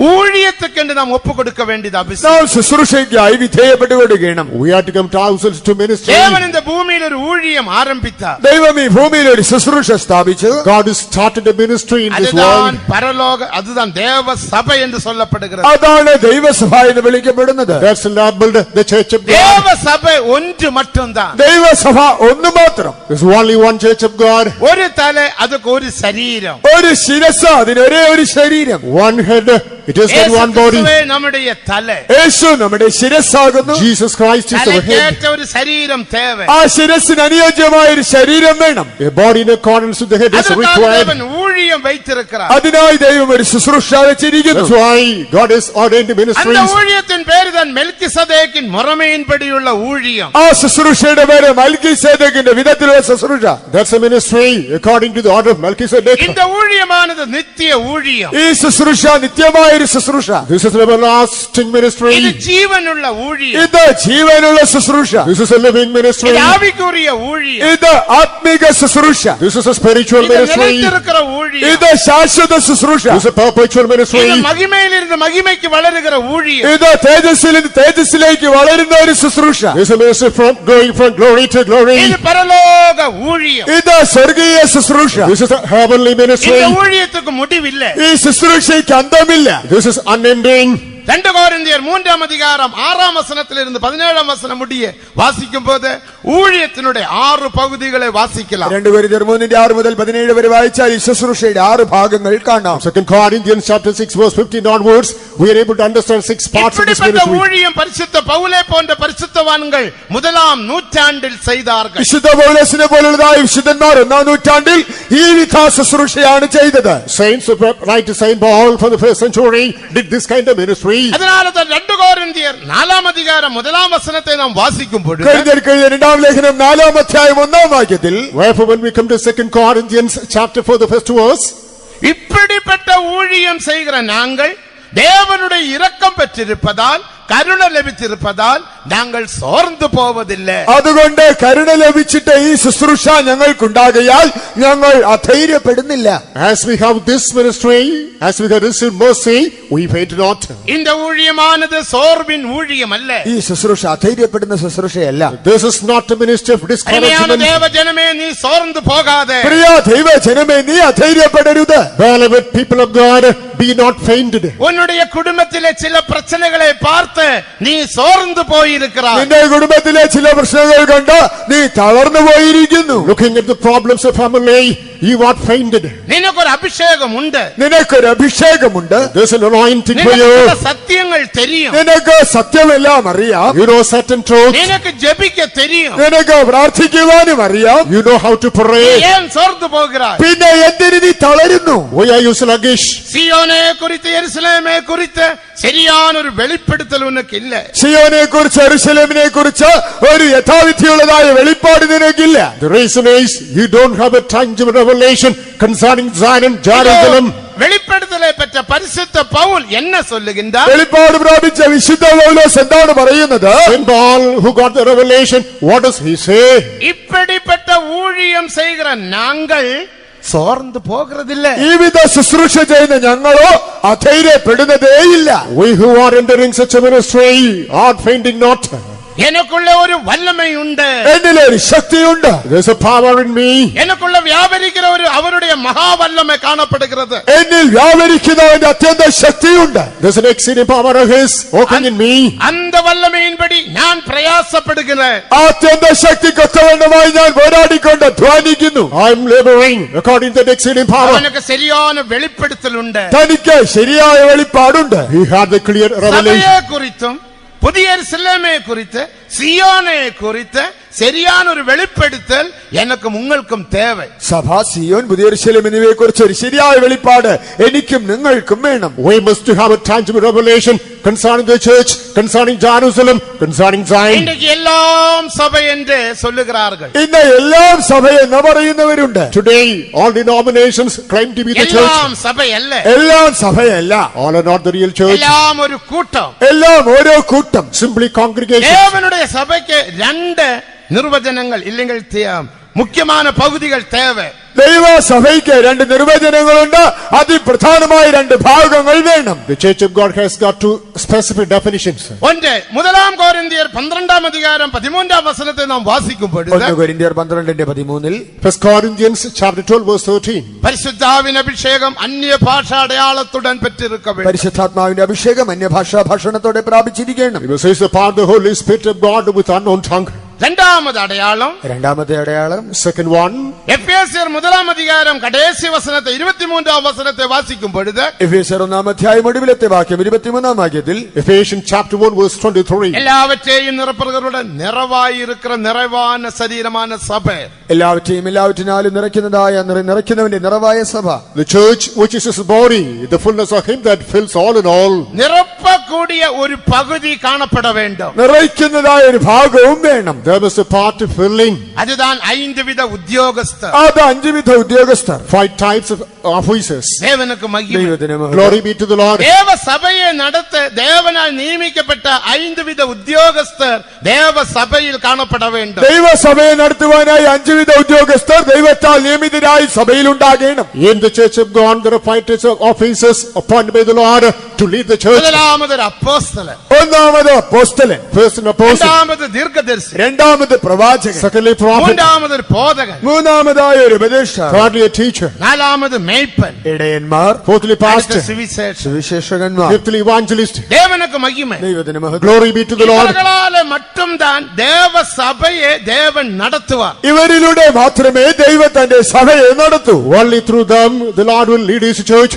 ഊഴിയத்துக்கு നാം ഒപ്പുകൊടുക്ക വേണ്ടിയത് അഭിഷേകം. നാം ശുശ്രൂഷയ്ക്കായി വിധേയപ്പെട്ടുകൊടുക്കണം. We are to come to ourselves to ministry. ദേവൻ இந்த ഭൂമിയിൽ ഒരു ഊഴിയം ആരംഭിച്ചാർ. ദൈവം ഈ ഭൂമിയിൽ ഒരു ശുശ്രൂഷ സ്ഥാപിച്ചു. God has started a ministry in this அதுதான் world. பரலோக அதுதான் தேவ சபை என்று சொல்லப்படுகிறது. അതാണ് ദൈവസഭ എന്ന് വിളിക്കപ്പെടുന്നത്. That's labeled the church of God. தேவ சபை ஒன்று மட்டும்தான். ദൈവസഭ ഒന്ന് മാത്രം. There's only one church of God. ഒരു തല അതുക്ക് ഒരു ശരീരം. ഒരു ശിരസ്, അതിനൊരേ ഒരു ശരീരം. One head. It is not one body. நம்முடைய தலை. യേശു നമ്മുടെ ശിരസ്സാകുന്നു. Jesus Christ is our head. തലയ്ക്കേറ്റ ഒരു ശരീരം தேவை. ആ ശിരസിന് അനുയോജ്യമായ ഒരു ശരീരം വേണം. A body in accordance with the head is அதுக்காக required. தேவன் ஊழியம் வைத்திருக்கிறார். അതിനായി ദൈവം ഒരു ശുശ്രൂഷ വെച്ചിരിക്കുന്നു. That's why God has ordained அந்த ministries. ஊழியத்தின் பேரு தான் மெல்கிசதேக்கின் முறைமையின்படியுள்ள ஊழியம். ആ ശുശ്രൂഷയുടെ പേര് മൽക്കീസേദെക്കിന്റെ വിധത്തിലുള്ള ശുശ്രൂഷ. That's a ministry according to the order of Melchizedek. இந்த ஊழியமானது நித்திய ஊழியம். ഈ ശുശ്രൂഷ നിത്യമായ ഒരു ശുശ്രൂഷ. This is an everlasting ministry. இது ஜீவனுள்ள ஊழியம். ഇത് ജീവനുള്ള ശുശ്രൂഷ. This is a living ministry. இது ஆவிக்குரிய ஊழியம். ഇത് ആത്മീക ശുശ്രൂഷ. This is a spiritual இது ministry. நிலைத்திருக்கிற ஊழியம். ഇത് ശാശ്വത ശുശ്രൂഷ. This is a perpetual ministry. இது மகிமையிலிருந்து மகிமைக்கு வளருகிற ஊழியம். ഇത് തേജസ്സിൽ നിന്ന് തേജസ്സിലേക്ക് വളരുന്ന ഒരു ശുശ്രൂഷ. This is a ministry from going from glory to glory. இது பரலோக ஊழியம். ഇത് സ്വർഗീയ ശുശ്രൂഷ. This is a heavenly ministry. இந்த ஊழியத்துக்கு முடிவில்லை. ഈ ശുശ്രൂഷയ്ക്ക് അന്തമില്ല. This is unending. 2 கொரிந்தியர் 3 அதிகாரம் 6 வசனத்திலிருந்து 17 வசனம் முடிய வாசிக்கும் போது ஊழியத்தினுடைய 6 பகுதிகளை வாசிக்கலாம். 2 കൊരിന്ത്യർ 3:6 മുതൽ 17 വരെ വായിച്ചാൽ ഈ ശുശ്രൂഷയുടെ 6 ഭാഗങ്ങൾ കാണാം. 2 Corinthians chapter 6 verse 15 onwards, we are able to understand 6 parts of this இப்படிப்பட்ட ministry. ஊழியம் பரிசுத்த பவுலே போன்ற பரிசுத்தவான்கள் முதலாம் நூற்றாண்டில் செய்தார்கள். വിശുദ്ധ പൗലോസിനെ പോലുള്ളതായ വിശുദ്ധന്മാർ 1-ാം നൂറ്റാണ്ടിൽ ഈ വിധ ശുശ്രൂഷയാണ് ചെയ്തത്. Saints of right to Saint Paul from the first century did this kind of ministry. ministry. അതിനാൽ 2 കൊരിന്ത്യർ 4-ാം അധികാരം 1-ാം വചനത്തെ നാം വാസിക്കുമ്പോൾ കൊരിന്ത്യർക്ക് 2-ാം ലേഖനം 4-ാം അധ്യായം 1-ാം വാക്യത്തിൽ, Wherefore when we come to 2 Corinthians chapter 4, the first verse, இப்படிப்பட்ட ஊழியம் செய்கிற நாங்கள் தேவனுடைய இரக்கம் பெற்றிருப்பதால் കരുണ ലഭിച്ചിരുപ്പതാൽ ഞങ്ങൾ സോർന്നു പോവതില്ല. അതുകൊണ്ട് കരുണ ലഭിച്ചിട്ട് ഈ ശുശ്രൂഷ ഞങ്ങൾക്കുണ്ടാകയാൽ ഞങ്ങൾ അധൈര്യപ്പെടുന്നില്ല. as we have this ministry, as we have received mercy, we faint not. இந்த ஊழியமானது சோர்வின் ஊழியமல்ல. ഈ ശുശ്രൂഷ അധൈര്യപ്പെടുന്ന ശുശ്രൂഷയല്ല. This is not a ministry of discouragement. ദേവജനമേ, നീ സോർന്നു പോകാതെ. പ്രിയ ദൈവജനമേ, നീ അധൈര്യപ്പെടരുത്. Beloved people of God, be not fainted. ഉன்നുடைய കുടുംബത്തിലെ ചില പ്രശ്നങ്ങളെ பார்த்து നീ സോർന്നു പോയിരിக்கிறாய். നിന്റെ കുടുംബത്തിലെ ചില പ്രശ്നങ്ങൾ കണ്ട് നീ തളർന്നു പോയിരിക്കുന്നു. Looking at the problems of family, you are fainted. നിനക്കൊരു അഭിഷേകമുണ്ട്. നിനക്കൊരു അഭിഷേകമുണ്ട്. There's an anointing for you. നിനക്ക് സത്യങ്ങൾ தெரியும். നിനക്ക് സത്യമെല്ലാം അറിയാം. You know certain truths. നിനക്ക് ജപിക്ക தெரியும். നിനക്ക് പ്രാർത്ഥിക്കുവാനും അറിയാം. You know how to pray. ഏൻ സോർന്നു പോകുகிறாய்? പിന്നെ എന്തിന് നീ തളരുന്നു? Why are you sluggish? സിയോനെ കുറിച്ച് യെരുശലേമെ കുറിച്ച് ശരിയാനൊരു വെളിപ്പെടുത്തൽ ഉനക്കില്ല. സിയോനെ കുറിച്ച് യെരുശലേമിനെ കുറിച്ച് ഒരു യഥാവിധിയുള്ളതായ വെളിപ്പാട് നിനക്കില്ല. The reason is you don't have a tangible revelation concerning Zion and Jerusalem. വെളിപ്പെടുത്തലെ പറ്റ പരിശുദ്ധ പൗൽ എന്നെ சொல்லுகின்றார். വെളിപ്പാട് പ്രാപിച്ച വിശുദ്ധ പൗലോസ് എന്താണ് പറയുന്നത്? Saint Paul, who got the revelation, what does he say? இப்படிப்பட்ட ஊழியம் செய்கிற நாங்கள் സോർന്നു പോകുന്നതില്ല. ഈ വിധ ശുശ്രൂഷ ചെയ്യുന്ന ഞങ്ങളോ അധൈര്യപ്പെടുന്നതേയില്ല. We who are entering such a ministry are fainting not. எனக்குள்ள ஒரு வல்லமையுണ്ട്. എന്നിലൊരു ശക്തിയുണ്ട്. There's a power in me. எனக்குள்ள വ്യാപരിക്കുന്ന ഒരു അവருடைய മഹാ വല്ലமை കാണപ്പെടുகிறது. എന്നിൽ വ്യാപരിക്കുന്നവന്റെ അത്യന്ത ശക്തിയുണ്ട്. There's an exceeding power of his working in me. அந்த வல்லமையின்படி நான் பிரயாசப்படுகிறேன். ആ അത്യന്ത ശക്തിക്കൊത്തവണ്ണമായി ഞാൻ പോരാടിക്കൊണ്ട് ധ്വാനിക്കുന്നു. I'm laboring according to that exceeding power. അവനക്ക് ശരിயான വെളിപ്പെടുത്തലുണ്ട്. തനിക്ക് ശരിയായ വെളിപ്പാടുണ്ട്. He had the clear revelation. സഭയെ കുറിച്ചും പുതിയ യെരുശലേമെ കുറിച്ച് സിയോനെ കുറിച്ച് ശരിயான ഒരു വെളിപ്പെടുത്തൽ എനിക്കും നിങ്ങൾക്കും തേവൈ. സഭ, സിയോൻ, പുതിയ യെരുശലേം എന്നിവയെ കുറിച്ച് ഒരു ശരിയായ വെളിപ്പാട് എനിക്കും നിങ്ങൾക്കും വേണം. We must have a tangible revelation concerning the church, concerning Jerusalem, concerning Zion. ഇன்றைக்கு எல்லாம் சபை என்று சொல்லுகிறார்கள். ഇന്ന് എല്ലാം സഭ എന്ന് പറയുന്നവരുണ്ട്. Today, all denominations claim to be the church. எல்லாம் சபை அல்ல. എല്ലാം സഭയല്ല. All are not the real church. எல்லாம் ഒരു കൂട്ടം. എല്ലാം ഓരോ കൂട്ടം. Simply congregation. தேவனுடைய சபைக்கு 2 നിർവചനങ്ങൾ ഇല്ലെങ്കിൽ മുഖ്യமான പകുതികൾ தேவை. ദൈവസഭയ്ക്ക് 2 നിർവചനങ്ങളുണ്ട്. അതിപ്രധാനമായ 2 ഭാഗങ്ങൾ വേണം. The church of God has got 2 specific definitions. ഒന്ന്, 1 കൊരിന്ത്യർ 12-ാം അധികാരം 13-ാം വചനത്തെ നാം വാസിക്കുമ്പോൾ 1 കൊരിന്ത്യർ 12:13 1 Corinthians chapter 12 verse 13. പരിശുദ്ധാവിൻ അഭിഷേകം അന്യഭാഷ അടയാളത്തുടൻ പെറ്റിരിക്ക வேண்டும். പരിശുദ്ധാത്മാവിന്റെ അഭിഷേകം അന്യഭാഷാ ഭാഷണത്തോടെ പ്രാപിച്ചിരിക്കണം. It says upon the Holy Spirit of God with unknown tongue. രണ്ടാമത്തെ അടയാളം, രണ്ടാമത്തെ അടയാളം, second one, എഫേസ്യർ 1-ാം അധികാരം കടേസി വചനത്തെ 23-ാം വചനത്തെ വാസിക്കുമ്പോൾ എഫേസ്യർ 1-ാം അധ്യായം ഒടുവിലത്തെ വാക്യം 23-ാം വാക്യത്തിൽ Ephesians chapter 1 verse 23. എല്ലാവറ്റെയും നിറപ്പുകളുടെ നിറവായിരിക്കുന്ന നിറവാന ശരീരமான സഭ. എല്ലാവറ്റെയും എല്ലാവറ്റിനാലും നിറയ്ക്കുന്നതായ നിറയ്ക്കുന്നവന്റെ നിറവായ സഭ. The church which is his body, the fullness of him that fills all in all. നിറപ്പകൂടിയ ഒരു പകുതി കാണപ്പെട வேண்டும். നിറയ്ക്കുന്നതായ ഒരു ഭാഗവും വേണം. There was a part of filling. അതുதான் 5 വിധ ഉദ്യോഗസ്ഥർ. അത് 5 വിധ ഉദ്യോഗസ്ഥർ. 5 types of officers. ദേവനുക്ക് മഹിമ. ദൈവത്തിന് മഹത്വം. Glory be to the Lord. ദേവസഭയെ നടത്ത ദേവനാൽ നിയമിക്കപ്പെട്ട 5 വിധ ഉദ്യോഗസ്ഥർ ദേവസഭയിൽ കാണപ്പെട வேண்டும். ദൈവസഭയെ നടത്തുവാനായി 5 വിധ ഉദ്യോഗസ്ഥർ ദൈവത്താൽ നിയമിതരായി സഭയിൽ ഉണ്ടാകണം. In the church of God there are 5 types of officers appointed by the Lord to lead the church. ഒന്നാമത് അപ്പോസ്തലൻ, ഒന്നാമത് അപ്പോസ്തലൻ, First an apostle, രണ്ടാമത് ദീർഘദർശി, രണ്ടാമത് പ്രവാചകൻ, secondly prophet, മൂന്നാമത് ബോധകൻ, മൂന്നാമതായ ഒരു ഉപദേഷ്ടാവ്, thirdly a teacher, നാലാമത് മേയ്പ്പൻ, ഇടയന്മാർ, fourthly pastor, സുവിശേഷം, സുവിശേഷകന്മാർ, fifthly evangelist. ദേവനുക്ക് മഹിമ. ദൈവത്തിന് മഹത്വം. Glory be to the Lord. ഇവர்களால மட்டும்தான் ദേവസഭയെ ദേവൻ നടത്തുവാൻ. ഇവരിലൂടെ മാത്രമേ ദൈവം തന്റെ സഭയെ നടത്തൂ. Only through them the Lord will lead his church.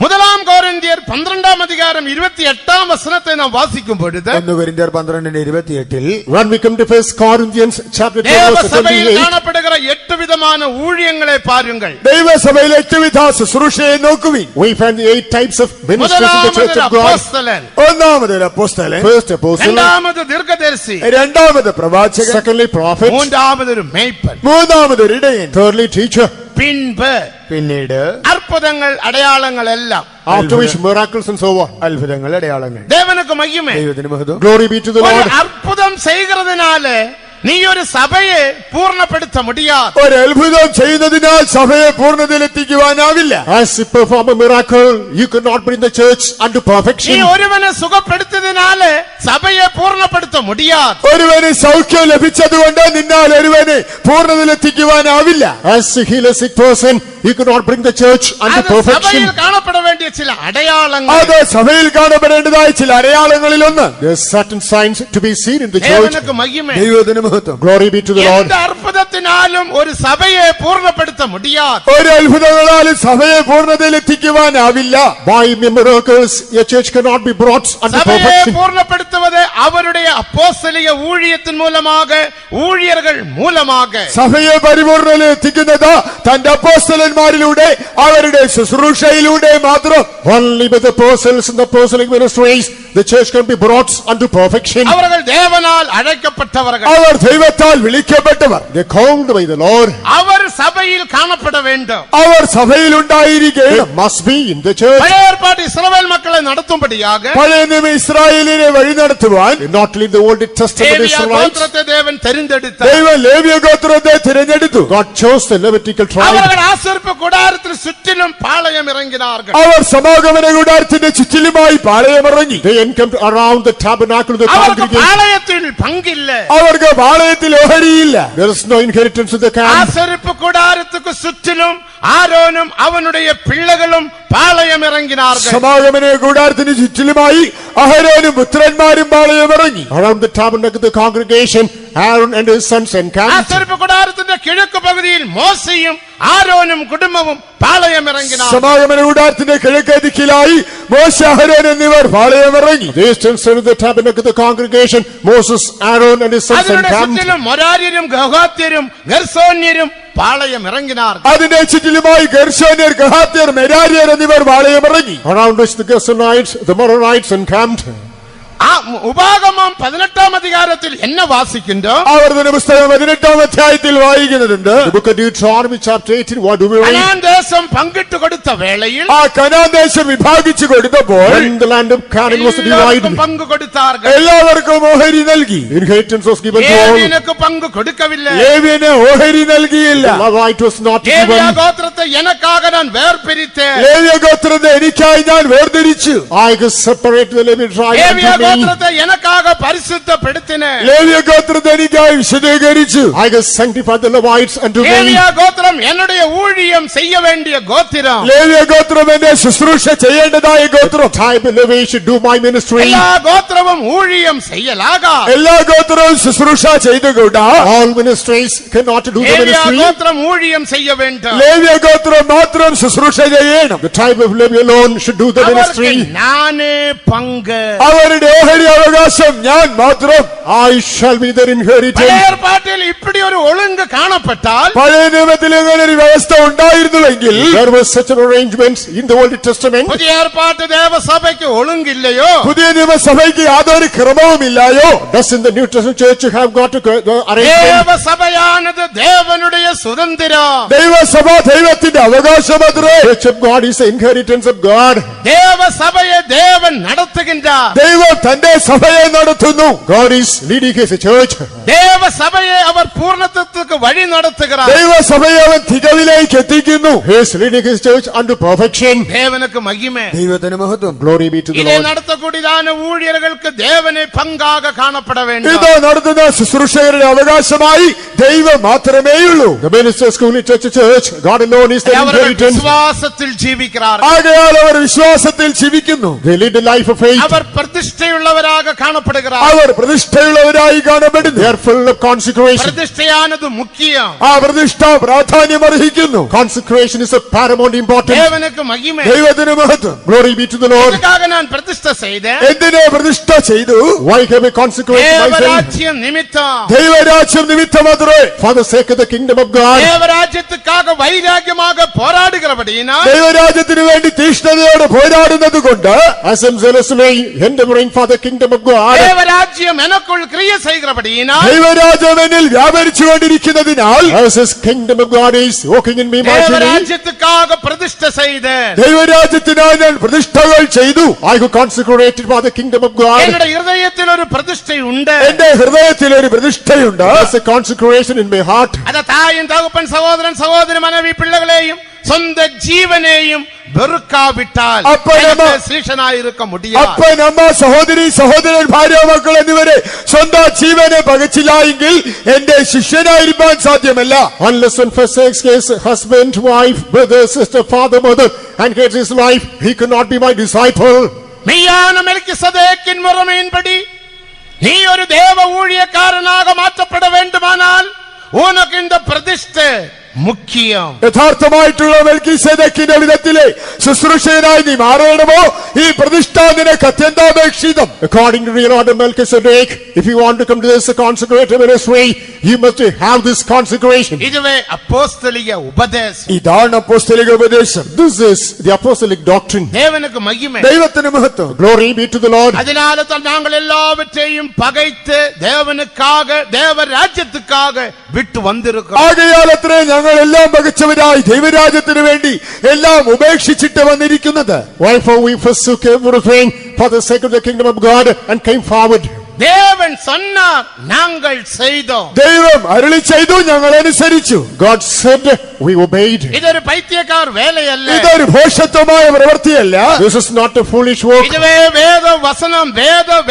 முதலாம் கொரிந்தியர் 12ஆம் அதிகாரம் 28ஆம் வசனத்தை நாம் வாசிக்கும் பொழுது 1 കൊരിന്ത്യർ 12:28 When we come to 1 Corinthians chapter 2 தேவ verse சபையில் 28, காணப்படுகிற 8 விதமான ஊழியங்களை பாருங்கள். ദൈവ സഭയിലെ 8 വിധ ശുശ്രൂഷയെ നോക്കുവിൻ. we find the 8 types of ministers in the church of God. അപ്പോസ്തലൻ, ഒന്നാമത് അപ്പോസ്തലൻ, First apostle, രണ്ടാമത് ദീർഘദർശി, രണ്ടാമത് പ്രവാചകൻ, secondly prophet, മൂന്നാമത് ഒരു മേയ്പ്പൻ, മൂന്നാമത് ഇടയൻ, thirdly teacher, പിന്നീട് അത്ഭുതങ്ങൾ അടയാളങ്ങൾ എല്ലാം. after which miracles and so on. അത്ഭുതങ്ങൾ, അടയാളങ്ങൾ. ദേവനുക്ക് മഹിമ. ദൈവത്തിന് മഹത്വം. Glory be to the ഒരു Lord. അത്ഭുതം ചെയ്கிறதுனால നീ ഒരു സഭയെ പൂർണ്ണപ്പെടുത്ത മുടിയാതെ. ഒരു അത്ഭുതം ചെയ്യുന്നതിനാൽ സഭയെ പൂർണ്ണതയിലെത്തിക്കുവാനാവില്ല. As you perform a miracle, you cannot bring the church unto നീ perfection. ഒരുവനെ സുഖപ്പെടുത്തതിനാല സഭയെ പൂർണ്ണപ്പെടുത്ത മുടിയാതെ. ഒരുവന് സൗഖ്യം ലഭിച്ചതുകൊണ്ട് നിന്നാൽ ഒരുവനെ പൂർണ്ണതയിലെത്തിക്കുവാനാവില്ല. As you heal a sick person, you cannot bring the church unto അത് perfection. സഭയിൽ കാണപ്പെട വേണ്ടിയ ചില അടയാളങ്ങൾ. അത് സഭയിൽ കാണപ്പെടേണ്ടതായ ചില അടയാളങ്ങളിൽ ഒന്ന്. There are certain signs to be seen in the church. ദേവനുക്ക് മഹിമ. ദൈവത്തിന് മഹത്വം. Glory be to the Lord. എന്ത് അത്ഭുതത്തിനാലും ഒരു സഭയെ പൂർണ്ണപ്പെടുത്ത മുടിയാതെ. ഒരു അത്ഭുതങ്ങളാലും സഭയെ പൂർണ്ണതയിലെത്തിക്കുവാനാവില്ല. By miracles, your church cannot be brought unto സഭയെ perfection. പൂർണ്ണപ്പെടുത്തുவது അവരുടെ അപ്പോസ്തലിക ஊழியத்தின் மூலமாக ஊழியர்கள் மூலமாக. സഭയെ പരിപൂർണ്ണതയിലെത്തിക്കുന്നത് തന്റെ അപ്പോസ്തലന്മാരിലൂടെ അവരുടെ ശുശ്രൂഷയിലൂടെ മാത്രം. Only with the apostles and the apostolic ministries, the church can be brought unto perfection. അവர்கள் தேவனால் அழைக்கப்பட்டவர்கள். അവർ ദൈവത്താൽ വിളിക്കപ്പെട്ടവർ. They are called by the Lord. അവർ സഭയിൽ കാണപ്പെട வேண்டும். അവർ സഭയിൽ They ഉണ്ടായിരിക്കണം. must be in the church. പഴയ ഏർപ്പാട് ഇസ്രായേൽ മക്കളെ നടത്തുമ്പടിயாக പഴയ നിയമ ഇസ്രായേലിനെ വഴി നടത്തുവാൻ Not only the Old Testament ലേവിയ Israelites, ഗോത്രത്തെ ദേവൻ തെരഞ്ഞെടുത്ത. ദൈവം ലേവ്യ ഗോത്രത്തെ തിരഞ്ഞെടുത്തു. God chose the Levitical tribe. அவர்கள் ஆசரிப்பு கூடாரத்தில் சுற்றிலும் பாளையம் இறங்கினார்கள். അവർ സമാഗമന കൂടാരത്തിന്റെ ചുറ്റിലുമായി പാളയമിറങ്ങി. They encamped around the tabernacle of the அவருக்கு congregation. பாளையத்தில் பங்கில்ல. അവർക്ക് പാളയത്തിൽ ഓഹരിയില്ല. There is no inheritance in the camp. ஆசரிப்பு கூடாரத்துக்கு சுற்றிலும் ஆரோனும் அவனுடைய பிள்ளைகளும் பாளையம் இறங்கினார்கள். സമാഗമന കൂടാരത്തിന് ചുറ്റിലുമായി അഹരോനും പുത്രന്മാരും പാളയമിറങ്ങി. Around the tabernacle of the congregation, Aaron and his sons encamped. ஆசரிப்பு கூடாரത്തിന്റെ കിഴക്ക് പകുതിയിൽ മോശയും ആരോനും കുടുംബവും പാളയം ഇറങ്ങിനാർ. സമാഗമന കൂടാരത്തിന്റെ കിഴക്കേ ദിക്കിലായി മോശെ, അഹരോൻ എന്നിവർ പാളയമിറങ്ങി. The eastern side of the tabernacle of the congregation, Moses, Aaron and his sons അതിനുടെ encamped. ചുറ്റിലും മൊരാര്യരും ഗഹാത്യരും ഗർസോന്യരും പാളയം ഇറങ്ങിനാർ. അതിന്റെ ചുറ്റിലുമായി ഗെർശോന്യർ, ഗഹാത്യർ, മെരാര്യർ എന്നിവർ പാളയമിറങ്ങി. Around which the Gershonites, the Merarites encamped. ആ ഉപാഗമം 18ആം അധികാരത്തിൽ എന്നെ വാസിക്കുന്നുണ്ടോ? ആവർത്തന പുസ്തകം 18ആം അധ്യായത്തിൽ വായിക്കുന്നതുണ്ട്. The book of Deuteronomy chapter 18, what do we read? Canaan ദേശം പങ്കിട്ട് കൊടുത്ത വേളയിൽ ആ കനാൻ ദേശം വിഭാഗിച്ചു കൊടുത്തപ്പോൾ When the land of Canaan was എല്ലാവർക്കും divided, പങ്ക് കൊടുത്താர்கள். എല്ലാവർക്കും ഓഹരി നൽകി. inheritance was given to all. ലേവ്യനുക്ക് പങ്ക് കൊടുക്കവില്ല. ലേവ്യന് ഓഹരി നൽകിയില്ല. The Levite was not ലേവ്യ given. ഗോത്രത്തെ എനക്കാക ഞാൻ വേർപിരിത്തേ. ലേവ്യ ഗോത്രത്തെ എനിക്കായി ഞാൻ വേർതിരിച്ചു. I will separate the Levite tribe ലേവ്യ unto me. ഗോത്രത്തെ എനക്കാക പരിശുദ്ധപ്പെടുത്തിനെ. ലേവ്യ ഗോത്രത്തെ എനിക്കായി വിശദീകരിച്ചു. I will sanctify the Levites unto me. ലേവ്യ ഗോത്രം என்னுடைய ஊழியம் செய்ய வேண்டிய கோத்திரம். ലേവ്യ ഗോത്രം എന്റെ ശുശ്രൂഷ ചെയ്യേണ്ടതായ ഗോത്രം. Tribe of Levi should do my ministry. എല്ലാ ഗോത്രവും ஊழியம் செய்யலாகா. എല്ലാ ഗോത്രവും ശുശ്രൂഷ ചെയ്തുകൂടാ. All ministries cannot do the ലേവ്യ ministry. ഗോത്രം ஊழியம் செய்ய வேண்டும். ലേവ്യ ഗോത്രം മാത്രം ശുശ്രൂഷ ചെയ്യണം. The tribe of Levi alone should do the അവർക്ക് ministry. നാനേ പങ്ക്. അവരുടെ ഓഹരി അവകാശം ഞാൻ മാത്രം. I shall be their പഴയ inheritance. ഏർപ്പാട്ടിൽ இப்படி ഒരു ഒഴുങ്ക് കാണപ്പെട്ടാൽ പഴയ നിയമത്തിൽ ഇങ്ങനെ ഒരു വ്യവസ്ഥ ഉണ്ടായിരുന്നുവെങ്കിൽ, There was such an arrangement in the Old Testament. പുതിയ ഏർപ്പാട്ട് ദേവസഭയ്ക്ക് ഒഴുങ്കില്ലയോ? പുതിയ നിയമസഭയ്ക്ക് യാതൊരു ക്രമവുമില്ലായോ? Thus in the New Testament church you have got the arrangement. ദേവസഭയാണത് ദേവനുடைய സുതന്ത്രം. ദൈവസഭ ദൈവത്തിന്റെ അവകാശമത്രേ. Church of God is the inheritance of God. ദേവസഭയെ ദേവൻ നടത്തുകിன்றார். ദൈവം തന്റെ സഭയെ നടത്തുന്നു. God is leading his church. ദേവസഭയെ അവർ പൂർണ്ണത്വത്തിലേക്ക് വഴി നടത്തുகிறாർ. ദൈവസഭയെ അവൻ തികവിലേക്ക് എത്തിക്കുന്നു. He is leading his church unto perfection. ദേവനുക്ക് മഹിമ. ദൈവത്തിന് മഹത്വം. Glory be to the ഇതേ Lord. നടത്തக்கூடிയതാണ് ഊഴിയർക്ക് ദേവനെ പങ്കാക കാണപ്പെട വേണ്ട. ഇത് നടത്തുന്ന ശുശ്രൂഷകരുടെ അവകാശമായി ദൈവം മാത്രമേയുള്ളൂ. The ministers who lead church, God alone is the our inheritance. വിശ്വാസത്തിൽ ജീവിക്கிறாർ. ആകയാൽ അവർ വിശ്വാസത്തിൽ ജീവിക്കുന്നു. They lead a life of faith. അവർ പ്രതിഷ്ഠയുടെ പ്രതിഷ്ഠയുള്ളവരാக കാണപ്പെടുகிறார். അവർ പ്രതിഷ്ഠയുള്ളവരായി കാണപ്പെടുന്നു. They are full of consecration. പ്രതിഷ്ഠയാனது മുഖ്യം. ആ പ്രതിഷ്ഠ പ്രാധാന്യം അർഹിക്കുന്നു. Consecration is of paramount importance. தேவனுக்கு மகிமை. ദൈവത്തിന് മഹത്വം. Glory be to the Lord. இதுக்காக நான் பிரதிஷ்டை செய்தேன். എന്തിനെ പ്രതിഷ്ഠ ചെയ്തു? Why have I consecrated myself? தேவராஜ்யம் நிமித்தம். ദൈവരാജ്യം നിമിത്തമത്രേ. For the sake of the kingdom of God. தேவராஜ்யத்துக்காக வைராக்கியமாக போராடுகிறபடியினால், ദൈവരാജ്യത്തിന് വേണ്ടി തീഷ്ണതയോടെ പോരാടുന്നത് കൊണ്ട്, As I'm zealously endeavoring for the kingdom of God. தேவராஜ்யம் எனக்குள் கிரியை செய்கிறபடியினால், ദൈവരാജ്യം എന്നിൽ വ്യാപരിച്ചുകൊണ്ടിരിക്കുന്നതിനാൽ, As His kingdom of God is working in me mightily. தேவராஜ்யத்துக்காக பிரதிஷ்டை செய்தேன். ദൈവരാജ്യത്തിനായി ഞാൻ പ്രതിഷ്ഠകൾ ചെയ്തു. I who consecrated for the kingdom of God. என்னுடைய இருதயத்தில் ஒரு பிரதிஷ்டை உண்டு. എന്റെ ഹൃദയത്തിൽ ഒരു പ്രതിഷ്ഠയുണ്ട്. There's a consecration in my heart. அத தாயின் தகப்பன் சகோதரன் சகோதரி மனைவி பிள்ளைகளையும் சொந்த ஜீவனையும் வெறுக்காவிட்டால் அப்ப நம்ம சீஷனாயிருக்க முடியாது. അപ്പൻ അമ്മ സഹോദരി സഹോദരൻ ഭാര്യ മക്കൾ എന്നിവരെ സ്വന്തം ജീവനെ പകച്ചില്ല എങ്കിൽ എന്റെ ശിഷ്യനായിരിക്കാൻ സാധ്യമല്ല. Unless one forsakes his husband, wife, brother, sister, father, mother, and hates his life, he cannot be my disciple. மெய்யான மெல்கிசதேக்கின் முறைமையின்படி நீ ஒரு தேவ ஊழியக்காரனாக மாற்றப்பட வேண்டுமானால் உனக்கு இந்த பிரதிஷ்டை മുഖ്യം. യഥാർത്ഥമായിട്ടുള്ള മെൽക്കിസേദെക്കിന്റെ വിധത്തിലെ ശുശ്രൂഷകനായി നീ മാറണമോ ഈ പ്രതിഷ്ഠ നിനക്ക് അത്യന്താപേക്ഷിതം. According to real order Melchizedek, if you want to come to this consecrated ministry, you must have this consecration. இதுவே அப்போஸ்தலிக உபதேசம். ഇതാണ് അപ്പോസ്തലിക ഉപദേശം. This is the apostolic doctrine. தேவனுக்கு மகிமை. ദൈവത്തിന് മഹത്വം. Glory be to the Lord. அதனால தான் நாங்கள் எல்லாவற்றையும் பகைத்து தேவனுக்காக தேவ ராஜ்யத்துக்காக விட்டு வந்திருக்கிறோம். ആകയാൽ അത്രേ ഞങ്ങൾ എല്ലാം പകച്ചവരായി ദൈവരാജ്യത്തിന് വേണ്ടി എല്ലാം ഉപേക്ഷിച്ചിട്ട് വന്നിരിക്കുന്നത്. Wherefore we forsook everything for the sake of the kingdom of God and came forward. தேவன் சொன்னார், நாங்கள் செய்தோம். ദൈവം അരുളി ചെയ്തു, ഞങ്ങൾ അനുസരിച്ചു. God said, we obeyed. ഇതൊരു പൈത്യക്കാർ വേലയല്ല. ഇതൊരു ഭോഷത്വമായ പ്രവൃത്തിയല്ല. This is not a foolish work. இதுவே வேத வசனம்,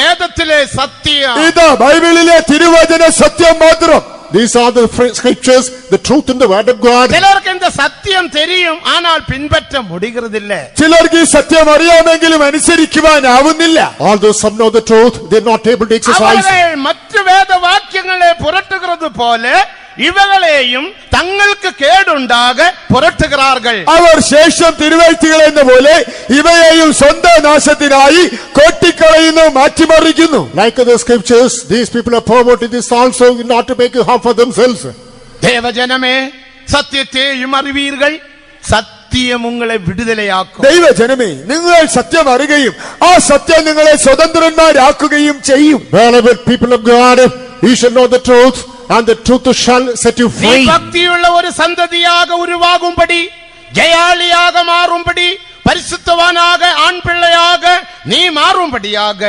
வேதத்திலே சத்தியம். ഇത് ബൈബിളിലെ തിരുവചന സത്യം മാത്രം. These are the scriptures, the truth in the word of God. ചിലർക്ക് இந்த சத்தியம் தெரியும், ஆனால் பின்பற்ற முடிகிறதில்லை. ചിലർക്ക് ഈ സത്യം അറിയാമെങ്കിലും അനുസരിക്കുവാനാവുന്നില്ല. Although some know the truth, they're not able to exercise. அவர்கள் மற்ற வேத வாக்கியங்களை புரட்டுகிறது போல ഇവകളെയും തങ്ങൾക്ക് കേടുണ്ടാക പുരട്ടുகிறார்கள். അവർ ശേഷം തിരുവെഴുത്തുകൾ എന്ന പോലെ ഇവയെയും സ്വന്തം നാശത്തിനായി കൊട്ടിക്കളയുന്നു, മാറ്റിമറിക്കുന്നു. Like the scriptures, these people are promoting this also not to make harm for themselves. ദേവജനമേ, സത്യത്തെയും അറിവീர்கள், സത്യം ഉങ്ങളെ വിടുതലയാക്കും. ദൈവജനമേ, നിങ്ങൾ സത്യം അറിയുകയും ആ സത്യം നിങ്ങളെ സ്വതന്ത്രന്മാരാക്കുകയും ചെയ്യും. Beloved people of God, you shall know the truth, and the truth shall set you നീ free. ഭക്തിയുള്ള ഒരു സന്തതിയാക ഉരുവാകുമ്പടി, ജയാളിയാക മാറുമ്പടി, പരിശുദ്ധവാനാക ആൺപിള്ളയാക നീ മാറുമ്പടിയാക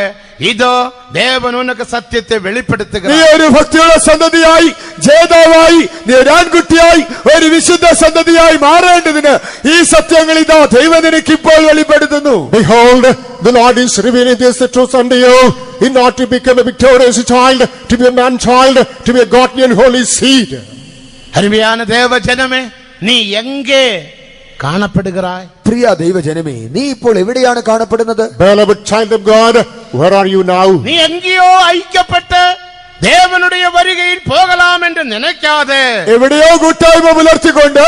ഇതോ ദേവൻ ഉനക്ക് സത്യത്തെ വെളിപ്പെടുത്തുക. നീ ഒരു ഭക്തിയുള്ള സന്തതിയായി, ജേതാവായി, നീ ഒരു ആൺകുട്ടിയായി, ഒരു വിശുദ്ധ സന്തതിയായി മാറേണ്ടതിന് ഈ സത്യങ്ങൾ ഇതാ ദൈവം നിനക്ക് ഇപ്പോൾ വെളിപ്പെടുത്തുന്നു. Behold, the Lord is revealing this truth unto you, in order to become a victorious child, to be a man child, to be a godly and holy seed. അരുമയാണ് ദേവജനമേ, നീ എங்கே കാണപ്പെടുகிறாய்? പ്രിയ ദൈവജനമേ, നീ ഇപ്പോൾ എവിടെയാണ് കാണപ്പെടുന്നത്? Beloved child of God, where are you now? നീ എங்கേയോ ഐക്യപ്പെട്ട് ദേവനുடைய വരുകയിൽ പോകലാം എന്ന് നിனைക്കാതെ, എവിടെയോ കൂട്ടായ്മ പുലർത്തിക്കൊണ്ട്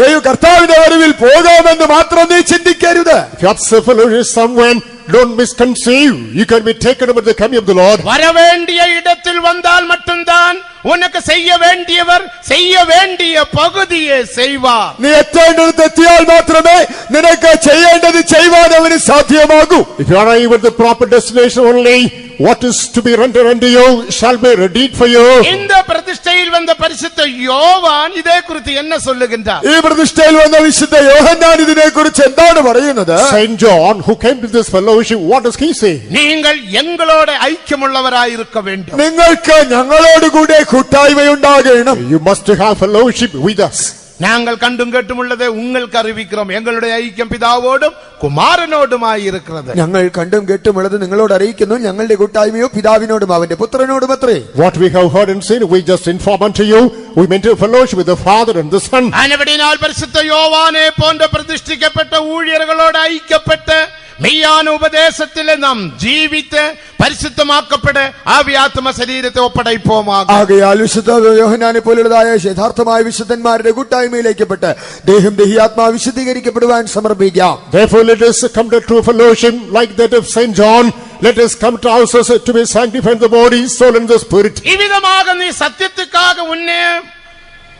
ദൈവ കർത്താവിന്റെ വരവിൽ പോകാമെന്ന് മാത്രം നീ ചിന്തിക്കരുത്. If you are selfish someone, don't misconceive. You can be taken up at the coming of the Lord. வரவேண்டிய இடத்தில் வந்தால் மட்டும்தான் உனக்கு செய்ய வேண்டியவர் செய்ய வேண்டிய பகுதியை செய்வார். നീ എത്തേണ്ടടുത്ത് എത്തിയാൽ മാത്രമേ നിനക്ക് ചെയ്യേണ്ടത് ചെയ്യുവാൻ അവന് സാധ്യമാകൂ. If you arrive at the proper destination only, what is to be rendered unto you shall be redeemed for you. இந்த பிரதிஷ்டையில் வந்த பரிசுத்த யோவான் இதை குறித்து என்ன சொல்லுகின்றார்? ഈ പ്രതിഷ്ഠയിൽ വന്ന വിശുദ്ധ യോഹന്നാൻ ഇതിനെ കുറിച്ച് എന്താണ് പറയുന്നത്? Saint John, who came to this fellowship, what does he say? நீங்கள் எங்களோட ஐக்கியமுள்ளவராயிருக்க வேண்டும். നിങ്ങൾക്ക് ഞങ്ങളോടുകൂടെ കൂട്ടായ്മയുണ്ടാകണം. You must have fellowship with us. நாங்கள் கண்டும் கேட்டும் உள்ளதை உங்களுக்கு அறிவிக்கிறோம். எங்களுடைய ஐக்கியம் பிதாவோடும் കുമാരനോടുമായി இருக்கிறது. ഞങ്ങൾ കണ്ടും കേട്ടുമുള്ളത് നിങ്ങളോട് അറിയിക്കുന്നു. ഞങ്ങളുടെ കൂട്ടായ്മയോ പിതാവിനോടും അവന്റെ പുത്രനോടും അത്രേ. What we have heard and seen, we just inform unto you. We maintain fellowship with the Father and the Son. അനവടിനാൽ പരിശുദ്ധ യോവാനെ പോன்ற പ്രതിഷ്ഠിക്കപ്പെട്ട ഊഴിയர்களோடு ஐக்கியപ്പെട്ട് മെയ്യാന ഉപദേശത്തിലെ നാം ജീവിത്ത് പരിശുദ്ധമാക്കപ്പെട്ട് ആവിയാത്മ ശരീരത്തെ ഒപ്പടയിപ്പോമാകും. ആകയാൽ വിശുദ്ധ യോഹന്നാനെ പോലുള്ളതായ യഥാർത്ഥമായ വിശുദ്ധന്മാരുടെ കൂട്ടായ്മയിലേക്കപ്പെട്ട് ദേഹം ദേഹിയാത്മാ വിശുദ്ധീകരിക്കപ്പെടുവാൻ സമർപ്പിക്കാം. Therefore, let us come to true fellowship like that of Saint John. Let us come to houses to be sanctified in the body, soul and the spirit. ഈ വിധமாக നീ സത്യത്തിക്കാക ഉന്നെ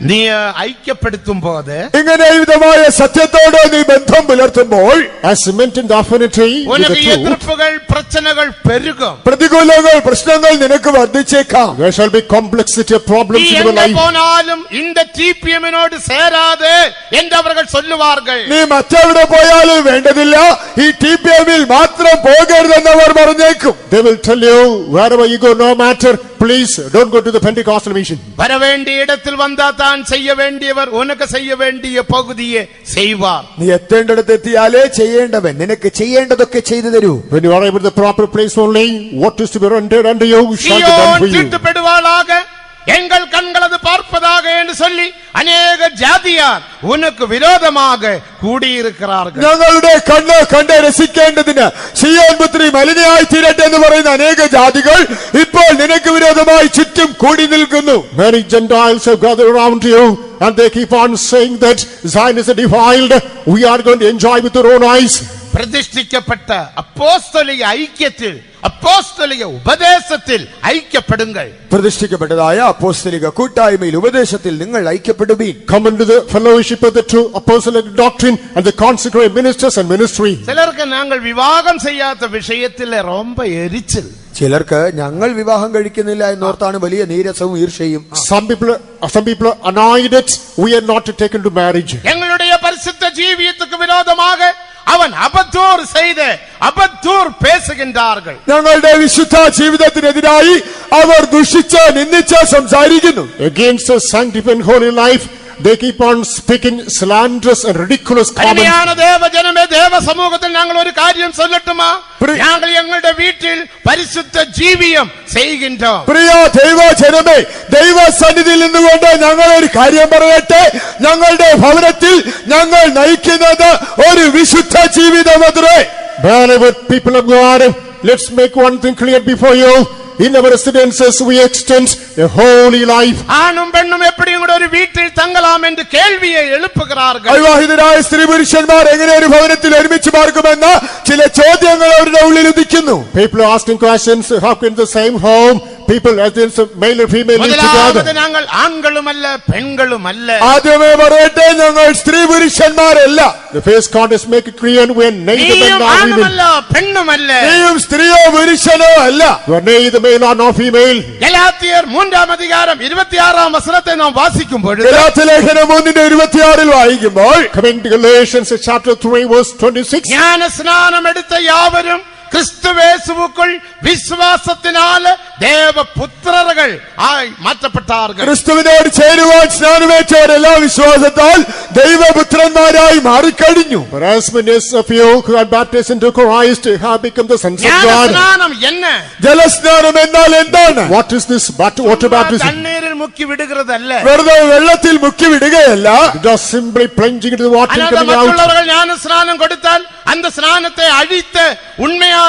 നീ ഐക്യപ്പെടുത്തുമ്പോൾ ഇങ്ങനെ ഈ വിധമായ സത്യത്തോട് നീ ബന്ധം പുലർത്തുമ്പോൾ As cement in the affinity with the ഉനക്ക് truth, എതിർപ്പുകൾ പ്രശ്നങ്ങൾ പെരുകും. പ്രതികൂലങ്ങൾ പ്രശ്നങ്ങൾ നിനക്ക് വർദ്ധിച്ചേക്കാം. there shall be complexity of problems നീ in your എങ്ക life. പോനാലും இந்த TPM-നോട് சேராதே என்று அவர்கள் சொல்லுவார்கள். നീ മറ്റെവിടെ പോയാലും വേണ്ടതില്ല, ഈ TPM-ൽ മാത്രം പോകരുതെന്ന് അവർ പറഞ്ഞേക്കും. They will tell you, wherever you go, no matter, please don't go to the Pentecostal mission. வரவேண்டிய இடத்தில் வந்தா தான் செய்ய வேண்டியவர் உனக்கு செய்ய வேண்டிய பகுதியை செய்வார். നീ എത്തേണ്ടിടത്ത് എത്തിയാലേ ചെയ്യേണ്ടവൻ നിനക്ക് ചെയ്യേണ്ടതൊക്കെ ചെയ്തു തരൂ. When you arrive at the proper place only, what is to be rendered unto you shall be done for you. தீட்டுப்படுவாளாக எங்கள் கண்கள் அது பார்ப்பதாக என்று சொல்லி அநேக ஜாதியார் உனக்கு விரோதமாக கூடியிருக்கிறார்கள். ഞങ്ങളുടെ കണ്ണ് കണ്ട് രസിക്കേണ്ടതിന് സിയോൻ പുത്രി മലിനയായി തീരട്ടെ എന്ന് പറയുന്ന അനേക ജാതികൾ ഇപ്പോൾ നിനക്ക് വിരോധമായി ചുറ്റും കൂടി നിൽക്കുന്നു. Many Gentiles have gathered around you and they keep on saying that Zion is defiled. We are going to enjoy with our own eyes. പ്രതിഷ്ഠിക്കപ്പെട്ട അപ്പോസ്തലിക ഐക്യത്തിൽ അപ്പോസ്തലിക ഉപദേശത്തിൽ ഐക്യപ്പെടുങ്ങൾ. പ്രതിഷ്ഠിക്കപ്പെട്ടതായ അപ്പോസ്തലിക കൂട്ടായ്മയിൽ ഉപദേശത്തിൽ നിങ്ങൾ ഐക്യപ്പെടുവീൻ. Come into the fellowship of the true apostolic doctrine and the consecrated ministers and ministry. ചിലർക്ക് ഞങ്ങൾ വിവാഹം ചെയ്യാത്ത വിഷയത്തിൽ ரொம்ப എരിച്ചിൽ. ചിലർക്ക് ഞങ്ങൾ വിവാഹം കഴിക്കുന്നില്ല എന്നോർത്താണ് വലിയ നീരസവും ഈർഷ്യയും. Some people are annoyed that we are not taken to marriage. எங்களுடைய பரிசுத்த ஜீவியத்துக்கு விரோதமாக அவன் அபத்தூர் செய்து அபத்தூர் பேசுகின்றார்கள். ഞങ്ങളുടെ വിശുദ്ധ ജീവിതത്തിനെതിരായി അവർ ദുഷിച്ച് നിന്ദിച്ച് സംസാരിക്കുന്നു. Against the sanctified and holy life, they keep on speaking slanderous and ridiculous comments. അരുമயான தேவஜனமே, தேவ சமூகத்தில் நாங்கள் ஒரு காரியம் சொல்லட்டுமா? நாங்கள் எங்களுடைய வீட்டில் பரிசுத்த ஜீவியம் செய்கின்றோம். പ്രിയ ദൈവജനമേ, ദൈവസന്നിധിയിൽ നിന്നുകൊണ്ട് ഞങ്ങൾ ഒരു കാര്യം പറയട്ടെ. ഞങ്ങളുടെ ഭവനത്തിൽ ഞങ്ങൾ നയിക്കുന്നത് ഒരു വിശുദ്ധ ജീവിതമത്രേ. Beloved people of God, let's make one thing clear before you. In our residences we extend a holy life. ஆணும் பெண்ணும் எப்படி கூட ஒரு வீட்டில் தங்கலாம் என்று கேள்வியை எழுப்புகிறார்கள். അവിവാഹിതരായ സ്ത്രീ പുരുഷന്മാർ എങ്ങനെ ഒരു ഭവനത്തിൽ ഒരുമിച്ച് പാർക്കുമെന്ന ചില ചോദ്യങ്ങൾ അവരുടെ ഉള്ളിൽ ഉദിക്കുന്നു. People are asking questions, how can the same home people as in male and female live together? ഞങ്ങൾ ആൺകളുമല്ല പെൺകളുമല്ല. ആദ്യമേ പറയട്ടെ, ഞങ്ങൾ സ്ത്രീ പുരുഷന്മാരല്ല. The first contest make it clear we are neither men nor women. പെണ്ണുമല്ല. നീയും സ്ത്രീയോ പുരുഷനോ അല്ല. You are neither male nor female. ഗലാത്യർ 3-ാം അധികാരം 26-ാം വചനത്തെ നാം വാസിക്കുമ്പോൾ ഗലാത്യ ലേഖനം 3:26 വായിക്കുമ്പോൾ Coming to Galatians chapter 3 verse 26. ജ്ഞാനസ്നാനം എടുത്ത യാവരും ക്രിസ്തുവേശുവുക്കുள் വിശ്വാസത്തിനാൽ ദേവപുത്രர்கள் ആയി മാറ്റപ്പെട്ടാர்கள். ക്രിസ്തുവിനോട് ചേരുവാൻ സ്നാനമേറ്റവരെല്ലാം വിശ്വാസത്താൽ ദൈവപുത്രന്മാരായി മാറിക്കഴിഞ്ഞു. For as many of you who are baptized into Christ have become the sons of God. ജ്ഞാനസ്നാനം என்ன? ജലസ്നാനം എന്നാൽ എന്താണ്? What is this water baptism? തണ്ണീരിൽ മുക്കി വിടുகிறதല്ല. വെറുതെ വെള്ളത്തിൽ മുക്കി വിടുകയല്ല. Just simply plunging into the water and coming out. മറ്റുള്ളവர்கள் ജ്ഞാനസ്നാനം കൊടുത്താൽ அந்த ஸ்நானத்தை அழித்து உண்மையான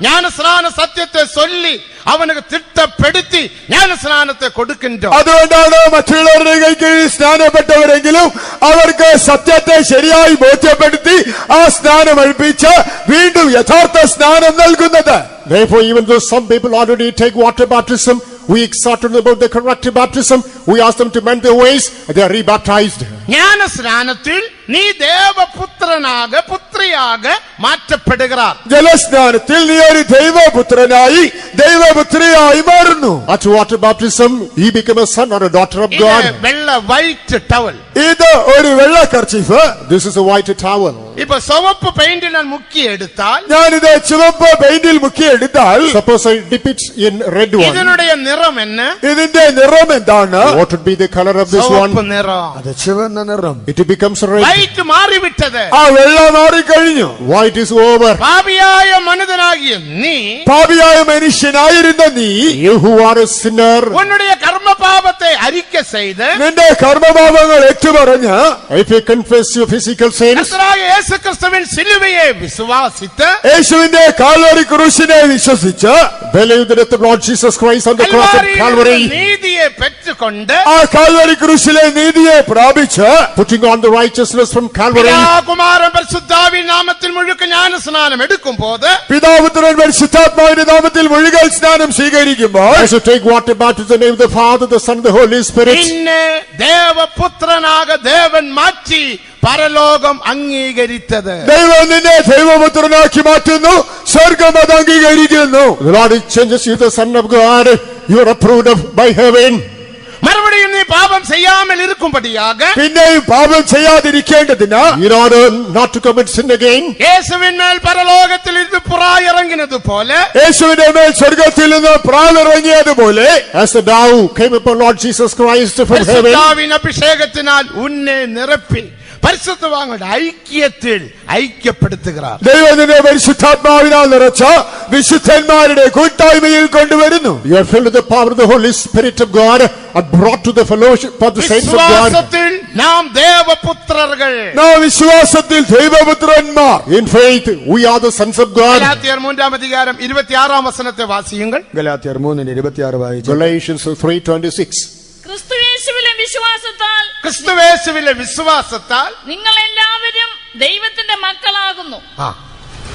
ஞானஸ்நான சத்தியத்தை சொல்லி അവനക്ക് തിട്ടപ്പെടുത്തി ജ്ഞാനസ്നാനത്തെ കൊടുക്കിன்றோம். അതുകൊണ്ടാണ് മറ്റുള്ളവരുടെ കീഴിൽ സ്നാനപ്പെട്ടവരെങ്കിലും അവർക്ക് സത്യത്തെ ശരിയായി ബോധ്യപ്പെടുത്തി ആ സ്നാനം അഴിപ്പിച്ച് വീണ്ടും യഥാർത്ഥ സ്നാനം നൽകുന്നത്. Therefore, even though some people already take water baptism, we exhort them about the corrective baptism. We ask them to mend their ways. They are rebaptized. ജ്ഞാനസ്നാനത്തിൽ നീ ദേവപുത്രനാക പുത്രിയാക മാറ്റപ്പെടുகிறாർ. ജലസ്നാനത്തിൽ നീ ഒരു ദൈവപുത്രനായി ദൈവപുത്രിയായി മാറുന്നു. At water baptism, you become a son or a daughter of God. വെള്ള white towel. ഇത് ഒരു വെള്ള kerchief. This is a white towel. ഇപ്പൊ ചുവപ്പ് പെയിന്റിൽ മുക്കി എടുത്താൽ, ഞാനിത് ചുവപ്പ് പെയിന്റിൽ മുക്കി എടുത്താൽ, suppose I dip it in red one. ഇതിനുடைய നിറം என்ன? ഇതിന്റെ നിറം എന്താണ്? What would be the color of this one? ചുവപ്പ് നിറം. അത് ചുവന്ന നിറം. It becomes red. വൈറ്റ് മാറിവിട്ടത്. ആ വെള്ള മാറിക്കഴിഞ്ഞു. White it is over. പാപിയായ മനുഷ്യനാകിയ നീ, പാപിയായ മനുഷ്യനായിരുന്ന നീ, You who are a sinner, உன்னுடைய கர்ம பாவத்தை அறிக்கை செய்து നിന്റെ കർമ്മപാപങ്ങൾ ഏറ്റുപറഞ്ഞ്, if you confess your physical sins, கர்த்தராகிய இயேசு கிறிஸ்துவின் சிலுவையை விசுவாசித்து യേശുവിന്റെ കാൽവരി ക്രൂശിനെ വിശ്വസിച്ച്, believe the death of Lord Jesus Christ on the cross of Calvary, நீதியை பெற்றுக்கொண்டு ആ കാൽവരി ക്രൂശിലെ നീതിയെ പ്രാപിച്ച്, putting on the righteousness from Calvary, Kumaran പരിശുദ്ധാവിൻ നാമത്തിൽ മുഴുക്ക ജ്ഞാനസ്നാനം എടുക്കും പോത്, പിതാപുത്രൻ പരിശുദ്ധാത്മാവിന്റെ നാമത്തിൽ മുഴുകൽ സ്നാനം സ്വീകരിക്കുമ്പോൾ, as you take water baptism in the name of the Father, the Son, and the Holy Spirit, നിന്നെ ദേവപുത്രനാക ദേവൻ മാറ്റി പരലോകം അംഗീകരിച്ചത്. ദൈവം നിന്നെ ദൈവപുത്രനാക്കി മാറ്റുന്നു, സ്വർഗം അത് അംഗീകരിക്കുന്നു. the Lord changes you the Son of God. You are approved of by heaven. മറുപടിയും നീ പാപം ചെയ്യാமல் இருக்கும்படியாக, പിന്നെയും പാപം ചെയ്യാതിരിക്കേണ്ടതിന്, In order not to commit sin again, യേശുവിൻ മേൽ പരലോകത്തിൽ ഇരുന്ന് പുറായിറങ്ങിനത് പോലെ, യേശുവിന്റെ മേൽ സ്വർഗത്തിൽ നിന്ന് പ്രാണിറങ്ങിയതുപോലെ, as the dove came upon Lord Jesus Christ from heaven, പരിശുദ്ധാവിൻ അഭിഷേകത്തിനാൽ ഉന്നെ നിറപ്പി പരിശുദ്ധവാങ്ങളുടെ ഐക്യത്തിൽ ഐക്യപ്പെടുത്തുகிறாർ. ദൈവം നിന്നെ പരിശുദ്ധാത്മാവിനാൽ നിറച്ച വിശുദ്ധന്മാരുടെ കൂട്ടായ്മയിൽ കൊണ്ടുവരുന്നു. you are filled with the power of the Holy Spirit of God and brought to the fellowship of the saints of God. വിശ്വാസത്തിൽ നാം ദേവപുത്രர்கள். നാം വിശ്വാസത്തിൽ ദൈവപുത്രന്മാർ. In faith, we are the sons of God. ഗലാത്യർ 3-ാം വസനത്തെ വാസിയുங்கள். ഗലാത്യർ 3:26 വായിച്ചു. Galatians 3:26. ക്രിസ്തുയേശുവിലെ വിശ്വാസത്താൽ ക്രിസ്തുവേശുവിലെ വിശ്വാസത്താൽ നിങ്ങൾ എല്ലാവരും ദൈവത്തിന്റെ മക്കളാകുന്നു.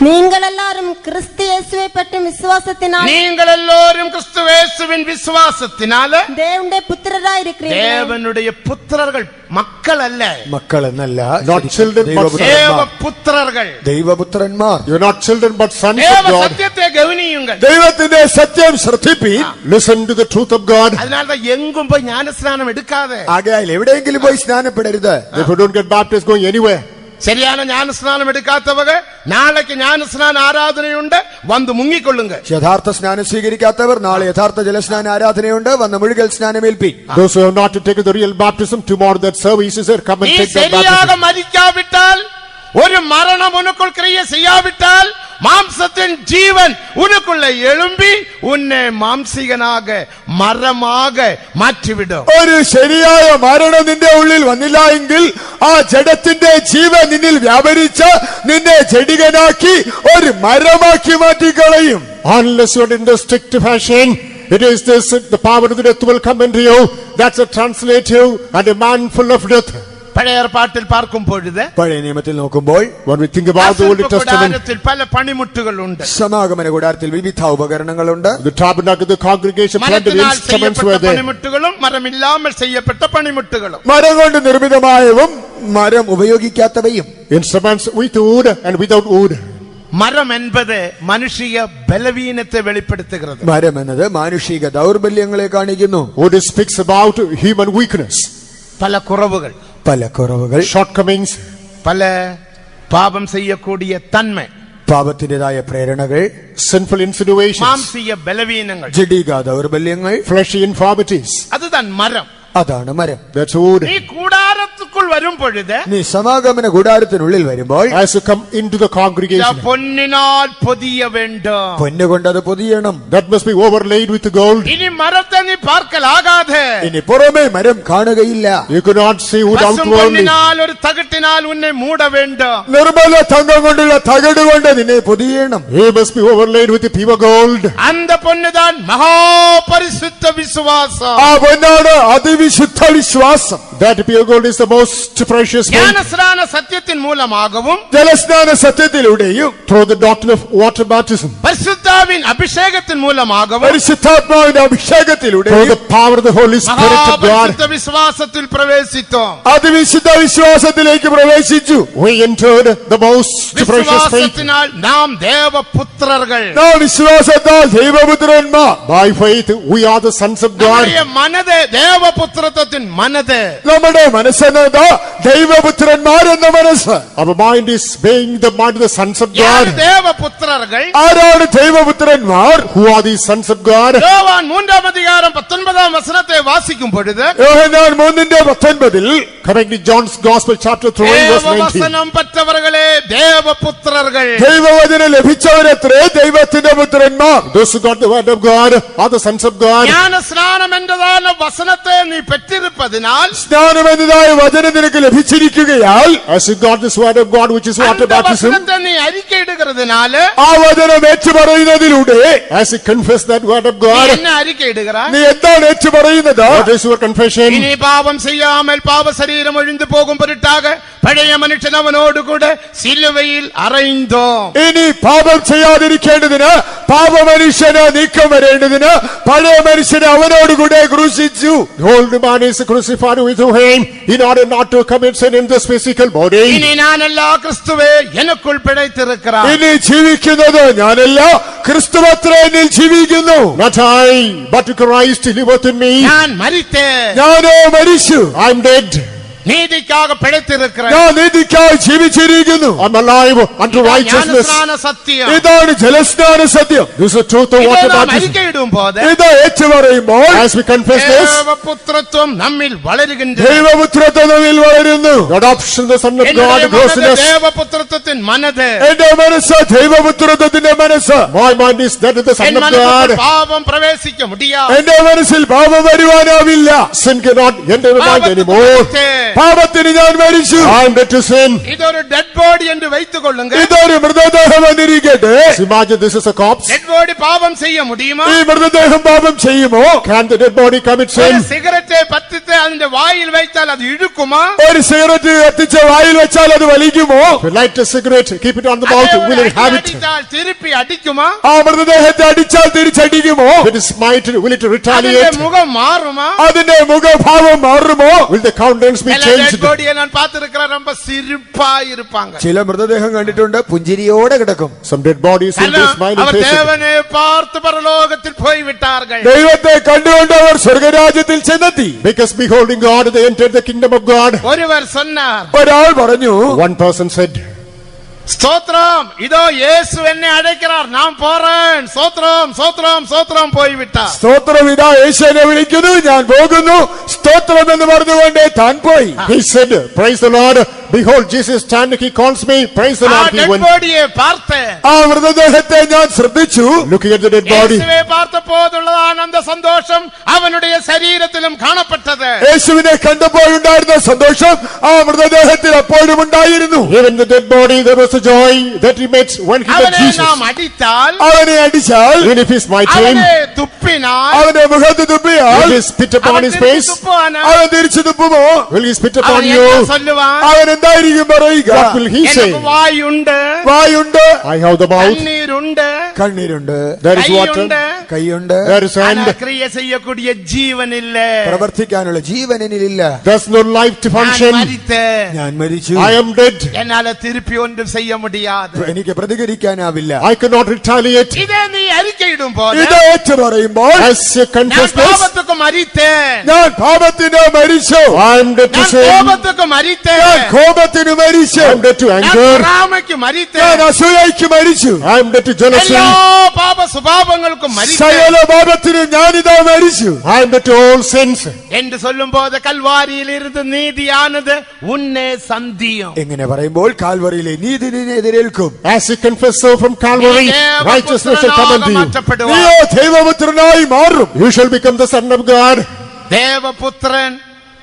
நீங்கள் எல்லாரும் கிறிஸ்து இயேசுவை பற்றும் விசுவாசத்தினால் നിങ്ങൾ എല്ലാവരും ക്രിസ്തുവേശുവിൻ വിശ്വാസത്തിനാല് தேவனுடைய புத்திரராய் இருக்கிறீர்கள். ദേവനുடைய പുത്രர்கள், മക്കളല്ല, മക്കൾ എന്നല്ല, Not children, but sons. ദേവപുത്രர்கள். ദൈവപുത്രന്മാർ. You are not children, but sons of Deva God. സത്യത്തെ ഗൗനിയുங்கள். ദൈവത്തിന്റെ സത്യം ശ്രദ്ധിപ്പീൻ. Listen to the truth of God. അതിനാൽ എങ്കും പോയി ജ്ഞാനസ്നാനം എടുക്കാതെ, ആകയാൽ എവിടെയെങ്കിലും പോയി സ്നാനപ്പെടരുത്. If you don't get baptized going anywhere, ശരിயான ജ്ഞാനസ്നാനം എടുക്കാത്തവക നാളേക്ക് ജ്ഞാനസ്നാന ആരാധനയുണ്ട്, വന്ന് മുങ്ങിക്കൊള്ളുങ്ക. യഥാർത്ഥ സ്നാനം സ്വീകരിക്കാത്തവർ നാളെ യഥാർത്ഥ ജലസ്നാന ആരാധനയുണ്ട്, വന്ന് മുഴുകൽ സ്നാനമേൽപ്പി. those who have not taken the real baptism, tomorrow that service is there, come and നീ take that ശരിയാക baptism. മരിക്കാവിട്ടാൽ, ഒരു മരണം ഉനക്കുൾ ക്രിയ ചെയ്യാവിട്ടാൽ, மாம்சத்தின் ஜீவன் உனக்குள்ள எழும்பி உன்னை மாംസികനാക മരമാക മാറ്റിവിടും. ഒരു ശരിയായ മരണം നിന്റെ ഉള്ളിൽ വന്നില്ല എങ്കിൽ ആ ജഡത്തിന്റെ ജീവൻ നിന്നിൽ വ്യാപരിച്ച് നിന്നെ ജഡികനാക്കി ഒരു മരമാക്കി മാറ്റിക്കളയും. Unless you are in the strict fashion, it is this, the power of the death will come into you. That's a translative and a man full of death. പഴയ ഏർപ്പാട്ടിൽ പാർക്കും പൊഴുത്, പഴയ നിയമത്തിൽ നോക്കുമ്പോൾ, When we think about the Old Testament, പല പണിമുട്ടുകളുണ്ട്. സമാഗമന കൂടാരത്തിൽ വിവിധ ഉപകരണങ്ങളുണ്ട്. the tabernacle, the congregation, plenty of Marathinal instruments were ചെയ്യപ്പെട്ട there. പണിമുട്ടുകളും മരമില്ലാமல் ചെയ്യപ്പെട്ട പണിമുട്ടുകളും. മരം കൊണ്ട് നിർമ്മിതമായവും മരം ഉപയോഗിക്കാത്തവയും. Instruments with wood and without wood. മരം എൻപത് മനുഷ്യ ബലവീനത്തെ വെളിപ്പെടുത്തുகிறது. മരം എന്നത് മാനുഷിക ദൗർബല്യങ്ങളെ കാണിക്കുന്നു. Wood speaks about human weakness, പല കുറവുകൾ, പല കുറവുകൾ, shortcomings, പല പാപം ചെയ്യக்கூடிய തന്മ, പാപത്തിന്റേതായ പ്രേരണകൾ, sinful insinuations, മാംസീയ ബലവീനങ്ങൾ, ജഡിക ദൗർബല്യങ്ങൾ. fleshy infirmities. അതുതാൻ മരം. അതാണ് മരം. That's wood. നീ കൂടാരത്തുക്കുൾ വരും പൊഴുത്, നീ സമാഗമന കൂടാരത്തിനുള്ളിൽ വരുമ്പോൾ As you come into the congregation, പൊന്നിനാൽ പൊതിയ വേണ്ടും. പൊന്നുകൊണ്ട് അത് പൊതിയണം. that must be overlaid with gold. ഇനി മരത്തെ നീ പാർക്കലാകാതെ, ഇനി പുറമേ മരം കാണുകയില്ല. You cannot see wood പശും outwardly. പൊന്നിനാൽ ഒരു തകിട്ടിനാൽ ഉന്നെ മൂട വേണ്ടും. നിർമ്മല തങ്കം കൊണ്ടുള്ള തകട് കൊണ്ട് നിന്നെ പൊതിയണം. He must be overlaid with the pure gold. അന്ത പൊന്നുതാൻ മഹാപരിശുദ്ധ വിശ്വാസം. ആ പൊന്നാണ് അതിവിശുദ്ധ വിശ്വാസം. That pure gold is the most precious gold. ജ്ഞാനസ്നാന സത്യത്തിൻ മൂലമാகவும் ജലസ്നാന സത്യത്തിലൂടെയും Through the doctrine of water baptism, പരിശുദ്ധാവിൻ അഭിഷേകത്തിൻ മൂലമാகவும் പരിശുദ്ധാത്മാവിന്റെ through അഭിഷേകത്തിലൂടെയും the power of the Holy Spirit of God, മഹാപരിശുദ്ധ വിശ്വാസത്തിൽ പ്രവേശിത്തോ. അതിവിശുദ്ധ വിശ്വാസത്തിലേക്ക് പ്രവേശിച്ചു. we entered the most precious faith. വിശ്വാസത്തിനാൽ നാം ദേവപുത്രர்கள். നാം വിശ്വാസത്താൽ ദൈവപുത്രന്മാർ. By faith, we are the sons of God. നമ്മുടെ മനത് ദേവപുത്രത്വത്തിൻ മനത്. നമ്മുടെ മനസ്സെന്നത് ദൈവപുത്രന്മാരെന്ന മനസ്സ്. Our mind is being the mind of the sons of God. ദേവപുത്രர்கள் ആരാണ് ദൈവപുത്രന്മാർ? Who are these sons of God? യോവാൻ 3:19 വാസിക്കും പൊഴുത് യോഹന്നാൻ 3:19 Correctly, John's Gospel chapter 3 verse 19. ദേവവസനം പറ്റവர்களே ദേവപുത്രர்கள். ദൈവവചനം ലഭിച്ചവരത്രേ ദൈവത്തിന്റെ പുത്രന്മാർ. Those who got the word of God are the sons of God. ജ്ഞാനസ്നാനം എന്നതാണ് വസനത്തെ നീ പെറ്റിരുപ്പതിനാൽ, സ്നാനം എന്നതായ വചനം നിനക്ക് ലഭിച്ചിരിക്കുകയാൽ, As you got this word of God, which is water அந்த baptism, വസനത്തെ നീ അറിക്കയിടുகிறതിനാൽ, ആ വചനം ഏറ്റുപറയുന്നതിലൂടെ as you confess that word of നീ God, എന്നെ അറിക്കയിടുகிறாய். നീ എന്താണ് ഏറ്റുപറയുന്നത്? what is your confession? ഇനി പാപം ചെയ്യാமல் പാപ ശരീരം ഒഴിഞ്ഞു പോകും പൊരുട്ടാക പഴയ മനുഷ്യൻ അവനോടുകൂടെ സിലുവയിൽ അറൈന്തോ. ഇനി പാപം ചെയ്യാതിരിക്കേണ്ടതിന്, പാപമനുഷ്യന് നീക്കം വരേണ്ടതിന് പഴയ മനുഷ്യനെ അവനോടുകൂടെ ക്രൂശിച്ചു. The old man is crucified with him in order not to commit sin in this physical body. ഇനി ഞാനല്ല ക്രിസ്തുവേ എനിക്കുൾ പിഴത്തിരിക്கிறார். ഇനി ജീവിക്കുന്നത് ഞാനല്ല, ക്രിസ്തുവത്രേ എന്നിൽ ജീവിക്കുന്നു. Not I, but Christ liveth in me. ഞാൻ മരിത്തേ, ഞാനോ മരിച്ചു, I am dead. നീതിക്കാக പിഴത്തിരിக்கிறேன். ഞാൻ നീതിക്കായി ജീവിച്ചിരിക്കുന്നു. I am alive unto righteousness. ജ്ഞാനസ്നാന സത്യം. ഇതാണ് ജലസ്നാന സത്യം. This is the truth of water ഇതെല്ലാം baptism. അറിക്കയിടും പോലെ ഇത് ഏറ്റുപറയുമ്പോൾ As we confess this, ദേവപുത്രത്വം നമ്മിൽ വളരുകിன்ற ദൈവപുത്രത്വം നമ്മിൽ വളരുന്നു. the adoption of the Son of God grows in us. ദേവപുത്രത്വത്തിൻ മനത്. എന്റെ മനസ്സ് ദൈവപുത്രത്വത്തിന്റെ മനസ്സ്. My mind is that of the Son of God. പാപം പ്രവേശിക്ക മുടിയാ. എന്റെ മനസ്സിൽ പാപം വരുവാനാവില്ല. Sin cannot enter the mind anymore. പാപത്തിന് ഞാൻ മരിച്ചു. I am dead to sin. ഇതൊരു ഡെഡ് ബോഡി എന്ന് വയ്ത്തുകൊള്ളുങ്ക. ഇതൊരു മൃതദേഹം എന്നിരിക്കട്ടെ. Imagine this is a corpse. Dead body പാപം ചെയ്യ മുടിയുമോ? ഈ മൃതദേഹം പാപം ചെയ്യുമോ? Can the dead body commit ഒരു sin? സിഗരറ്റ് പത്തിട്ട് അതിന്റെ വായിൽ വെച്ചാൽ അത് ഇഴുക്കുമോ? ഒരു സിഗരറ്റ് കത്തിച്ച വായിൽ വെച്ചാൽ അത് വലിക്കുമോ? If you light a cigarette, keep it on the mouth, will it have it? അടിച്ചാൽ തിരുപ്പി അടിക്കുമോ? ആ മൃതദേഹത്തെ അടിച്ചാൽ തിരിച്ചടിക്കുമോ? If it is smited, will it അതിന്റെ retaliate? മുഖം മാറുമോ? അതിന്റെ മുഖഭാവം മാറുമോ? Will the countenance be dead changed? ബോഡിയെ ഞാൻ പാത്തിരിக்கிறேன், ரொம்ப சிரிப்பா இருப்பாங்க. ചില മൃതദേഹം കണ്ടിട്ടുണ്ട്, പുഞ്ചിരിയോടെ കിടക്കും. Some dead bodies will be smiling our faces. ദേവനെ പാർത്ത് പരലോകത്തിൽ പോയി വിട്ടാர்கள். ദൈവത്തെ കണ്ടുകൊണ്ട് അവർ സ്വർഗരാജ്യത്തിൽ ചെന്നെത്തി. Because beholding God, they entered the kingdom of God. ഒരുവർ சொன்னார், ഒരാൾ പറഞ്ഞു, One person said, ஸ்தோத்திரம், இதோ இயேசு என்னை அழைக்கிறார், நான் போறேன். ஸ்தோத்திரம் ஸ்தோத்திரம் ஸ்தோத்திரம் போய் விட்டார். സ്തോത്രം, ഇതാ യേശു എന്നെ വിളിക്കുന്നു, ഞാൻ പോകുന്നു, സ്തോത്രം എന്ന് പറഞ്ഞുകൊണ്ട് താൻ പോയി. he said, praise the Lord. Behold, Jesus standing, he calls me. Praise the ആ Lord. He dead went. ബോഡിയെ பார்த்தேன். ആ മൃതദേഹത്തെ ഞാൻ ശ്രദ്ധിച്ചു. Looking at the dead body. യേശുവെ பார்த்தபோதுള്ളതാണ് அந்த சந்தோஷம் அவனுடைய சரீரத்திலும் காணப்பட்டது. യേശുവിനെ കണ്ടപ്പോഴുണ്ടായിരുന്ന സന്തോഷം ആ മൃതദേഹത്തിൽ അപ്പോഴും ഉണ്ടായിരുന്നു. Even the dead body, there was a joy that he met when he met அவனை Jesus. நாம் அடித்தால், അവനെ അടിച്ചാൽ, Even if he smite him, அவனை துப்பினால், അവന്റെ മുഖത്ത് തുപ്പിയാൽ, will he spit upon அவன் his திருப்பி face? துப்புவானா? അവൻ തിരിച്ചു തുപ്പുമോ? Will he spit அவன் upon என்ன you? சொல்லுவான்? അവൻ എന്തായിരിക്കും പറയുക? What will he say? எனக்கு வாயுண்டு, വായുണ്ട്, I have the mouth. கண்ணீருண்டு, കണ്ണീരുണ്ട്, There is water. கையுண்டு, കൈയുണ്ട്, There is hand. ஆனா கிரியை செய்யக்கூடிய ஜீவன் இல்ல. പ്രവർത്തിക്കാനുള്ള ജീവൻ എന്നിലില്ല. There's no life to நான் function. மரித்தேன். ഞാൻ മരിച്ചു, I am dead. என்னால திருப்பி ஒன்றும் செய்ய முடியாது. എനിക്ക് പ്രതികരിക്കാനാവില്ല. I cannot retaliate. இதே நீ அறிக்கையிடும் போது, ഇത് ഏറ്റു പറയുമ്പോൾ, As you நான் confess this, பாவத்துக்கு மரித்தேன், ഞാൻ പാപത്തിന് മരിച്ചു, I am dead to நான் sin. கோபத்துக்கு ഞാൻ மரித்தேன், കോപത്തിന് മരിച്ചു, I am dead to நான் anger. பொறாமைக்கு ഞാൻ மரித்தேன், അസൂയയ്ക്ക് മരിച്ചു, I am dead to jealousy. எல்லா பாப சுபாவங்களுக்கும் மரித்தேன் സകല പാപത്തിനും ഞാനിതാ മരിച്ചു I am dead to all sins. என்று சொல்லும் போது கல்வாரியில் இருந்து நீதியானது உன்னை சந்தியும். എങ്ങനെ പറയുമ്പോൾ കാൽവറിയിലെ നീതി നിന്നെ എതിരേൽക്കും. As you confess so from Calvary, righteousness shall come unto you. மாற்றப்படுவார். നീയോ ദൈവപുത്രനായി മാറും. You shall become the son of God. தேவபுத்திரன்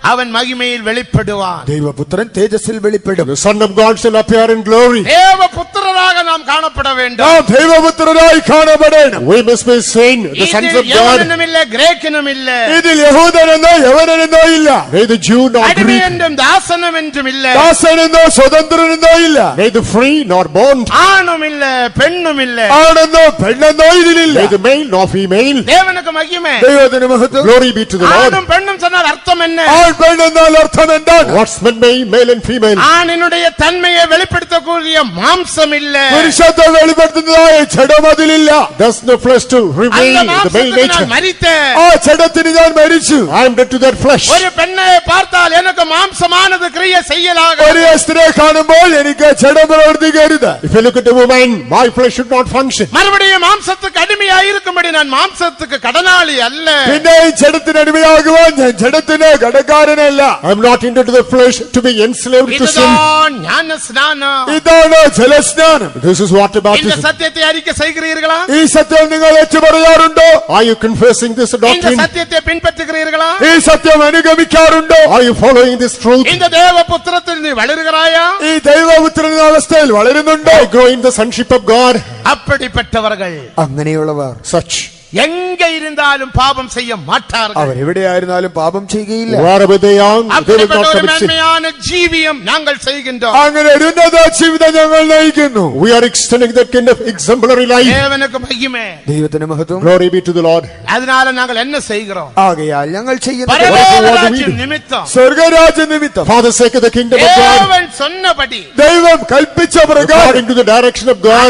அவன் மகிமையில் வெளிப்படுவான். ദൈവപുത്രൻ തേജസ്സിൽ വെളിപ്പെടും. The son of God shall appear in glory. தேவபுத்திரராக நாம் காணப்பட வேண்டும். നാം ദൈവപുത്രനായി കാണപ്പെടണം. We must be seen, the sons of இதில் God. யவனனும் இல்ல, கிரேக்கனும் இல்ல, ഇതിൽ യഹൂദനെന്നോ യവനനെന്നോ ഇല്ല, Neither Jew nor அடிமை Greek, என்றும் தாசனும் என்றும் இல்ல, ദാസനെന്നോ സ്വതന്ത്രനെന്നോ ഇല്ല, neither free nor bond, ஆணும் இல்ல, பெண்ணும் இல்ல, ആണെന്നോ പെണ്ണെന്നോ ഇതിലില്ല. neither male nor female. தேவனுக்கு மகிமை. ദൈവത്തിന് മഹത്വം. Glory be to the Lord. ஆணும் பெண்ணும் சொன்னால் அர்த்தம் என்ன? ആൺ പെണ്ണെന്നാൽ അർത്ഥം എന്താണ്? What's meant by male and female? ஆணினுடைய தன்மையை வெளிப்படுத்தக்கூடிய மாம்சம் இல்ல, പുരുഷത്വം വെളിപ്പെടുത്തുന്നതായ ജഡം അതിലില്ല. Does no flesh to reveal அந்த the male மாம்சத்துக்கு nature. நான் மரித்தேன். ആ ജഡത്തിന് ഞാൻ മരിച്ചു. I am dead to that flesh. ஒரு பெண்ணை பார்த்தால் எனக்கு மாம்சமானது கிரியை செய்யலாக. ഒരു സ്ത്രീയെ കാണുമ്പോൾ എനിക്ക് ജഡം പ്രവർത്തിക്കരുത്. If you look at a woman, my flesh should not function. மறுபடியும் மாம்சத்துக்கு அடிமையாயிருக்கும்படி நான் மாம்சத்துக்கு கடனாளி அல்ல. പിന്നെ ഈ ജഡത്തിന് അടിമയാകുവാൻ ഞാൻ ജഡത്തിന് കടക്കാരനല്ല. I am not into the flesh to be enslaved to sin. இதுதான் ஞான ஸ்நானம். ഇതാണ് ജലസ്നാനം. This is what இந்த baptism. சத்தியத்தை அறிக்கை செய்கிறீர்களா? ഈ സത്യം നിങ്ങൾ ഏറ്റുപറയാറുണ്ടോ? Are you confessing this இந்த doctrine? சத்தியத்தை பின்பற்றுகிறீர்களா? ഈ സത്യം അനുഗമിക്കാറുണ്ടോ? Are you following this truth? இந்த தேவபுத்திரத்தில் நீ வளருகிறாயா? ഈ ദൈവപുത്രൻ എന്ന അവസ്ഥയിൽ വളരുന്നുണ്ടോ? I grow in the sonship of God. அப்படிப்பட்டவர்கள் അങ്ങനെയുള്ളവർ Such. எங்க இருந்தாலும் பாவம் செய்ய மாட்டார்கள். അവരെവിടെയായിരുന്നാലും പാപം ചെയ്യുകയില്ല. Wherever they are, they will அப்படிப்பட்ட not ஒரு commit sin. மேன்மையான ஜீவியம் நாங்கள் செய்கின்றோம். അങ്ങനെ ഒരു ഉന്നത ജീവിതം ഞങ്ങൾ നയിക്കുന്നു. We are extending that kind of exemplary life. தேவனுக்கு மகிமை. ദൈവത്തിന് മഹത്വം. Glory be to the Lord. அதனால நாங்கள் என்ன செய்கிறோம்? ആകയാൽ ഞങ്ങൾ ചെയ്യുന്നത് பரலோக ராஜ்யம் நிமித்தம் സ്വർഗരാജ്യ നിമിത്തം For the sake of the kingdom of God, தேவன் சொன்னபடி ദൈവം കൽപ്പിച്ച പ്രകാരം according to the direction of God,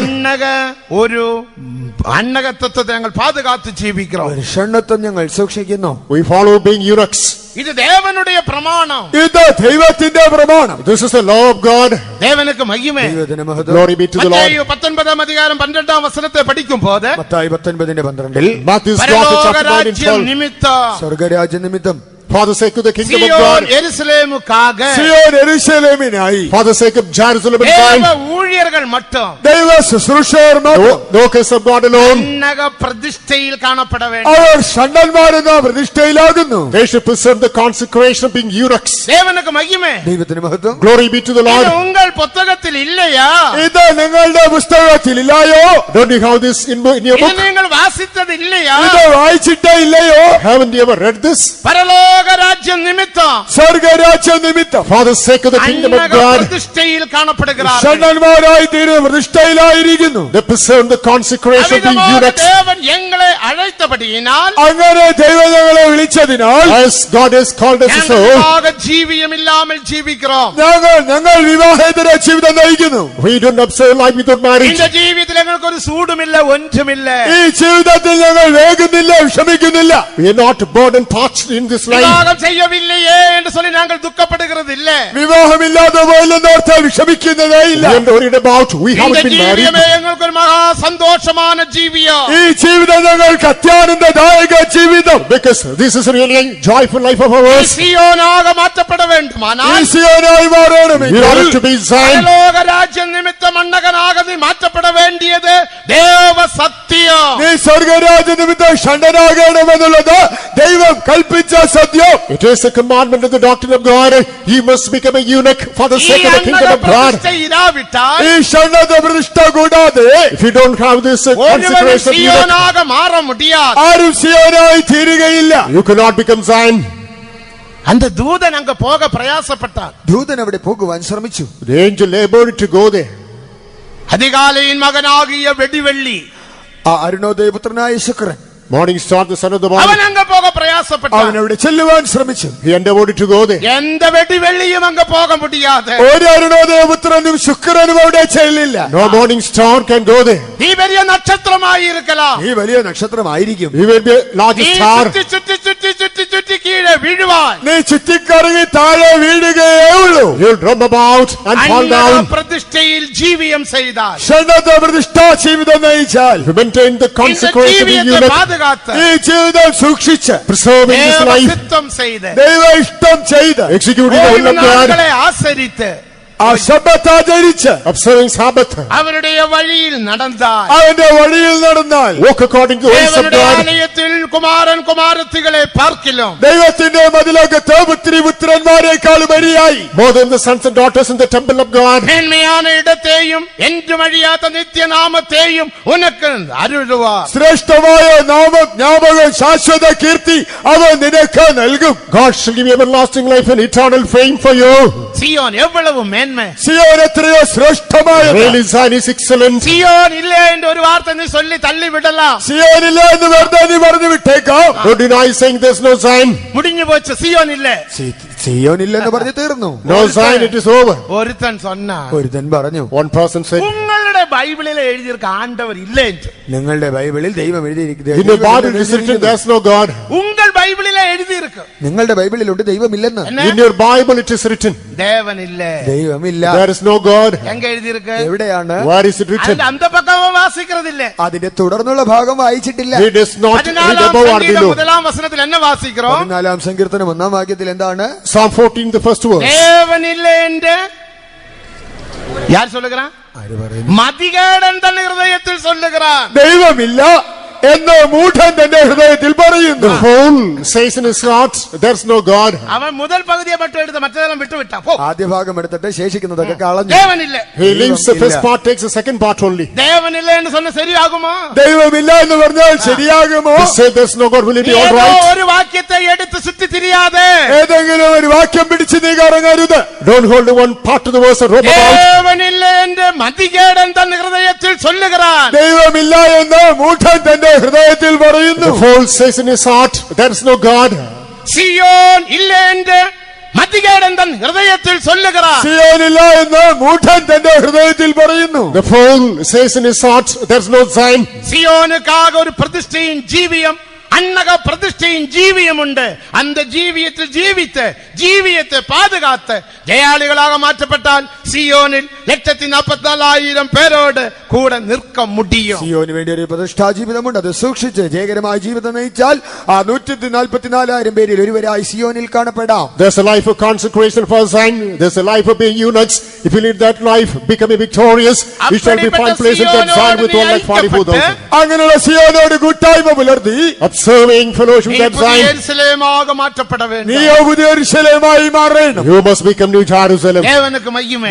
அன்னக தத்துவத்தை நாங்கள் பாதுகாத்து ஜீவிக்கிறோம். ഒരു ഷണ്ണത്വം ഞങ്ങൾ സൂക്ഷിക്കുന്നു. we follow being eunuchs. இது தேவனுடைய பிரமாணம். ഇത് ദൈവത്തിന്റെ പ്രമാണം. This is the law of God. தேவனுக்கு மகிமை. ദൈവത്തിന് മഹത്വം. Glory be to the Lord. மத்தேயு 19 அதிகாரம் 12 வசனத்தை படிக்கும் போது മത്തായി 19:12 Matthew's பரலோக chapter 9 ராஜ்யம் நிமித்தம் സ്വർഗരാജ്യ നിമിത്തം for the sake of the kingdom of Zion God, எருசலேமுக்காக സിയോൻ യെരൂശലേമിനായി for the sake of Jerusalem and தேவ God, ஊழியர்கள் மட்டும் ദൈവ ശുശ്രൂഷകർ മാത്രം no case of God alone, அன்னக பிரதிஷ்டையில் காணப்பட வேண்டும். അവർ ഷണ്ണന്മാരെന്ന പ്രതിഷ്ഠയിലാകുന്നു. they should preserve the consecration of being eunuchs. தேவனுக்கு மகிமை. ദൈവത്തിന് മഹത്വം. Glory be to the இது Lord. உங்கள் புத்தகத்தில் இல்லையா? ഇത് നിങ്ങളുടെ പുസ്തകത്തിൽ ഇല്ലായോ? Don't you have this in your இது book? நீங்கள் வாசித்தது இல்லையா? ഇത് വായിച്ചിട്ടേ ഇല്ലയോ? Haven't you ever read this? பரலோக ராஜ்யம் நிமித்தம் സ്വർഗരാജ്യ നിമിത്തം For the sake of the kingdom of அன்னக God, பிரதிஷ்டையில் காணப்படுகிறார்கள். ഷണ്ണന്മാരായി തീരുന്ന പ്രതിഷ്ഠയിലായിരിക്കുന്നു. they preserve the consecration of being அவ்விதமாக eunuchs. தேவன் எங்களை அழைத்தபடியினால் അങ്ങനെ ദൈവം ഞങ്ങളെ വിളിച്ചതിനാൽ As God has called us so, ഞങ്ങൾ ജീവിയം ഇല്ലാமல் ജീവിக்கிறோம். ഞങ്ങൾ വിവാഹേതര ജീവിതം നയിക്കുന്നു. we don't observe life without marriage. இந்த ജീവിതത്തിൽ ഞങ്ങൾക്ക് ഒരു സൂടുമില്ല, ഒന്നുമില്ല. ഈ ജീവിതത്തിൽ ഞങ്ങൾ വേഗുന്നില്ല, വിഷമിക്കുന്നില്ല. We are not bored and parched in this life. விவாகம் செய்யவில்லையே என்று சொல்லி நாங்கள் துக்கப்படுகிறது இல்ல. വിവാഹമില്ലാതെ പോയില്ലെന്നോർത്ത് വിഷമിക്കുന്നതേ ഇല്ല. We are not worried about we இந்த haven't been married. ജീവിയമേ ഞങ്ങൾക്ക് ഒരു മഹാ സന്തോഷமான ജീവിയം. ഈ ജീവിതം ഞങ്ങൾക്ക് അത്യാനന്ദദായക ജീവിതം. Because this is really a joyful life of ours. സിയോനാக മാറ്റപ്പെட ഈ വേണ്ടുമാனால் സിയോനായി We മാറണമെങ്കിൽ are to be Zion. പരലോക രാജ്യം നിമിത്തം മണ്ണകനാക നീ മാറ്റപ്പെട വേണ്ടിയത് ദേവ സത്യം. നീ സ്വർഗരാജ്യ നിമിത്തം ഷണ്ടനാകണമെന്നുള്ളത് ദൈവം കൽപ്പിച്ച സത്യം. It is a commandment of the doctrine of God. You must become a eunuch for the ഈ sake of the kingdom അന്നക of God. പ്രതിഷ്ഠ ഇരാവിട്ടാൽ ഈ ഷണ്ണത പ്രതിഷ്ഠ കൂടാതെ If you don't have this ഒരുവനും consecration of eunuch, സിയോനാക മാറ മുടിയാതെ. ആരും സിയോനായി തീരുകയില്ല. you cannot become Zion. அந்த தூதன் அங்க போக பிரயாசப்பட்டான். ദൂതൻ അവിടെ പോകുവാൻ ശ്രമിച്ചു. The angel labored to go there. அதிகாலையின் மகனாகிய வெடிவெள்ளி ആ അരുണോദയപുത്രനായ ശുക്രൻ Morning star, the son of the morning, அவன் அங்க போக பிரயாசப்பட்டான். അവൻ അവിടെ ചെല്ലുവാൻ ശ്രമിച്ചു. he endeavored to go there. எந்த வெடிவெள்ளியும் அங்க போக முடியாது. ഒരു അരുണോദയപുത്രനും ശുക്രനും അവിടെ ചെല്ലില്ല. No morning star can go there. நீ பெரிய நட்சத்திரமாய் இருக்கலாம். ഈ വലിയ നക്ഷത്രമായിരിക്കും. He will be a large நீ star. சுற்றி சுற்றி சுற்றி சுற்றி சுற்றி கீழே விழுவாய். നീ ചുറ്റിക്കറങ്ങി താഴെ വീഴുകയേ ഉള്ളൂ. You'll drum about and fall அன்னக down. பிரதிஷ்டையில் ஜீவியம் செய்தார். ഷണ്ണത പ്രതിഷ്ഠാ ജീവിതം നയിച്ചാൽ If you maintain the இந்த consecration of the ஜீவியத்தை eunuch, பாதுகாத்த ഈ ജീവിതം സൂക്ഷിച്ച് preserving this தேவ life, சித்தம் செய்த ദൈവ ഇഷ്ടം ചെയ്ത് executing the will ஓய்வு of God, நாட்களை ஆசரித்து ആ ശബ്ബത്ത് ആചരിച്ച് observing Sabbath, அவருடைய வழியில் நடந்தார். അവന്റെ വഴിയിൽ നടന്നാൽ walk according to the ways of தேவனுடைய God. ஆலயத்தில் குமாரன் குமாரத்திகளை பார்க்கிலும் ദൈവത്തിന്റെ മതിലകത്ത് പുത്രി പുത്രന്മാരെക്കാൾ വരിയായി More than the sons and daughters in the temple of God, மேன்மையான இடத்தையும் என்றும் அழியாத நித்திய நாமத்தையும் உனக்கு அருள்வார். ശ്രേഷ്ഠമായ നാമം ജ്ഞാപകം ശാശ്വത കീർത്തി അവൻ നിനക്ക് നൽകും. God shall give you everlasting life and eternal fame for you. Zion எவ்வளவு மேன்மை. സിയോൻ എത്രയോ ശ്രേഷ്ഠമായ Really, Zion is excellent. Zion இல்லை என்று ஒரு வார்த்தை நீ சொல்லி தள்ளி விடலாம். സിയോനില്ല എന്ന് വെറുതെ നീ പറഞ്ഞു വിട്ടേക്കാം. Don't deny saying there's no Zion. முடிஞ்சு போச்சு, சியோன் இல்ல. സിയോനില്ലെന്ന് പറഞ്ഞ് തീർന്നു. No sign, it is over. ഒരുത്തൻ சொன்னா ഒരുത്തൻ പറഞ്ഞു, One person said, നിങ്ങളുടെ ബൈബിളിൽ എഴുതിയിരിക്ക ആണ്ടവർ ഇല്ലേ നിങ്ങളുടെ ബൈബിളിൽ ദൈവം in the Bible എഴുതിയിരിക്കുന്നത് it is written, there's no God. ഉங்கள் ബൈബിളിലെ എഴുതിയിരിക്ക നിങ്ങളുടെ ബൈബിളിലുണ്ട് ദൈവമില്ലെന്ന്. In your Bible it is written, ദേവനില്ലേ ദൈവമില്ല. there is no God. എങ്ക എഴുതിയിരിക്ക എവിടെയാണ്? Where is it written? അതിന്റെ അന്തപക്കം വാസിக்கிறതില്ലേ അതിന്റെ തുടർന്നുള്ള ഭാഗം വായിച്ചിട്ടില്ല. He does not read 14 above or below. முதலாம் வசனத்தில் என்ன வாசிக்கிறோம்? 14 സങ്കീർത്തനം 1 വാക്യത്തിൽ എന്താണ്? Psalm 14, the first verse. தேவனில்லை என்று யார் சொல்லுகிறான்? மதிகேடன் தன் ஹிருதயத்தில் சொல்லுகிறான். ദൈവമില്ല എന്ന് മൂഢൻ തന്റെ ഹൃദയത്തിൽ പറയുന്നു. The fool says in his heart, there's no God. அவன் முதல் பகுதியை மட்டும் எடுத்து மற்றதெல்லாம் விட்டு விட்டான். போ. ആദ്യ ഭാഗം എടുത്തിട്ട് ശേഷിക്കുന്നതൊക്കെ കളഞ്ഞു. தேவனில்லை. He leaves the first part, takes the second part only. தேவனில்லை என்று சொன்ன சரியாகுமா? ദൈവമില്ല എന്ന് പറഞ്ഞാൽ ശരിയാകുമോ? He said there's no God, will it be all ஏதோ right? ஒரு வாக்கியத்தை எடுத்து சுத்தி திரியாதே. ഏതെങ്കിലും ഒരു വാക്യം പിടിച്ച് നീ കറങ്ങരുത്. Don't hold the one part of the verse and rope about. தேவனில்லை என்று மதிகேடன் தன் ஹிருதயத்தில் சொல்லுகிறான். ദൈവമില്ല എന്ന് മൂഢൻ തന്റെ ഹൃദയത്തിൽ പറയുന്നു. The fool says in his heart, there's no God. Zion இல்லை என்று മതികേടൻ തൻ ഹൃദയത്തിൽ சொல்லுகிறான். സിയോനില്ല എന്ന് മൂഢൻ തന്റെ ഹൃദയത്തിൽ പറയുന്നു. The fool says in his heart, there's no Zion. സിയോനുക്കാக ഒരു പ്രതിഷ്ഠയും ജീവിയം അന്നക പ്രതിഷ്ഠയും ജീവിയമുണ്ട്. அந்த ജീവിയത്തിൽ ജീവിച്ച് ജീവിയത്തെ പാതുകാത്ത് ജയാളികളാக മാറ്റപ്പെട്ടാൽ സിയോനിൽ 144,000 പേരോട് കൂടെ നിൽക്ക മുടിയും. സിയോന് വേണ്ടി ഒരു പ്രതിഷ്ഠാ ജീവിതമുണ്ട്. അത് സൂക്ഷിച്ച് ജയകരമായ ജീവിതം നയിച്ചാൽ ആ 144,000 പേരിൽ ഒരുവരായി സിയോനിൽ കാണപ്പെടാം. There's a life of consecration for Zion. There's a life of being eunuchs. If you lead that life, becoming victorious, we shall be find place in that Zion with 144,000. അങ്ങനെയുള്ള സിയോനോട് കൂട്ടായ്മ പുലർത്തി Observing fellowship with that Zion. യെരൂശലേമാക മാറ്റപ്പെട வேண்டும். നീയോ പുതിയ യെരൂശലേമായി മാറണം. You must become New Jerusalem. ദേവനുക്ക് മഹിമ.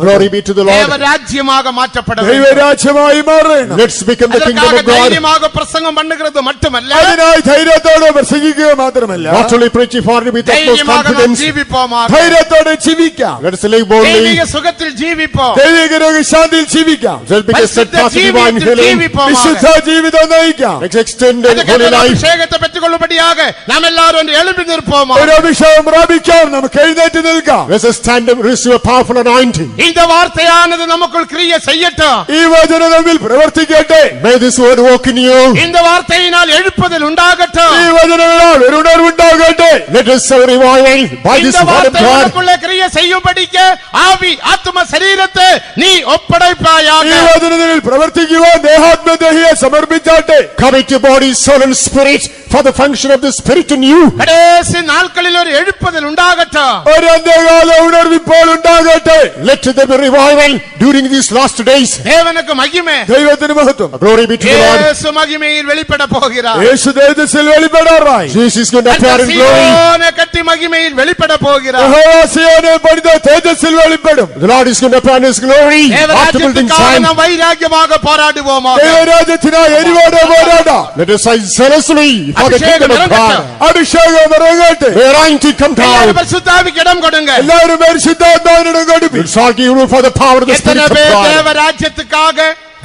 Glory be to the Lord. ദേവരാജ്യമാക മാറ്റപ്പെട வேண்டும். ദൈവരാജ്യമായി മാറണം. Let's become the kingdom of God. ധൈര്യമാക പ്രസംഗം பண்ணுகிறது மட்டுമല്ല, അതിനായി ധൈര്യത്തോടെ പ്രസംഗിക്കുക മാത്രമല്ല, Not only preaching for you with utmost confidence. ജീവിപ്പോമാക. ധൈര്യത്തോടെ ജീവിക്കാം. Let's live boldly. ദൈവിക സുഖത്തിൽ ജീവിപ്പോ. ദൈവിക രോഗശാന്തിയിൽ ജീവിക്കാം. Let's become steadfast in divine healing. വിശുദ്ധ ജീവിതം നയിക്കാം. Let's extend the holy life. അഭിഷേകത്തെ പെറ്റുകൊള്ളുപടിയാക നാം എല്ലാവരും എഴുമ്പി നിൽപ്പോമാ. ഒരു അഭിഷേകം പ്രാപിക്കാം. നമുക്ക് എഴുന്നേറ്റ് നിൽക്കാം. Let's stand and receive a powerful anointing. இந்த വാർത്തയാனது നമുക്കുൾ ക്രിയ ചെയ്യട്ടെ. ഈ വചനം നമ്മിൽ പ്രവർത്തിക്കട്ടെ. May this word walk in you. இந்த വാർത്തയിനാൽ എഴുപ്പതിൽ ഉണ്ടാകട്ടെ. ഈ വചനങ്ങളാൽ ഒരു ഉണർവുണ്ടാകട്ടെ. Let us have a revival by this இந்த word of വാർത്ത God. നമുക്കുള്ള ക്രിയ ചെയ്യുമ്പടിക്ക് ആവി ആത്മ ശരീരത്തെ നീ ഒപ്പടയ്പായാക. ഈ വചനത്തിൽ പ്രവർത്തിക്കുവാൻ ദേഹാത്മദേഹിയെ സമർപ്പിച്ചാട്ടെ. Commit your body, soul and spirit for the function of the spirit in you. കടേസി നാൾക്കളിൽ ഒരു എഴുപ്പതിൽ ഉണ്ടാകട്ടെ. ഒരു അന്ത്യകാല ഉണർവിപ്പോൾ ഉണ്ടാകട്ടെ. Let there be revival during these last days. ദേവനുക്ക് മഹിമ. ദൈവത്തിന് മഹത്വം. Glory be to the Lord. യേശു മഹിമയിൽ വെളിപ്പെട പോകുகிறார். യേശു തേജസ്സിൽ വെളിപ്പെടാറായി. Jesus is going to appear in glory. സിയോനെ കട്ടി മഹിമയിൽ വെളിപ്പെട പോകുகிறார். യഹോവ സിയോനെ പണിത തേജസ്സിൽ വെളിപ്പെടും. The Lord is going to appear in his glory after building ദേവരാജ്യത്തിനായി Zion. നാം വൈരാഗ്യமாக പോരാടുவோமாக. ദൈവരാജ്യത്തിനായി എരിവോടെ പോരാടാം. Let us fight zealously for the kingdom of God. അഭിഷേകം ഇറങ്ങട്ടെ. May anointing come എല്ലാവരും down. പരിശുദ്ധാവിക്ക് ഇടം കൊടുங்க. എല്ലാവരും പരിശുദ്ധാത്മാവിനിടം കൊടുപ്പിൻ. It's all give room for the power of the எத்தனை spirit of பேர் God. தேவராஜ்யத்துக்காக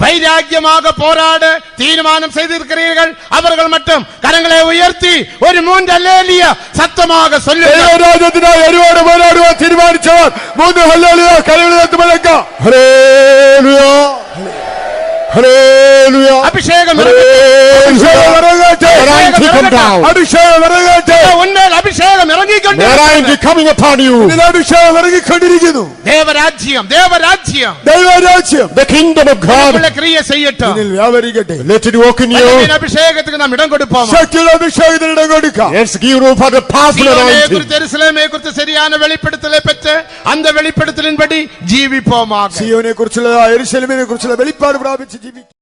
வைராக்கியமாக போராட தீர்மானம் செய்திருக்கிறீர்கள்? அவர்கள் மட்டும் கரங்களை உயர்த்தி ஒரு 3 அல்லேலூயா சத்தமாக சொல்லுங்கள். ദൈവരാജ്യത്തിനായി എരിവോടെ പോരാടുവാൻ തീരുമാനിച്ചവർ 3 ഹല്ലേലൂയ കരങ്ങളിൽ എത്തി മുഴക്കാം. Hallelujah. Hallelujah. அபிஷேகம் അഭിഷേകം ഇറങ്ങട്ടെ. Anointing come down. അഭിഷേകം ഇറങ്ങട്ടെ. உன்மேல் அபிஷேகம் இறங்கிக்கொண்டிருக்கிறது. Anointing coming upon you. ഇതിൽ അഭിഷേകം ഇറങ്ങിക്കൊണ്ടിരിക്കുന്നു. தேவராஜ்யம் தேவராஜ்யம் ദൈവരാജ്യം The kingdom of God. உள்ள கிரியை செய்யட்டும். ഇതിൽ വ്യാപരിക്കട്ടെ. Let it walk in you. இந்த அபிஷேகத்துக்கு நாம் இடம் கொடுப்போம். ശക്തിയുടെ അഭിഷേകത്തിന് ഇടം കൊടുക്കാം. Let's give room for the powerful anointing. எருசலேமை குறித்து சரியான வெளிப்படுத்தலை பெற்று அந்த வெளிப்படுத்தலின்படி ஜீவிப்போமாக. സിയോനെ കുറിച്ചുള്ള യെരൂശലേമിനെ കുറിച്ചുള്ള വെളിപ്പാട് പ്രാപിച്ച് ജീവിക്കും.